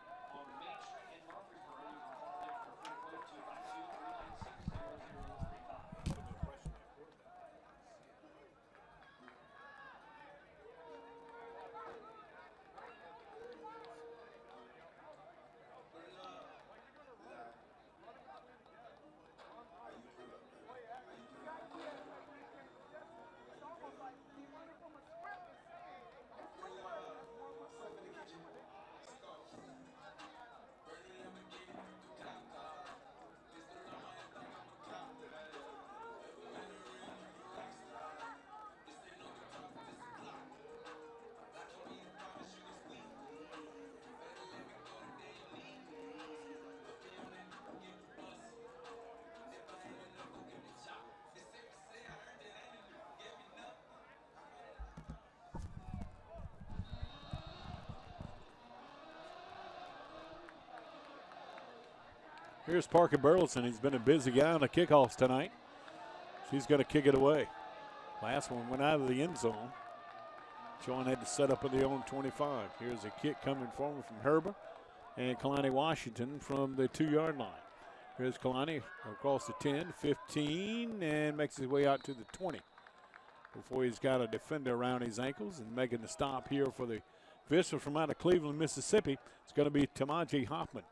Here's Parker Burleson. He's been a busy guy on the kickoffs tonight. She's going to kick it away. Last one went out of the end zone. Chowan had to set up at the own 25. Here's a kick coming forward from Herber and Kalani Washington from the 2-yard line. Here's Kalani across the 10, 15, and makes his way out to the 20 before he's got a defender around his ankles and making the stop here for the visitor from out of Cleveland, Mississippi. It's going to be Tamaji Hoffman,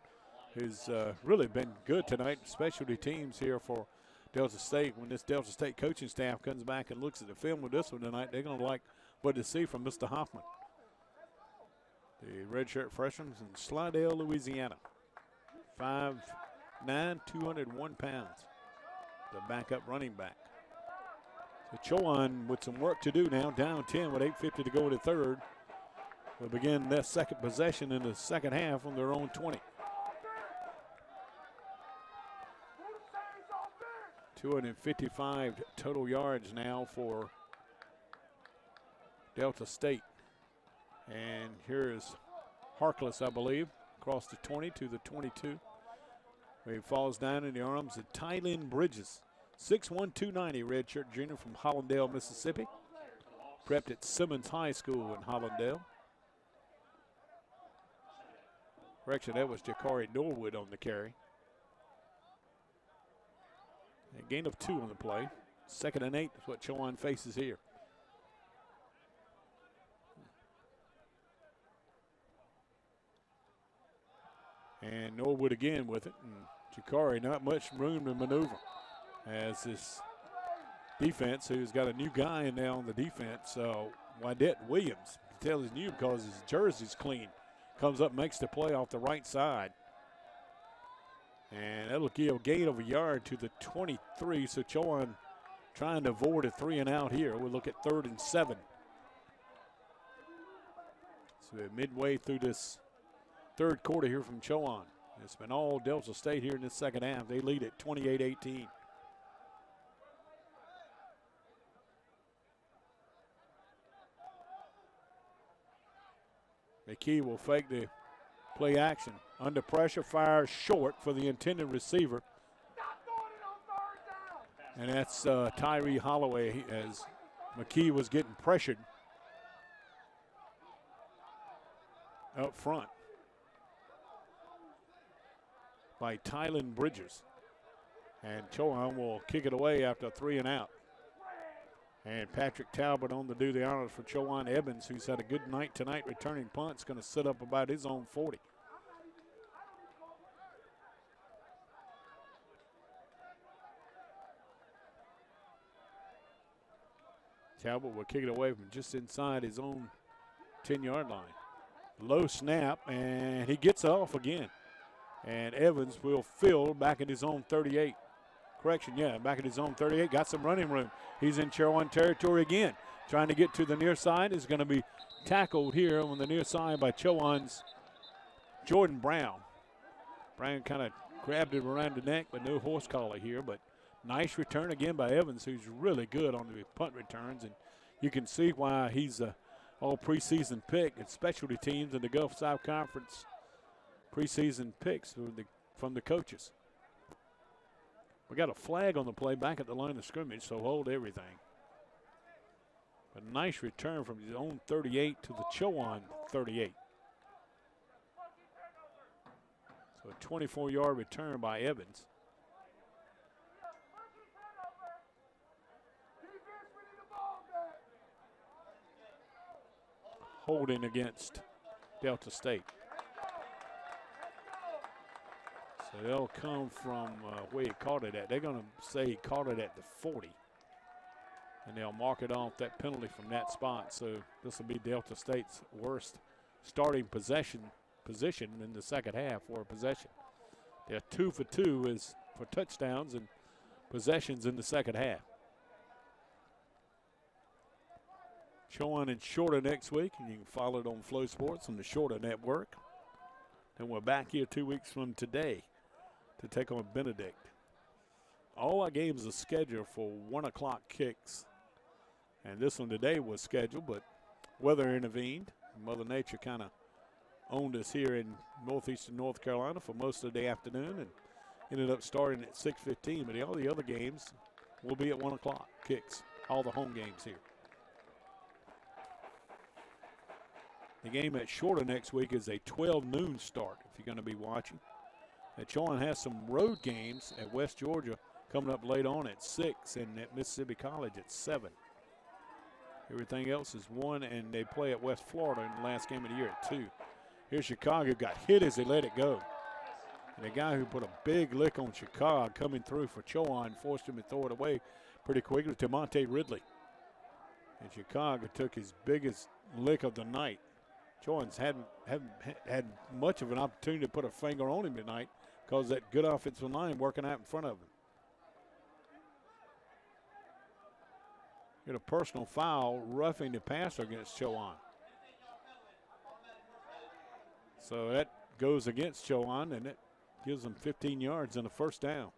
who's really been good tonight. Specialty teams here for Delta State. When this Delta State coaching staff comes back and looks at the film with this one tonight, they're going to like what they see from Mr. Hoffman. The redshirt freshman from Slidell, Louisiana. 5'9", 201 pounds. The backup running back. So Chowan with some work to do now, down 10 with 8:50 to go in the third. Will begin their second possession in the second half on their own 20. 255 total yards now for Delta State. And here is Harkless, I believe, across the 20 to the 22. He falls down in the arms of Tylin Bridges. 6'1", 290, redshirt junior from Hollandale, Mississippi. Prepped at Simmons High School in Hollandale. Correction, that was Jakari Norwood on the carry. A gain of 2 on the play. 2nd and 8 is what Chowan faces here. And Norwood again with it. And Jakari, not much room to maneuver as this defense, who's got a new guy in there on the defense, Wydette Williams. You can tell he's new because his jersey's clean. Comes up, makes the play off the right side. And that'll give a gain of a yard to the 23. So Chowan trying to avoid a 3 and out here. We'll look at 3rd and 7. So we're midway through this third quarter here from Chowan. It's been all Delta State here in the second half. They lead at 28-18. McKee will fake the play action. Under pressure, fires short for the intended receiver. And that's Tyree Holloway as McKee was getting pressured up front by Tylin Bridges. And Chowan will kick it away after a 3 and out. And Patrick Talbot on to do the honors for Chowan Evans, who's had a good night tonight returning punts, going to sit up about his own 40. Talbot will kick it away from just inside his own 10-yard line. Low snap, and he gets off again. And Evans will fill back at his own 38. Correction, yeah, back at his own 38. Got some running room. He's in Chowan territory again. Trying to get to the near side. Is going to be tackled here on the near side by Chowan's Jordan Brown. Brown kind of grabbed him around the neck, but no horse collar here. But nice return again by Evans, who's really good on the punt returns. And you can see why he's a all preseason pick at specialty teams in the Gulf South Conference preseason picks from the coaches. We got a flag on the play back at the line of scrimmage, so hold everything. A nice return from his own 38 to the Chowan 38. So a 24-yard return by Evans. Holding against Delta State. So they'll come from where he caught it at. They're going to say he caught it at the 40. And they'll mark it off that penalty from that spot. So this will be Delta State's worst starting position in the second half for a possession. They're 2 for 2 is for touchdowns and possessions in the second half. Chowan and Shorter next week, and you can follow it on Flow Sports on the Shorter Network. And we're back here 2 weeks from today to take on Benedict. All our games are scheduled for 1 o'clock kicks. And this one today was scheduled, but weather intervened. Mother Nature kind of owned us here in northeastern North Carolina for most of the afternoon. And ended up starting at 6:15, but all the other games will be at 1 o'clock kicks, all the home games here. The game at Shorter next week is a 12 noon start if you're going to be watching. Chowan has some road games at West Georgia coming up late on at 6 and at Mississippi College at 7. Everything else is 1, and they play at West Florida in the last game of the year at 2. Here's Chicago, got hit as they let it go. And the guy who put a big lick on Chicago coming through for Chowan forced him to throw it away pretty quickly to Monte Ridley. And Chicago took his biggest lick of the night. Chowan's haven't had much of an opportunity to put a finger on him tonight because that good offensive line working out in front of him. Get a personal foul, roughing the passer against Chowan. So that goes against Chowan, and it gives them 15 yards and a first down.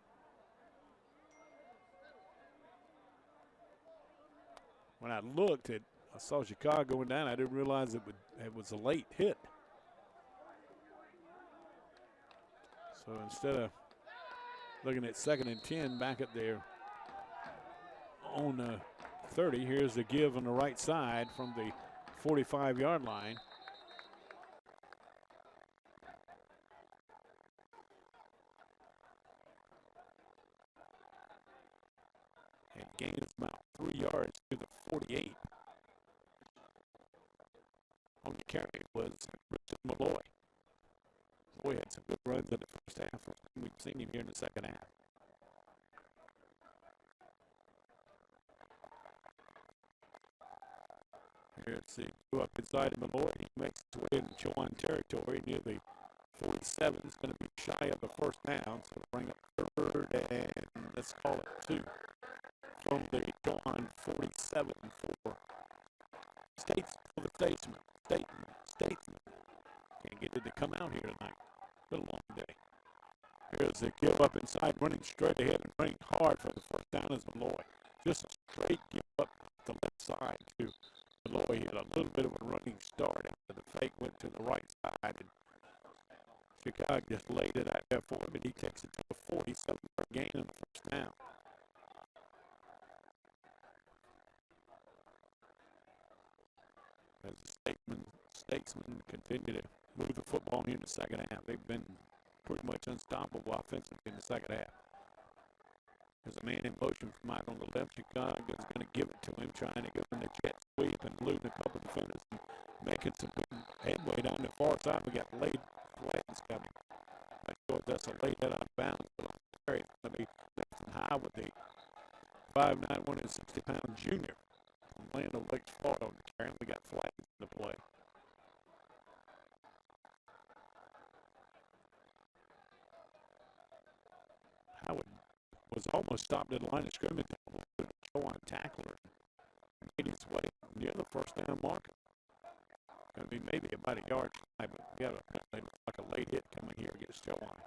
When I looked, I saw Chicago going down. I didn't realize it was a late hit. So instead of looking at 2nd and 10 back up there on the 30, here's the give on the right side from the 45-yard line. And gains about 3 yards to the 48. On the carry was Richard Malloy. Boy, had some good runs in the first half. We've seen him here in the second half. Here's the go up inside of Malloy. He makes his way into Chowan territory near the 47. It's going to be shy of the first down. So bring up 3rd and let's call it 2 from the Chowan 47 for Statesman. Can't get it to come out here tonight. Been a long day. Here's the give up inside, running straight ahead and running hard for the first down is Malloy. Just a straight give up the left side to Malloy. He had a little bit of a running start after the fake went to the right side. And Chicago just laid it out there for him, and he takes it to the 47-yard gain in the first down. As the Statesmen continue to move the football here in the second half. They've been pretty much unstoppable offensively in the second half. There's a man in motion from out on the left. Chicago is going to give it to him, trying to go in the jet sweep and eluding a couple of defenders and making some headway down the far side. We got late flags coming. Not sure if that's a late head out of bounds, but Terry is going to be lifting high with the 5'9", 160-pound junior from Orlando Lakes, Florida on the carry. We got flags in the play. Howard was almost stopped at the line of scrimmage. Chowan tackler made his way near the first down marker. Going to be maybe about a yard high, but we got like a late hit coming here against Chowan.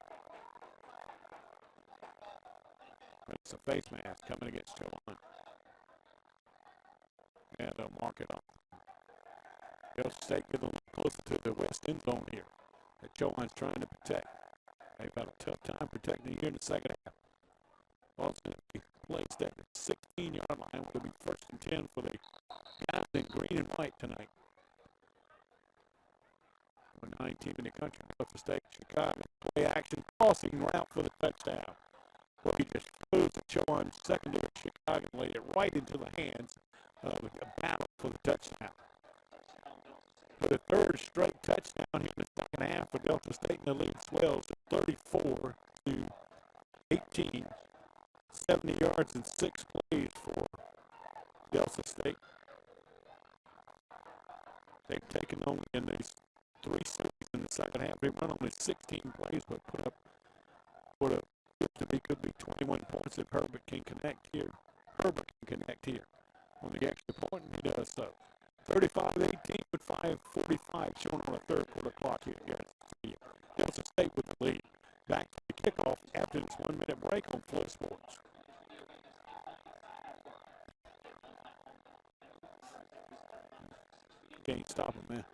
It's a face mask coming against Chowan. And they'll mark it off. Delta State getting a little closer to the west end zone here that Chowan's trying to protect. They've had a tough time protecting here in the second half. Ball's going to be placed at the 16-yard line. Will be 1st and 10 for the guys in green and white tonight. Number 9 team in the country, Delta State, Chicago. Play action, crossing route for the touchdown. Well, he just throws the Chowan secondary. Chicago laid it right into the hands of a battle for the touchdown. For the 3rd straight touchdown here in the second half for Delta State, and the lead swells to 34-18. 70 yards and 6 plays for Delta State. They've taken only in these 3 series in the second half. They run only 16 plays, but put up what could be 21 points if Herbert can connect here. On the extra point, and he does so. 35-18 with 5:45 shown on the 3rd quarter clock here. Delta State with the lead. Back to the kickoff after this 1-minute break on Flow Sports. Can't stop him, man.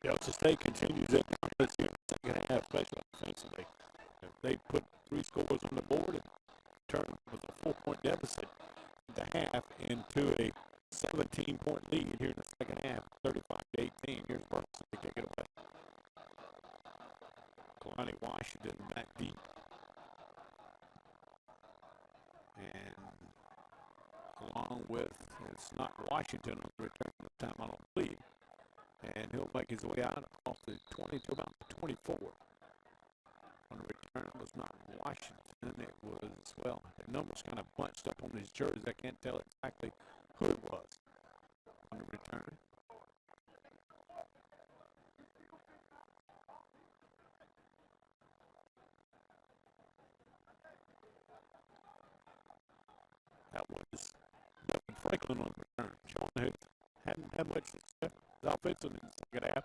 Delta State continues it in the second half, especially offensively. They put 3 scores on the board and turned with a 4-point deficit at the half into a 17-point lead here in the second half, 35-18. Here's Burleson to kick it away. Kalani Washington back deep. And along with, it's not Washington on the return this time, I don't believe. And he'll make his way out across the 20 to about the 24. On the return, it was not Washington. It was, well, the numbers kind of bunched up on his jerseys. I can't tell exactly who it was on the return. That was Devin Franklin on the return. Chowan hadn't had much success offensive in the second half.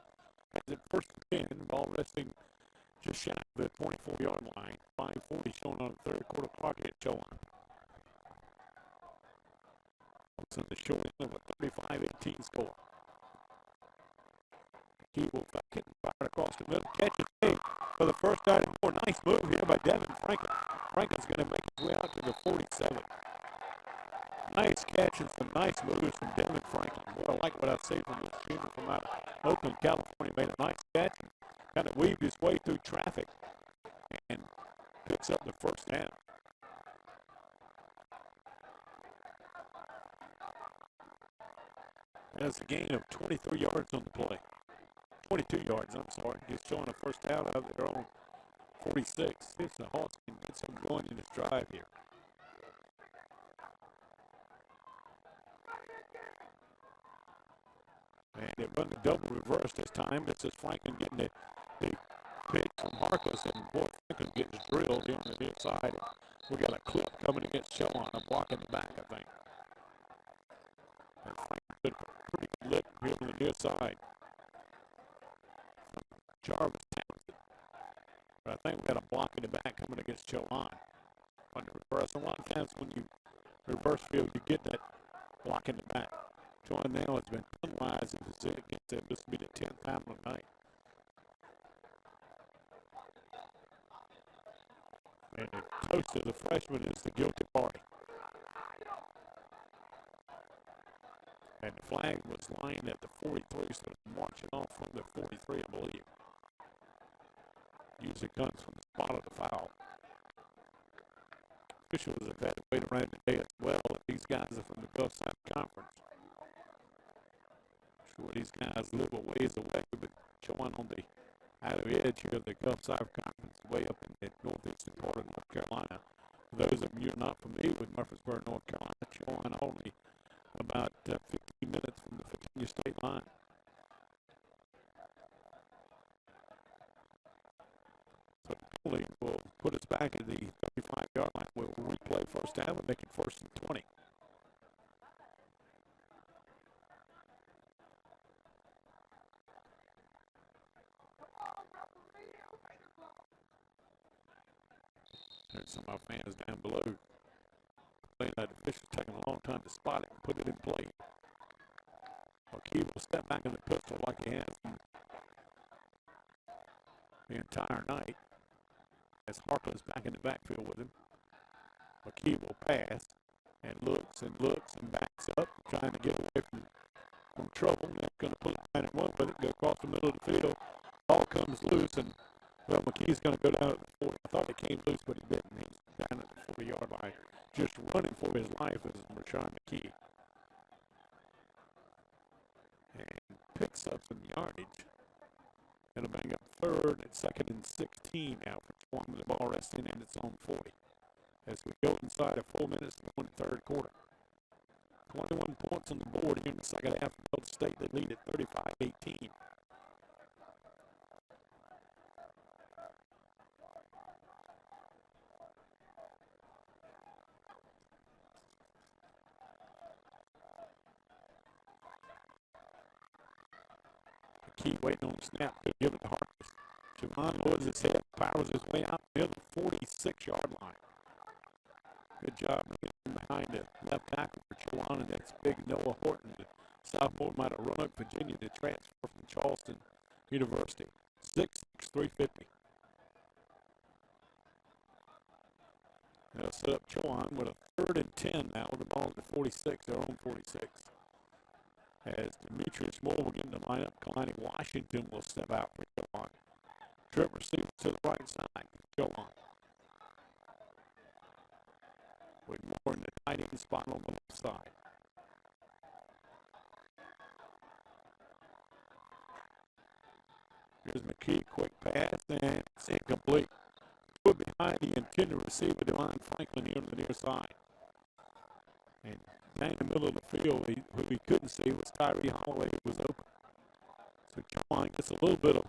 As it first and 10, ball resting just shy of the 24-yard line. 5:40 showing on the third quarter clock at Chowan. It's in the short end of a 35-18 score. He will back it and fire across the middle. Catch it big for the first down and more. Nice move here by Devin Franklin. Franklin's going to make his way out to the 47. Nice catch and some nice moves from Devin Franklin. Boy, I like what I see from this junior from out of Oakland, California. Made a nice catch and kind of weaved his way through traffic and picks up the first down. That's a gain of 23 yards on the play. 22 yards, I'm sorry. Just showing a first down out of their own 46. See if the Hawks can get some going in this drive here. And they run the double reverse this time. This is Franklin getting the pick from Harkless, and boy, Franklin gets drilled here on the near side. We got a clip coming against Chowan, a block in the back, I think. And Franklin took a pretty good lick here on the near side. Jarvis Townsend. But I think we got a block in the back coming against Chowan. On the reverse, a lot of times when you reverse field, you get that block in the back. Chowan now has been penalized if it gets there. This will be the 10th time of the night. And the toast of the freshman is the guilty party. And the flag was lying at the 43, so they're marching off from the 43, I believe. Usually comes from the spot of the foul. Officials have had to wait around today as well. These guys are from the Gulf South Conference. Sure, these guys live a ways away, but Chowan on the outer edge here of the Gulf South Conference, way up in the northeastern part of North Carolina. For those of you who are not familiar with Murfreesboro, North Carolina, Chowan only about 15 minutes from the Virginia state line. So the penalty will put us back at the 35-yard line. We'll replay first down and make it 1st and 20. There's some of our fans down below complaining that the officials taking a long time to spot it and put it in play. Key will step back in the pistol like he has the entire night. As Harkless back in the backfield with him. Key will pass and looks and backs up, trying to get away from trouble. Now going to pull it down and run with it, go across the middle of the field. Ball comes loose, and well, McKee's going to go down at the 40. I thought it came loose, but he didn't. He's down at the 40-yard line, just running for his life as Rashawn McKee. And picks up some yardage. It'll bring up 3rd and 2nd and 16 now for Chowan with the ball resting in its own 40. As we go inside of 4 minutes to go in the third quarter. 21 points on the board here in the second half. Delta State, they lead at 35-18. Key waiting on the snap to give it to Harkless. Chowan lowers his head, powers his way out near the 46-yard line. Good job getting behind the left tackle for Chowan, and that's big Noah Horton. The sophomore might have run up Virginia to transfer from Charleston University. 6'350. They'll set up Chowan with a 3rd and 10 now with the ball at the 46, their own 46. As Demetrius Moore will get in the lineup, Kalani Washington will step out for Chowan. Trip receiver to the right side, Chowan. With Moore in the tight end spot on the left side. Here's McKee, quick pass, and it's incomplete. Put behind the intended receiver, Devon Franklin, here on the near side. And down in the middle of the field, who he couldn't see was Tyree Holloway, who was open. So Chowan gets a little bit of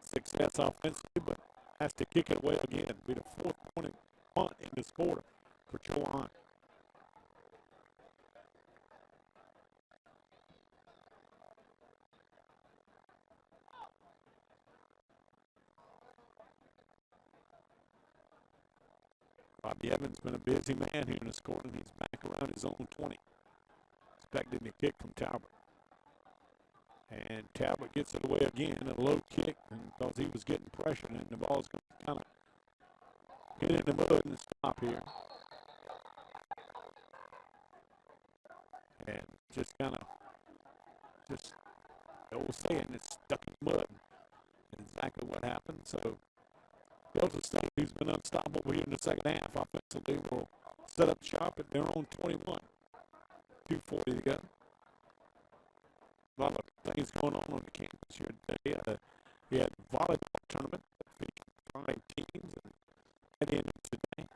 success offensively, but has to kick it away again. It'll be the 4th punt in this quarter for Chowan. Robbie Evans has been a busy man here in this quarter, and he's back around his own 20. Expecting the kick from Talbot. And Talbot gets it away again, a low kick, and because he was getting pressure, and the ball's going to kind of get in the mud and stop here. And just kind of, the old saying, it's stuck in the mud. That's exactly what happened. So Delta State, who's been unstoppable here in the second half offensively, will set up shop at their own 21. 2:40 to go. A lot of things going on the campus here today. We had a volleyball tournament featuring 5 teams, and that ended today.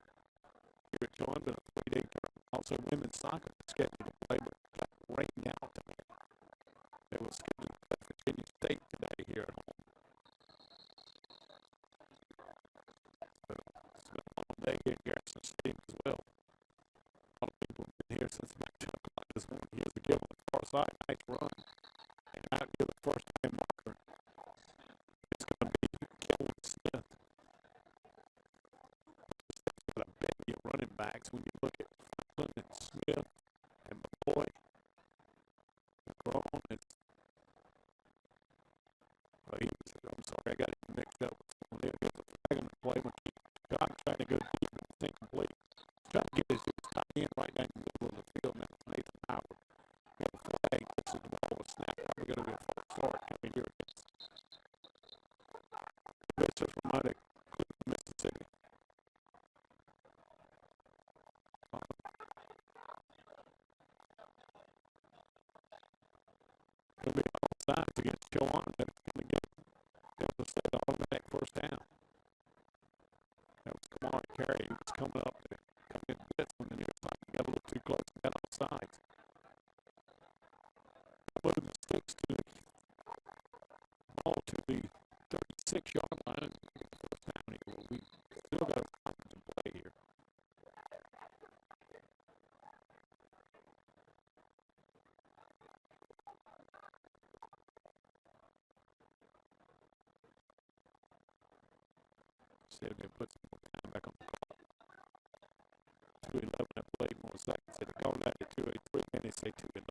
Here at Chowan, been a 3-day tournament. Also, women's soccer is scheduled to play, but got rained out today. They were scheduled to play Virginia State today here at home. So it's been a long day here at Garrison Stadium as well. A lot of people have been here since about 10 o'clock this morning. Here's the give on the far side. Nice run. And out here, the first time marker is going to be Chowan Smith. He's got a bevy of running backs when you look at Franklin and Smith and McCoy. McCrone and I'm sorry, I got it mixed up with someone else. Here's a flag on the play. God trying to go deep, but it's incomplete. Trying to get his tight end right down the middle of the field. Now Nathan Howard. Got a flag. This is the ball was snapped. Probably going to be a false start coming here against Mr. from out of Cleveland, Mississippi. Going to be all sides against Chowan. That's going to get Delta State the automatic first down. That was Kamari Carey. He was coming up to come in blitz from the near side. He got a little too close. He got off sides. Moving the sticks to the ball to the 36-yard line. Get the first down here. Well, we still got a time to play here. See if they put some more time back on the clock. 2:11 to play, more seconds. They call that at 2:03, and they say 2:11.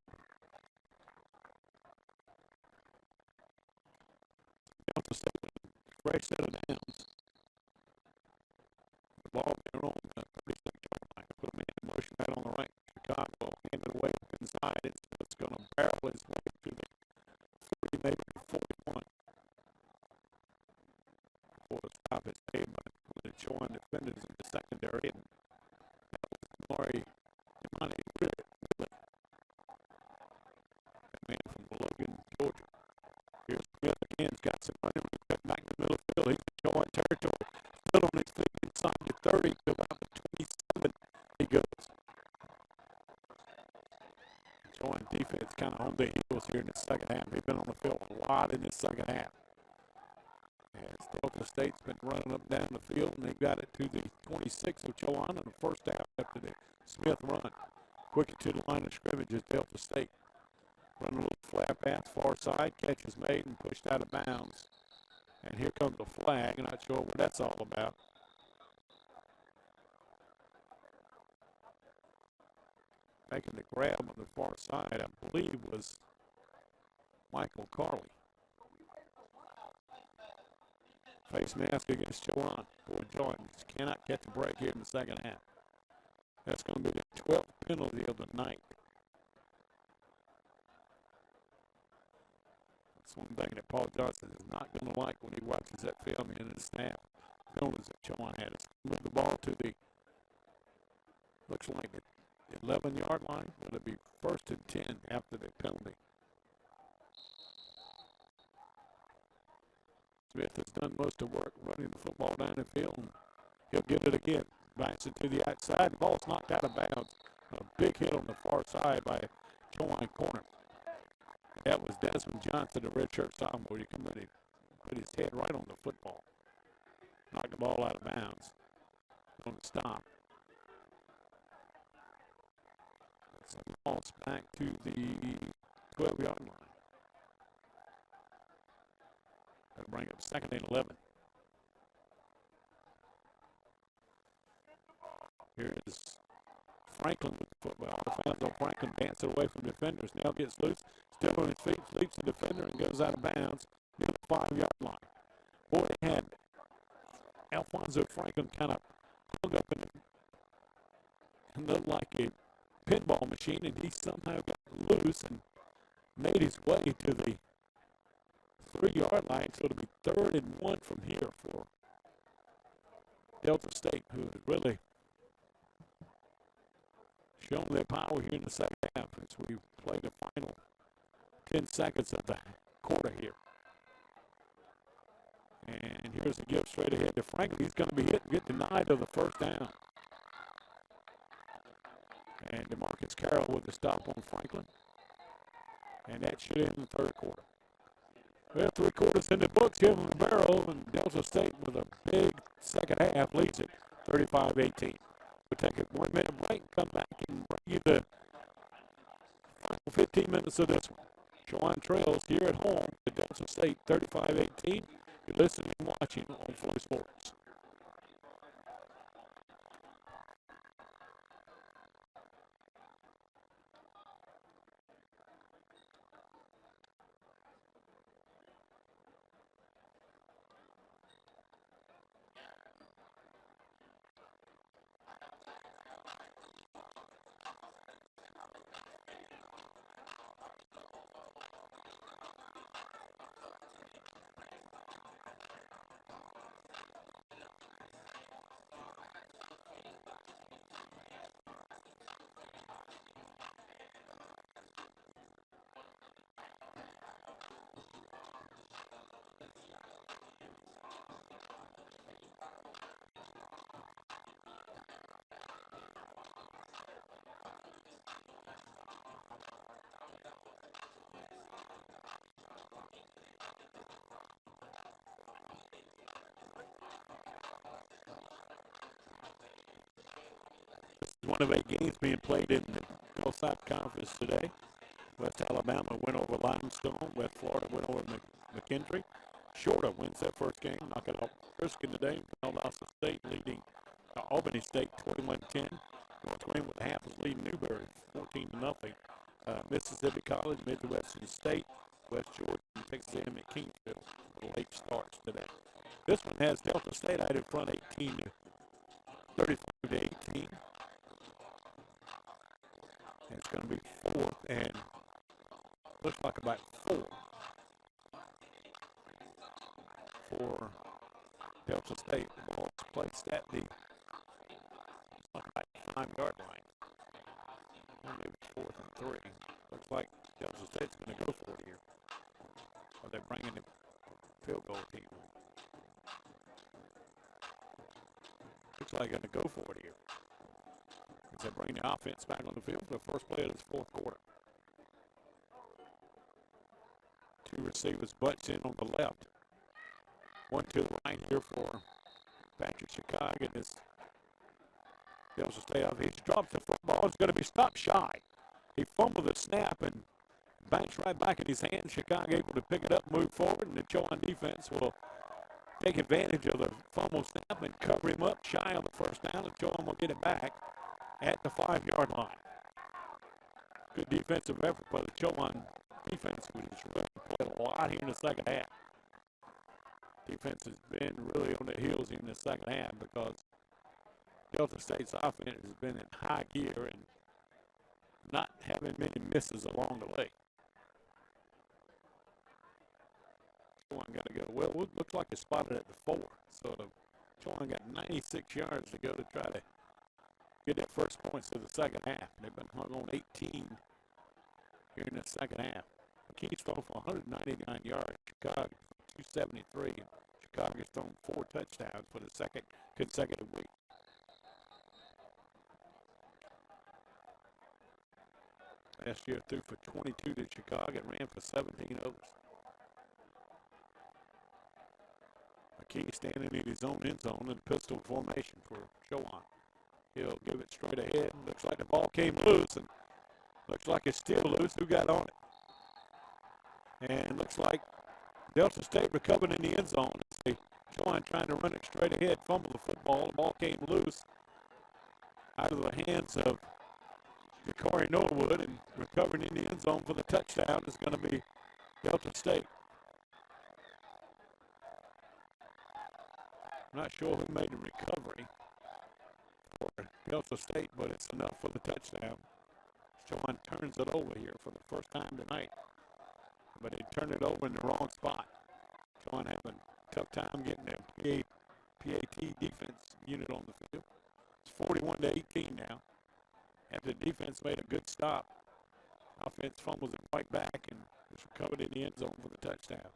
Delta State with a fresh set of downs. The ball their own 36-yard line. Put a man in motion right on the right. Chicago hand it away up inside. It's going to barrel his way to the 40, maybe 41. Before the stop is made by the Chowan defenders in the secondary. And that was Maury Imani Willie, a man from Logan, Georgia. Here's Smith again. He's got some running. Cut back in the middle of the field. He's in Chowan territory. Still on his feet inside the 30 to about the 27. He goes. Chowan defense kind of on the heels here in the second half. They've been on the field a lot in this second half. As Delta State's been running up down the field, and they've got it to the 26 of Chowan in the first half after the Smith run. Quick to the line of scrimmage is Delta State. Run a little flat pass, far side, catch is made and pushed out of bounds. And here comes the flag. I'm not sure what that's all about. Making the grab on the far side, I believe, was Michael Carley. Face mask against Chowan. Boy, Jordan cannot catch a break here in the second half. That's going to be the 12th penalty of the night. That's one thing that Paul Johnson is not going to like when he watches that film in his snap. Penalties that Chowan had. Let's move the ball to the, looks like the 11-yard line. Will it be 1st and 10 after the penalty? Smith has done most of the work running the football down the field. He'll get it again. Backs it to the outside. The ball's knocked out of bounds. A big hit on the far side by Chowan corner. That was Desmond Johnson, the redshirt sophomore. He come in and put his head right on the football. Knocked the ball out of bounds. On the stop. It's a loss back to the 12-yard line. That'll bring up 2nd and 11. Here is Franklin with the football. The fans on Franklin dancing away from defenders. Now gets loose. Still on his feet. Leaps the defender and goes out of bounds near the 5-yard line. Boy, they had Alfonso Franklin kind of hung up in it. Looked like a pinball machine, and he somehow got loose and made his way to the 3-yard line. So it'll be 3rd and 1 from here for Delta State, who has really shown their power here in the second half as we play the final 10 seconds of the quarter here. And here's a give straight ahead to Franklin. He's going to be hit and get denied of the first down. And DeMarcus Carroll with the stop on Franklin. And that should end the third quarter. Well, 3 quarters in the books here on the barrel, and Delta State with a big second half leads it 35-18. We'll take a 1-minute break, come back and bring you the final 15 minutes of this one. Chowan trails here at home to Delta State 35-18. You're listening and watching on Flow Sports. One of 8 games being played in the Northside Conference today. West Alabama went over Limestone. West Florida went over McKendree. Shorter wins their first game, knocking off Erskine today. Valdosta State leading Albany State 21-10. North Wayne with half is leading Newberry 14-0. Mississippi College, Midwestern State, West Georgia, and Texas A&M at Kingsville. Late starts today. This one has Delta State out in front 35-18. It's going to be 4th and looks like about 4 for Delta State. The ball is placed at the like about 5-yard line. Maybe 4th and 3. Looks like Delta State's going to go for it here. Or they're bringing the field goal team. Looks like they're going to go for it here. They bring the offense back on the field for the first play of this 4th quarter. 2 receivers butts in on the left. 1 to the right here for Patrick Chicago. And this Delta State offense drops the football. It's going to be stopped shy. He fumbled the snap and bounced right back in his hand. Chicago able to pick it up, move forward, and the Chowan defense will take advantage of the fumble snap and cover him up shy on the first down. And Chowan will get it back at the 5-yard line. Good defensive effort by the Chowan defense, which has really played a lot here in the second half. defense has been really on their heels in the second half because Delta State's offense has been in high gear and not having many misses along the way. Chowan got to go. Well, it looks like it's spotted at the 4. So Chowan got 96 yards to go to try to get their first points of the second half. They've been hung on 18 here in the second half. McKee's thrown for 199 yards. Chicago 273. And Chicago's thrown 4 touchdowns for the second consecutive week. Last year threw for 22 to Chicago and ran for 17 overs. McKee standing in his own end zone in pistol formation for Chowan. He'll give it straight ahead. Looks like the ball came loose, and looks like it's still loose. Who got on it? And looks like Delta State recovered in the end zone. Chowan trying to run it straight ahead, fumble the football. The ball came loose out of the hands of Corey Norwood, and recovering in the end zone for the touchdown is going to be Delta State. I'm not sure who made the recovery for Delta State, but it's enough for the touchdown. Chowan turns it over here for the first time tonight, but they turned it over in the wrong spot. Chowan having a tough time getting their PAT defense unit on the field. It's 41-18 now. After the defense made a good stop, offense fumbles it right back and was recovered in the end zone for the touchdown.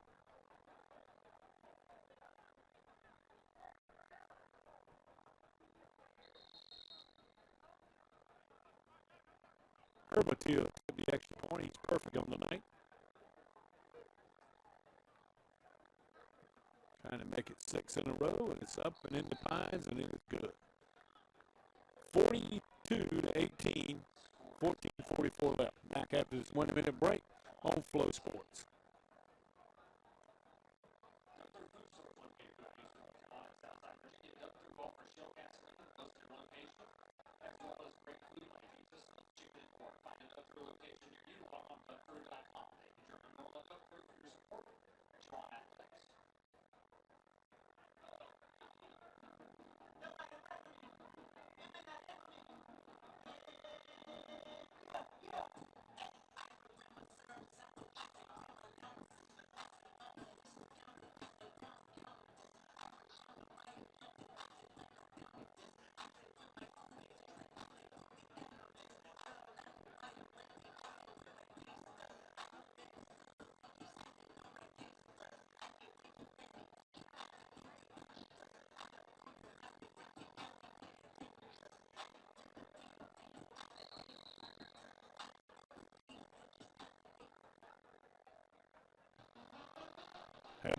Herbatil took the extra point. He's perfect on the night. Trying to make it 6 in a row, and it's up and in the pines, and it is good. 42-18, 14:44 left. Back after this 1-minute break on Flow Sports.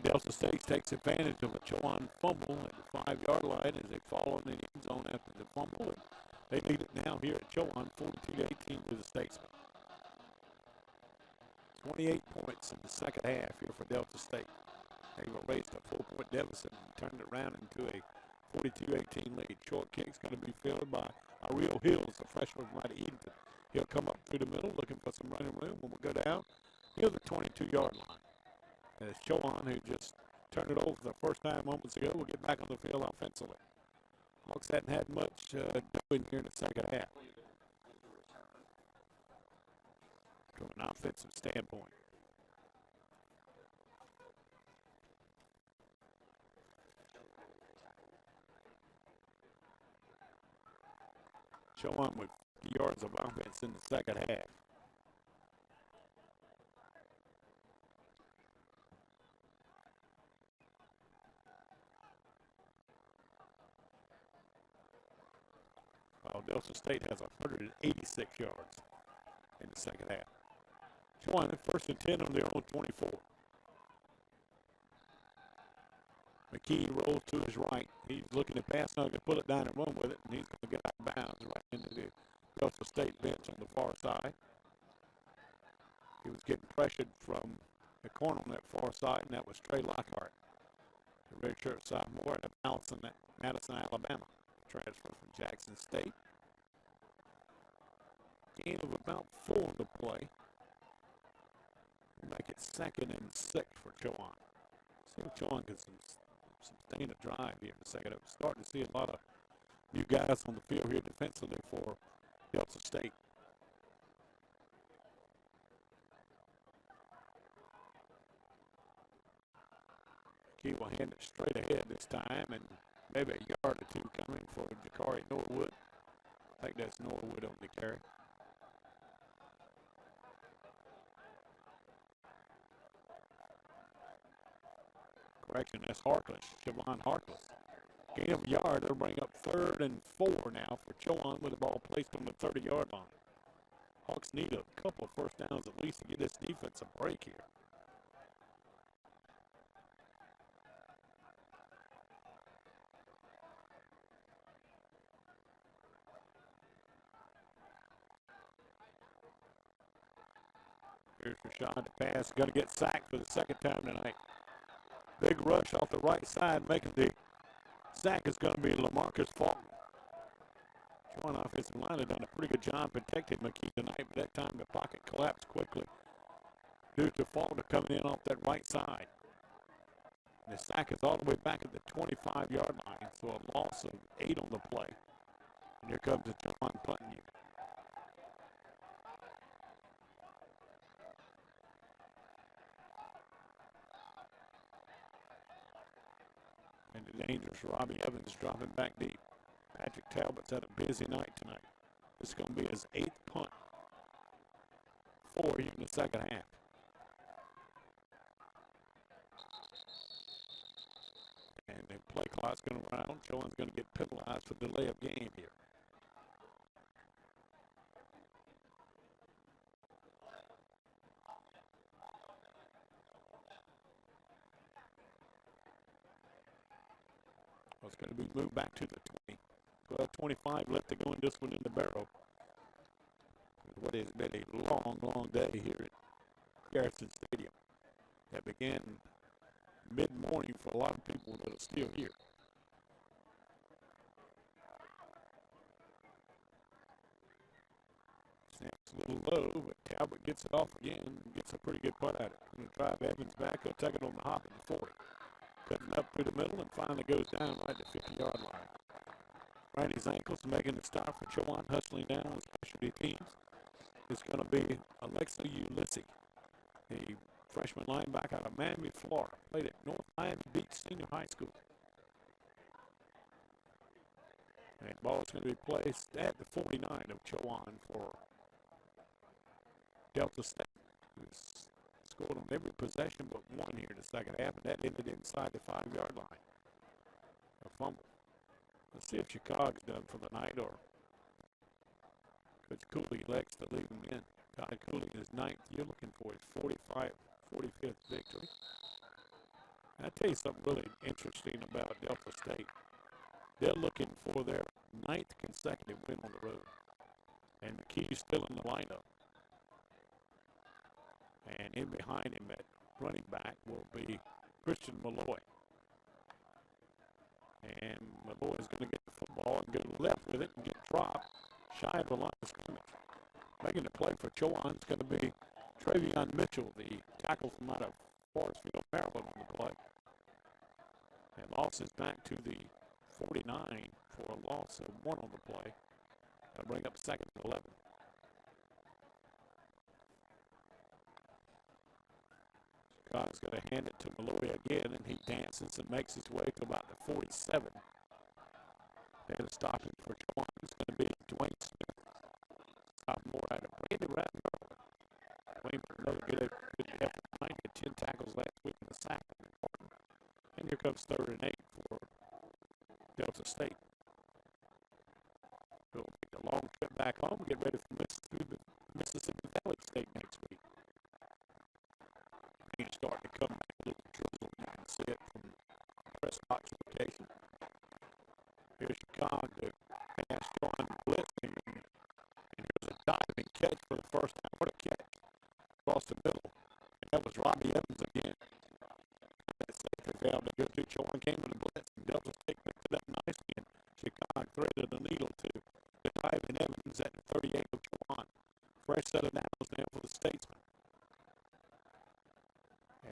Delta State takes advantage of a Chowan fumble at the 5-yard line as they fall in the end zone after the fumble. And they lead it now here at Chowan, 42-18 to the Statesman. 28 points in the second half here for Delta State. They've erased a 4-point deficit and turned it around into a 42-18 lead. Short kick's going to be fielded by Ariel Hills, a freshman from out of Edenton. He'll come up through the middle looking for some running room and will go down near the 22-yard line. As Chowan, who just turned it over for the first time moments ago, will get back on the field offensively. Hawks hadn't had much doing here in the second half from an offensive standpoint. Chowan with 50 yards of offense in the second half. While Delta State has 186 yards in the second half. Chowan at 1st and 10 on their own 24. McKee rolls to his right. He's looking to pass, now to pull it down and run with it, and he's going to get out of bounds right into the Delta State bench on the far side. He was getting pressured from the corner on that far side, and that was Trey Lockhart, the redshirt sophomore out of Madison, Alabama. Transfer from Jackson State. Gain of about 4 on the play. Make it 2nd and 6 for Chowan. See if Chowan gets some sustain a drive here in the second. I'm starting to see a lot of new guys on the field here defensively for Delta State. He will hand it straight ahead this time, and maybe a yard or two coming for Jakari Norwood. I think that's Norwood on the carry. Correction, that's Harkless, Siobhan Harkless. Gain of a yard, they'll bring up 3rd and 4 now for Chowan with the ball placed on the 30-yard line. Hawks need a couple of first downs at least to get this defense a break here. Here's Rashad to pass. Going to get sacked for the second time tonight. Big rush off the right side, making the sack is going to be Lamarcus Faulkner. Chowan offensive line have done a pretty good job protecting McKee tonight, but that time the pocket collapsed quickly due to Faulkner coming in off that right side. And the sack is all the way back at the 25-yard line, so a loss of 8 on the play. And here comes the Chowan punting unit. And the dangerous Robbie Evans dropping back deep. Patrick Talbot's had a busy night tonight. This is going to be his 8th punt. 4 here in the second half. And the play clock's going to run out. Chowan's going to get penalized for delay of game here. Well, it's going to be moved back to the 20. 12:25 left to go in this one in the barrel. What has been a long, long day here at Garrison Stadium. That began mid-morning for a lot of people that are still here. Snaps a little low, but Talbot gets it off again and gets a pretty good putt at it. Going to drive Evans back. He'll take it on the hop at the 40. Cutting up through the middle and finally goes down right at the 50-yard line. Right his ankles making the stop for Chowan, hustling down with specialty teams. It's going to be Alexa Ulysses, a freshman linebacker out of Miami, Florida. Played at North Miami Beach Senior High School. And the ball is going to be placed at the 49 of Chowan for Delta State, who's scored on every possession but one here in the second half, and that ended inside the 5-yard line. A fumble. Let's see if Chicago's done for the night or Coach Cooley elects to leave him in. Todd Cooley is 9th. You're looking for his 45th victory. And I'll tell you something really interesting about Delta State. They're looking for their 9th consecutive win on the road. And McKee's still in the lineup. And in behind him at running back will be Christian Malloy. And Malloy is going to get the football and go left with it and get dropped shy of the line of scrimmage. Making the play for Chowan is going to be Travion Mitchell, the tackle from out of Forestville, Maryland, on the play. And loss is back to the 49 for a loss of 1 on the play. That'll bring up 2nd and 11. Chicago's going to hand it to Malloy again, and he dances and makes his way to about the 47. There to stop him for Chowan is going to be Dwayne Smith. Sophomore out of Randy Ratner. Dwayne put another good effort behind it. 10 tackles last week in the sack. And here comes 3rd and 8 for Delta State. We'll make a long trip back home. Get ready for Mississippi Valley State next week. Rain starting to come back a little drizzle. You can see it from press box location. Here's Chicago to pass Chowan blitzing. And here's a diving catch for the first time. What a catch. Across the middle. And that was Robbie Evans again. That safety valve that goes through Chowan came with a blitz. And Delta State picked it up nicely. And Chicago threaded the needle to the diving Evans at the 38 of Chowan. Fresh set of downs now for the Statesman.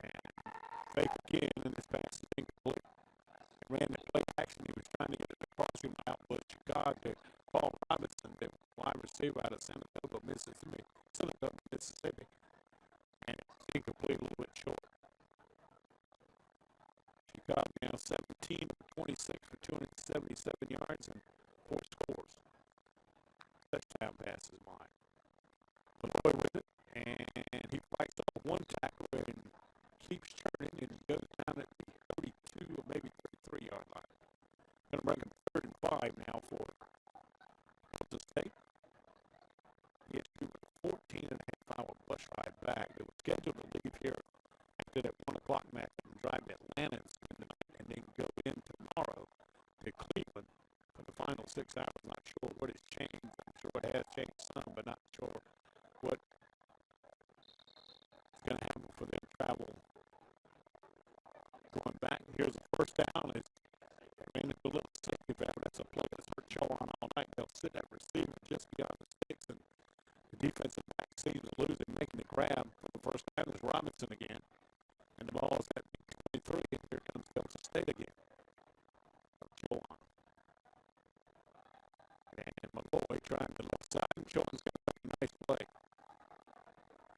And fake again, and this pass is incomplete. action. He was trying to get it across him out with Chicago. Paul Robinson, the wide receiver out of Saratoga, Mississippi. And it's incomplete, a little bit short. Chicago now 17 for 26 for 277 yards and 4 scores. Touchdown pass is mine. Malloy with it, and he fights off one tackle and keeps turning and goes down at the 32 or maybe 33-yard line. Going to bring him 3rd and 5 now for Kansas State. He has to 14.5-hour bus ride back. They were scheduled to leave here after that 1 o'clock match and drive to Atlanta and then go in tomorrow to Cleveland for the final 6 hours. Not sure what has changed. I'm sure it has changed some, but not sure what is going to happen for their travel. Going back, here's the first down. They ran into a little safety valve. That's a play that's hurt Chowan all night. They'll sit that receiver just beyond the sticks, and the defensive back sees the losing, making the grab for the first down is Robinson again. And the ball is at 23, and here comes Kansas State again. Chowan. And Malloy trying the left side, and Chowan's going to make a nice play.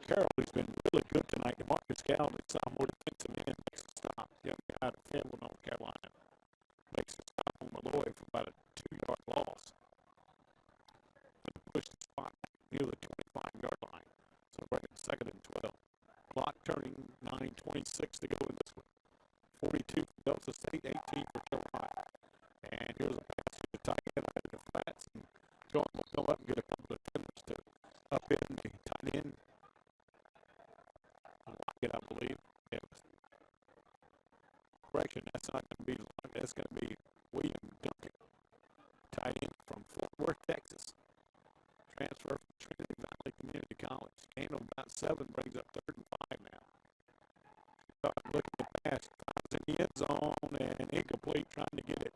Carroll has been really good tonight. DeMarcus Galloway, sophomore defensive end, makes a stop. Young guy out of Fayetteville, North Carolina. Makes a stop on Malloy for about a 2-yard loss. And push the spot near the 25-yard line. So right at 2nd and 12. Clock turning 9:26 to go in this one. 42 for Delta State, 18 for Chowan. And here's a pass to the tight end out of the flats. And Chowan will come up and get a couple of defenders to up in the tight end. I believe. Yeah. Correction, that's not going to be long. That's going to be William Duncan, tight end from Fort Worth, Texas. Transfer from Trinity Valley Community College. Gain of about 7, brings up 3rd and 5 now. Looking at the pass, finds in the end zone and incomplete, trying to get it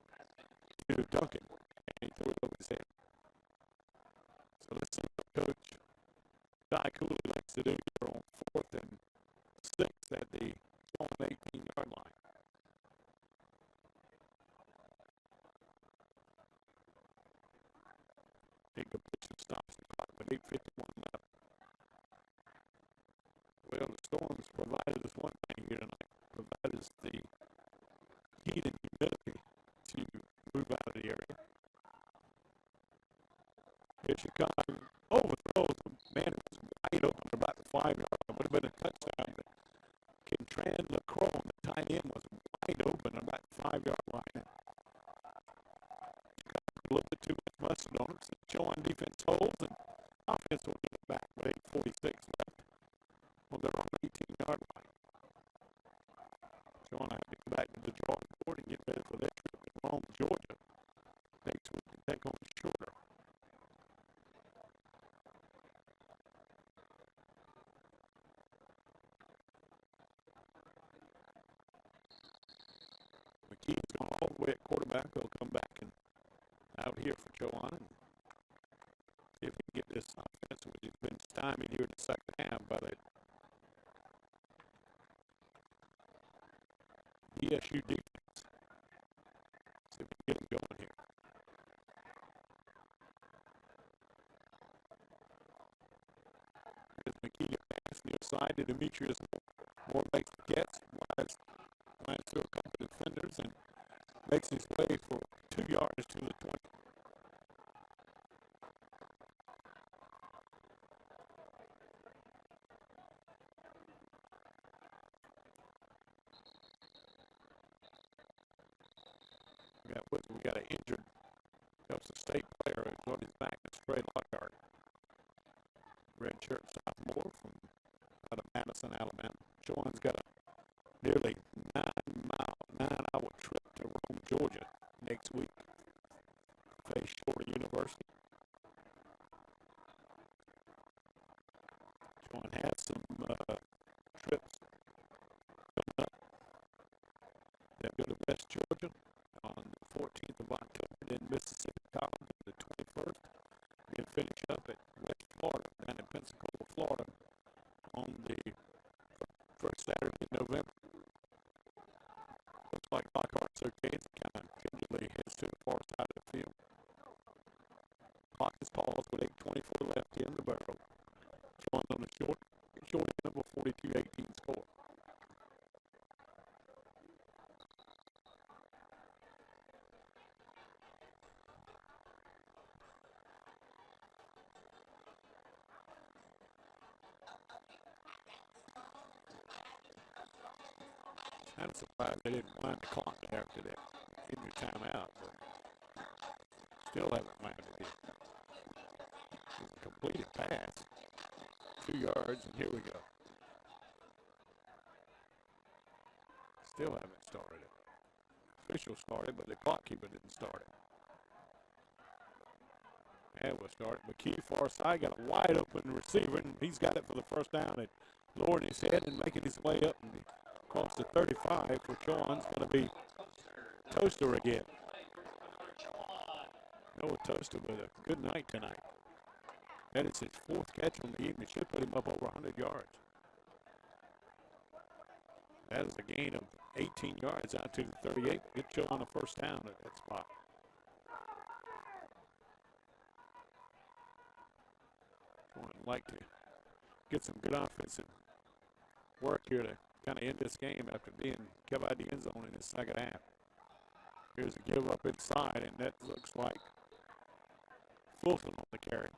to Duncan. And he threw it over his head. So let's see what Coach Ty Cooley likes to do here on 4th and 6 at the 18-yard line. Incompletion stops the clock with 8:51 left. Well, the storms provided us one thing here tonight. Provided us the heat and humidity to move out of the area. Here Chicago overthrows the man who was wide open about the 5-yard line. Would have been a touchdown. Kentran LaCroix, the tight end, was wide open about the 5-yard line. A little bit too much mustard on it. So Chowan defense holds and offense will get it back with 8:46 left. Well, they're on the 18-yard line. Chowan have to go back to the drawing board and get ready for their trip to Rome, Georgia. Next week to take on Shorter. McKee's gone all the way at quarterback. He'll come back and out here for Chowan and see if he can get this offense, which has been stymied here in the second half by the DSU defense. See if we can get him going here. Here's McKee pass near side to Demetrius Moore makes the catch. Flies through a couple of defenders and makes his way for 2 yards to the 20. We got an injured Delta State player who's on his back. It's Trey Lockhart, redshirt sophomore from out of Madison, Alabama. Chowan's got a nearly 9-hour trip to Rome, Georgia next week. Face Shorter University. Chowan has some trips coming up. They'll go to West Georgia on the 14th of October, then Mississippi College on the 21st. Then finish up at West Florida, down in Pensacola, Florida, on the first Saturday in November. Looks like Lockhart's okay. It's kind of gingerly his pause with 8:24 left in the barrel. Chowan on the short end of a 42-18 score. I'm surprised they didn't wind the clock after that injury timeout, but still haven't winded it. It's a completed pass, 2 yards, and here we go. Still haven't started it. Official started, but the clock keeper didn't start it. And we'll start. McKee far side got a wide open receiver, and he's got it for the first down. And lowering his head and making his way up and across the 35 for Chowan's going to be Toaster again. Noah Toaster with a good night tonight. That is his 4th catch on the evening. Should put him up over 100 yards. That is a gain of 18 yards out to the 38. Get Chowan a first down at that spot. Chowan like to get some good offensive work here to kind of end this game after being kept out of the end zone in the second half. Here's a give up inside, and that looks like Fulton on the carry.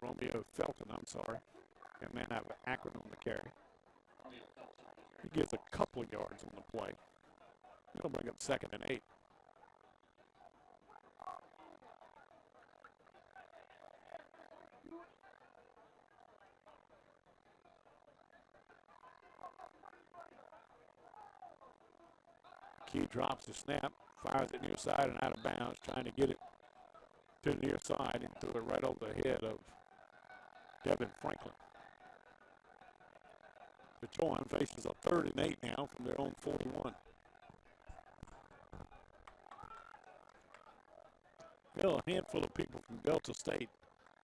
Romeo Felton, I'm sorry. That man out of Akron on the carry. He gets a couple of yards on the play. It'll bring up 2nd and 8. Key drops the snap, fires it near side and out of bounds, trying to get it to the near side and threw it right over the head of Devin Franklin. The Chowan faces a 3rd and 8 now from their own 41. Well, a handful of people from Delta State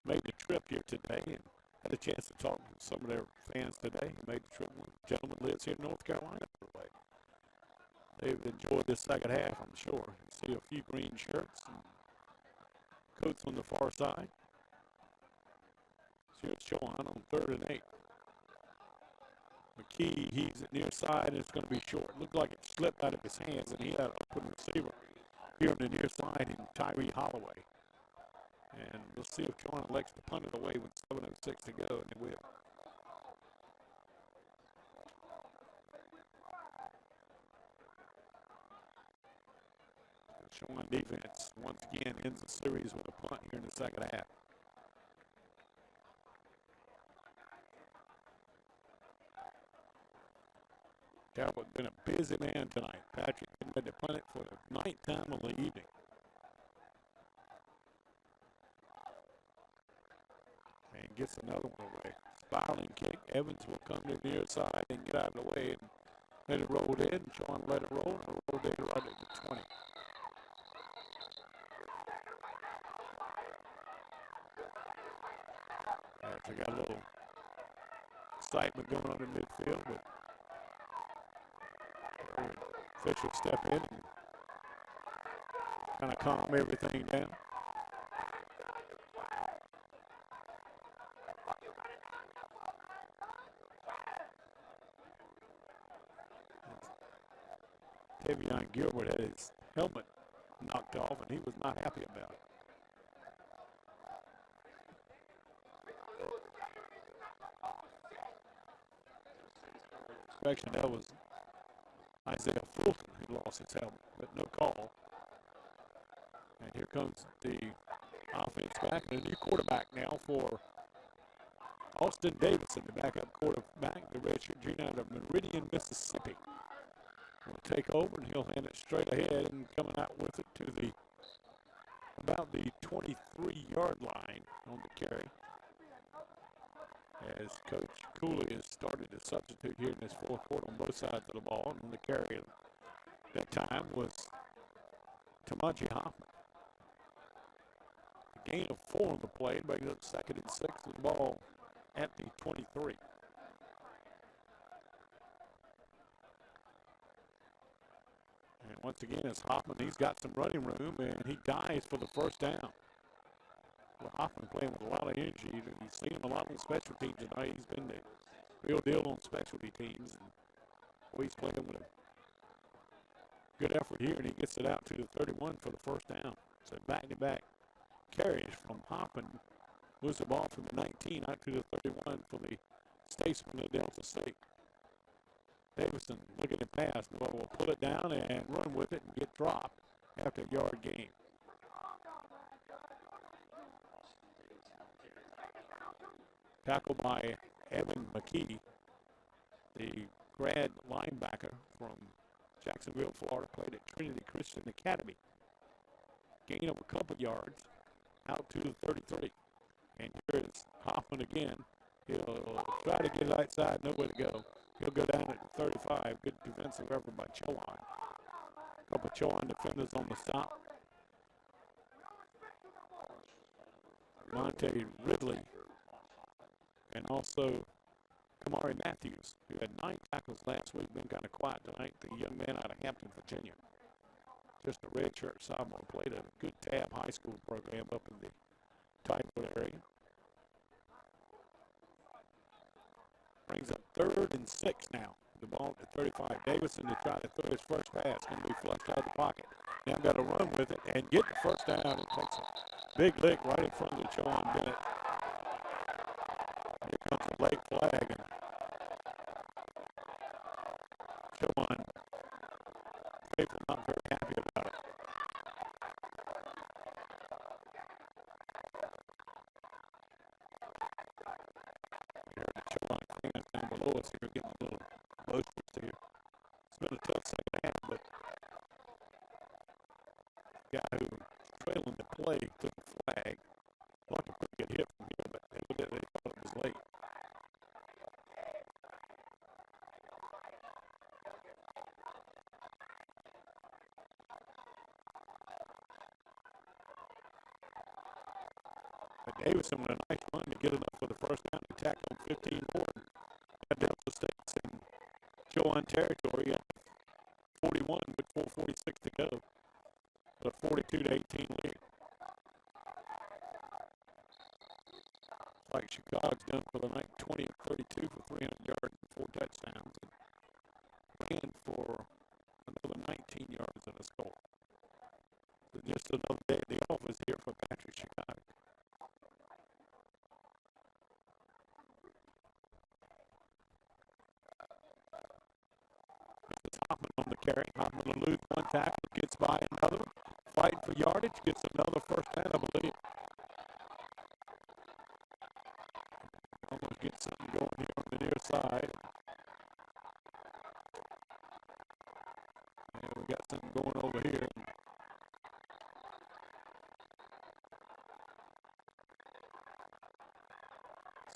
made the trip here today and had a chance to talk to some of their fans today. Made the trip. One gentleman lives here in North Carolina. They've enjoyed this second half, I'm sure. You see a few green shirts and coats on the far side. So here's Chowan on 3rd and 8. McKee, he's at near side, and it's going to be short. Looked like it slipped out of his hands, and he had an open receiver here on the near side in Tyree Holloway. And we'll see if Chowan elects to punt it away with 7:06 to go, and it will. Chowan defense once again ends the series with a punt here in the second half. Talbot been a busy man tonight. Patrick getting ready to punt it for the 9th time of the evening. And gets another one away. Spiraling kick. Evans will come to the near side and get out of the way and let it roll in. Chowan let it roll, and rolled in right at the 20. They got a little excitement going on in midfield, but officials step in and kind of calm everything down. Tavion Gilbert had his helmet knocked off, and he was not happy about it. Correction, that was Isaiah Fulton who lost his helmet, but no call. And here comes the offense back, and a new quarterback now for Austin Davidson, the backup quarterback, the redshirt junior out of Meridian, Mississippi. Will take over, and he'll hand it straight ahead and coming out with it to the about the 23-yard line on the carry. As Coach Cooley has started to substitute here in this 4th quarter on both sides of the ball. And on the carry at that time was Tamaji Hoffman. A gain of 4 on the play, bringing up 2nd and 6 with the ball at the 23. And once again, it's Hoffman. He's got some running room, and he dives for the first down. Well, Hoffman playing with a lot of energy. You've seen him a lot on special teams tonight. He's been the real deal on specialty teams. And he's playing with a good effort here, and he gets it out to the 31 for the first down. So back-to-back carries from Hoffman. Moves the ball from the 19 out to the 31 for the statesman of Delta State. Davison looking at pass. Noah will pull it down and run with it and get dropped after a yard gain. Tackled by Evan McKee, the grad linebacker from Jacksonville, Florida, played at Trinity Christian Academy. Gain of a couple yards out to the 33. And here is Hoffman again. He'll try to get it outside, nowhere to go. He'll go down at the 35. Good defensive effort by Chowan. A couple of Chowan defenders on the stop. Monte Ridley and also Kamari Matthews, who had 9 tackles last week, been kind of quiet tonight. The young man out of Hampton, Virginia. Just a redshirt sophomore, played at a good Tab high school program up in the Tidewood area. Brings up 3rd and 6 now. The ball at the 35. Davison to try to throw his first pass. Going to be flushed out of the pocket. Now got to run with it and get the first down. It takes a big lick right in front of the Chowan Bennett. Here comes a late flag. And Chowan people not very happy about it. Here the Chowan fans down below us here getting a little boasters here. It's been a tough second half, but the guy who was trailing the play took a flag. Like a pretty good hit from here, but evidently they thought it was late. But Davison with a nice run to get enough for the first down to tackle him 15 more. Delta State's in Chowan territory at 41 with 4:46 to go. But a 42-18 lead. Like Chicago's done for the night, 20 of 32 for 300 yards and 4 touchdowns. And ran for another 19 yards and a score. So just another day at the office here for Patrick Chicago. This is Hoffman on the carry. Hoffman will lose one tackle, gets by another. Fighting for yardage, gets another first down, I believe. Almost get something going here on the near side. And we got something going over here.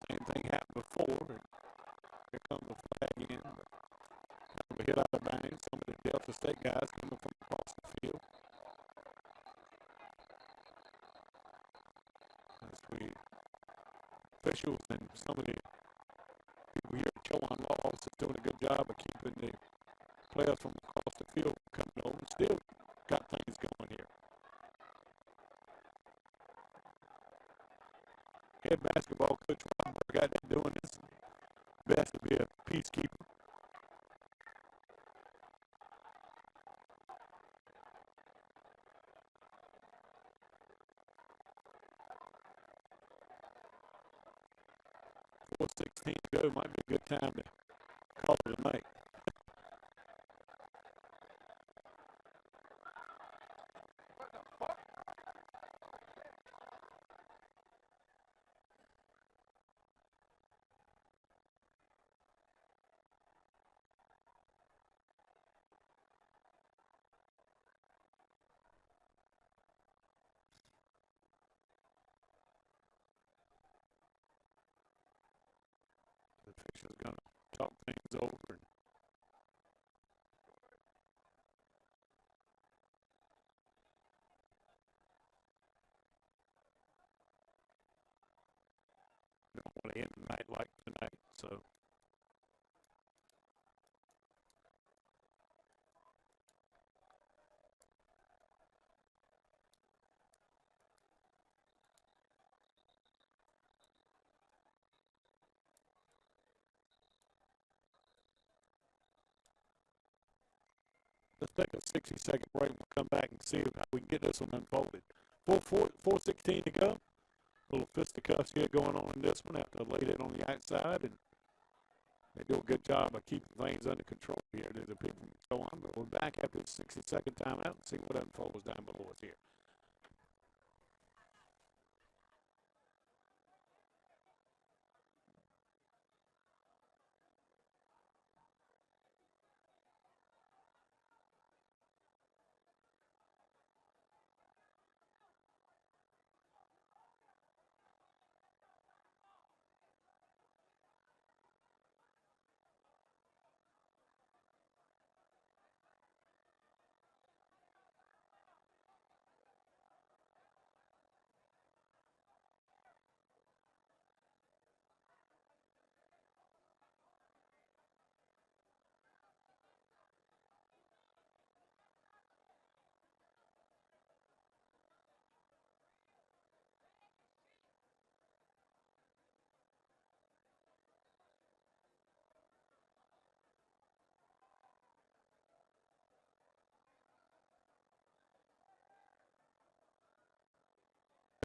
Same thing happened before. Here comes the flag in. Kind of a hit out of bounds. Some of the Delta State guys coming from across the field. As we officials and some of the people here at Chowan Law Office is doing a good job of keeping the players from across the field coming over. Still got things going here. Head basketball coach Robert got that doing his best to be a peacekeeper. Before 16 to go, might be a good time to call it a night. The official's going to talk things over. And don't want to end the night like tonight, so. Let's take a 60-second break. We'll come back and see how we can get this one unfolded. 4:16 to go. A little fisticuffs here going on in this one after I laid it on the outside, and they do a good job of keeping things under control here. There's a people go on, but we're back after the 60-second timeout and see what unfolds down below us here.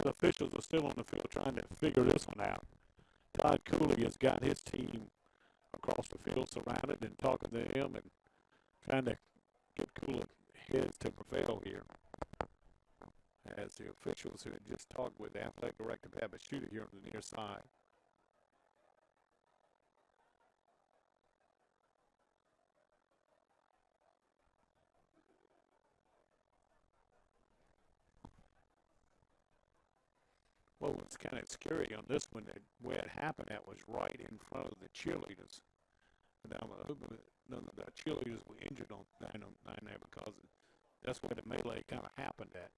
The officials are still on the field trying to figure this one out. Todd Cooley has got his team across the field surrounded and talking to him and trying to get cooler heads to prevail here. As the officials who had just talked with the athletic director, Pat Shooter, here on the near side. What was kind of scary on this one, that where it happened at was right in front of the cheerleaders. Now, I hope none of the cheerleaders were injured on 909 there, because that's where the melee kind of happened at.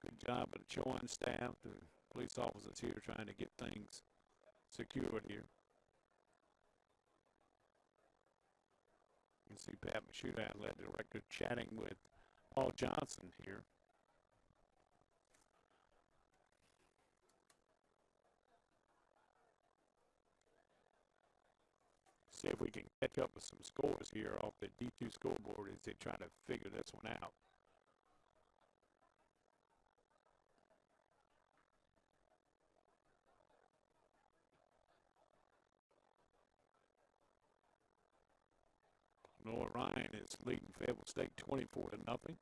Good job of the Chowan staff, the police officers here trying to get things secured here. You can see Pat Shooter, athletic director, chatting with Paul Johnson here. See if we can catch up with some scores here off the D2 scoreboard as they try to figure this one out. Noah Ryan is leading Fayetteville State 24-0.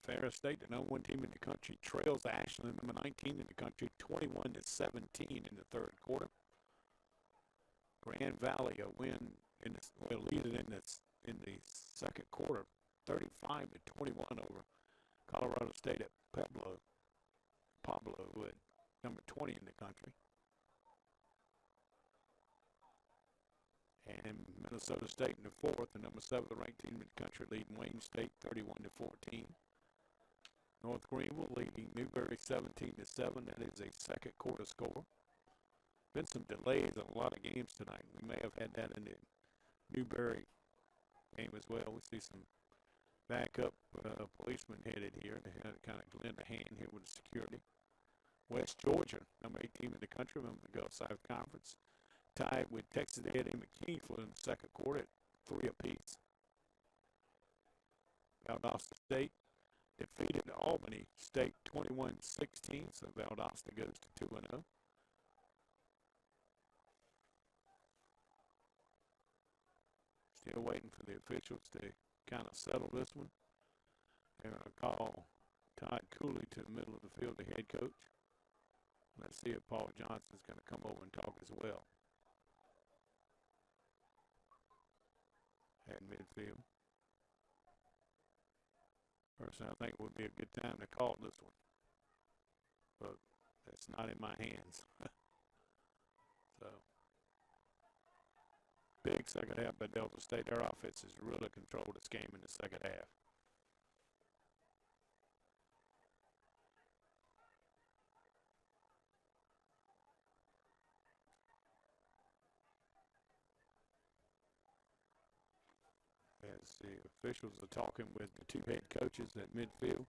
Ferris State, the number one team in the country, trails Ashland, number 19 in the country, 21-17 in the third quarter. Grand Valley a win will lead it in the second quarter, 35-21 over Colorado State at Pablo, who at number 20 in the country. And Minnesota State in the fourth, the number 7 ranked team in the country, leading Wayne State 31-14. North Greenville leading Newberry 17-7. That is a second quarter score. Been some delays on a lot of games tonight. We may have had that in the Newberry game as well. We see some backup policemen headed here. They had to kind of lend a hand here with the security. West Georgia, number 18 in the country, member of the Gulf South Conference, tied with Texas A&M and Kingsville in the second quarter at 3 apiece. Valdosta State defeated Albany State 21-16, so Valdosta goes to 2-0. Still waiting for the officials to kind of settle this one. They're going to call Todd Cooley to the middle of the field, the head coach. Let's see if Paul Johnson's going to come over and talk as well. At midfield. Personally, I think it would be a good time to call this one. But it's not in my hands. So, big second half by Delta State. Their offense has really controlled this game in the second half. as the officials are talking with the two head coaches at midfield.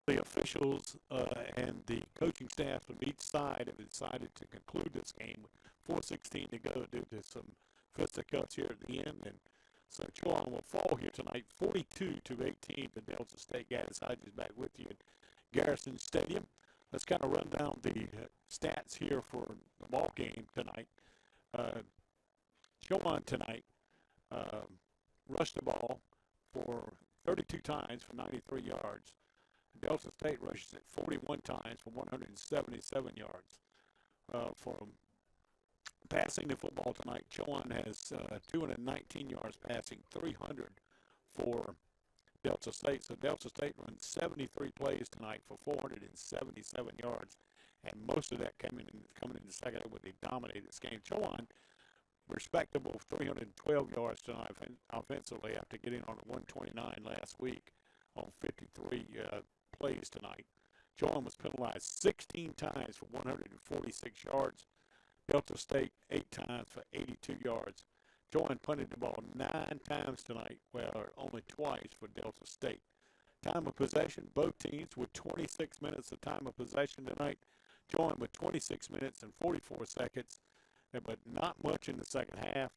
The officials and the coaching staff of each side have decided to conclude this game with 4:16 to go due to some fisticuffs here at the end. And so Chowan will fall here tonight, 42-18 to Delta State. Gaddis Hodges back with you at Garrison Stadium. Let's kind of run down the stats here for the ball game tonight. Chowan tonight rushed the ball for 32 times for 93 yards. Delta State rushes it 41 times for 177 yards. For passing the football tonight, Chowan has 219 yards passing, 300 for Delta State. So Delta State runs 73 plays tonight for 477 yards, and most of that coming in the second where they dominated this game. Chowan, respectable 312 yards tonight offensively after getting on 129 last week on 53 plays tonight. Chowan was penalized 16 times for 146 yards. Delta State 8 times for 82 yards. Chowan punted the ball 9 times tonight, well, only twice for Delta State. Time of possession, both teams with 26 minutes of time of possession tonight. Chowan with 26 minutes and 44 seconds, but not much in the second half.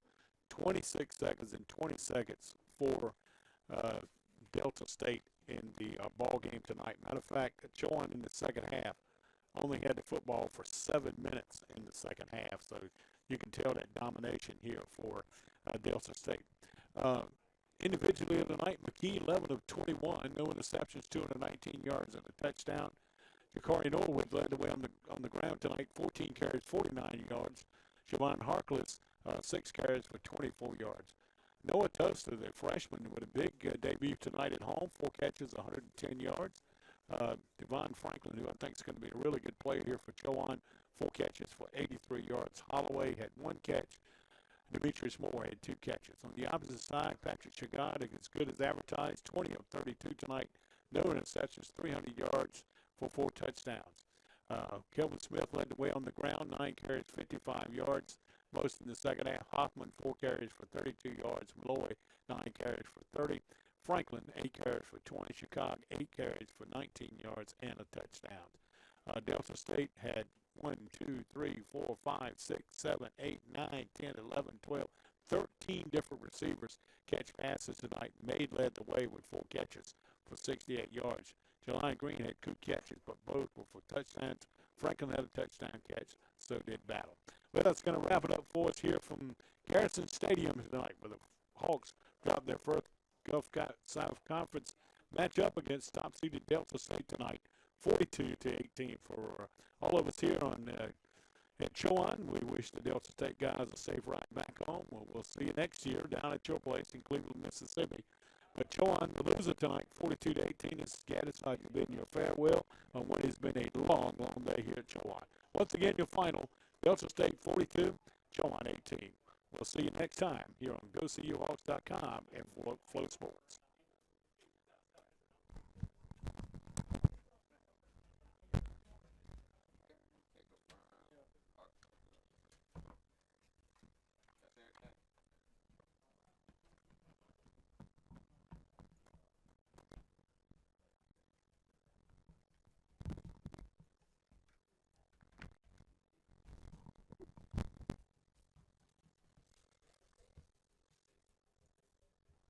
26 seconds and 20 seconds for Delta State in the ball game tonight. Matter of fact, Chowan in the second half only had the football for 7 minutes in the second half, so you can tell that domination here for Delta State. Individually tonight, McKee 11 of 21, no interceptions, 219 yards and a touchdown. Jakari Norwood led the way on the ground tonight, 14 carries, 49 yards. Siobhan Harkless, 6 carries for 24 yards. Noah Tosta, the freshman, with a big debut tonight at home, 4 catches, 110 yards. Devon Franklin, who I think is going to be a really good player here for Chowan, 4 catches for 83 yards. Holloway had 1 catch. Demetrius Moore had 2 catches. On the opposite side, Patrick Chagad, as good as advertised, 20 of 32 tonight. No interceptions, 300 yards for 4 touchdowns. Kelvin Smith led the way on the ground, 9 carries, 55 yards. Most in the second half. Hoffman, 4 carries for 32 yards. Malloy, 9 carries for 30. Franklin, 8 carries for 20. Chicago, 8 carries for 19 yards and a touchdown. Delta State had 1, 2, 3, 4, 5, 6, 7, 8, 9, 10, 11, 12, 13 different receivers catch passes tonight. Maid led the way with 4 catches for 68 yards. Jelani Green had 2 catches, but both were for touchdowns. Franklin had a touchdown catch, so did Battle. Well, that's going to wrap it up for us here from Garrison Stadium tonight, where the Hawks dropped their first Gulf South Conference matchup against top-seeded Delta State tonight, 42-18 for all of us here on at Chowan. We wish the Delta State guys a safe ride back home. We'll see you next year down at your place in Cleveland, Mississippi. But Chowan, the loser tonight, 42-18, is satisfied to bid your farewell on what has been a long, long day here at Chowan. Once again, your final, Delta State 42, Chowan 18. We'll see you next time here on GoCUHawks.com and Flow Sports.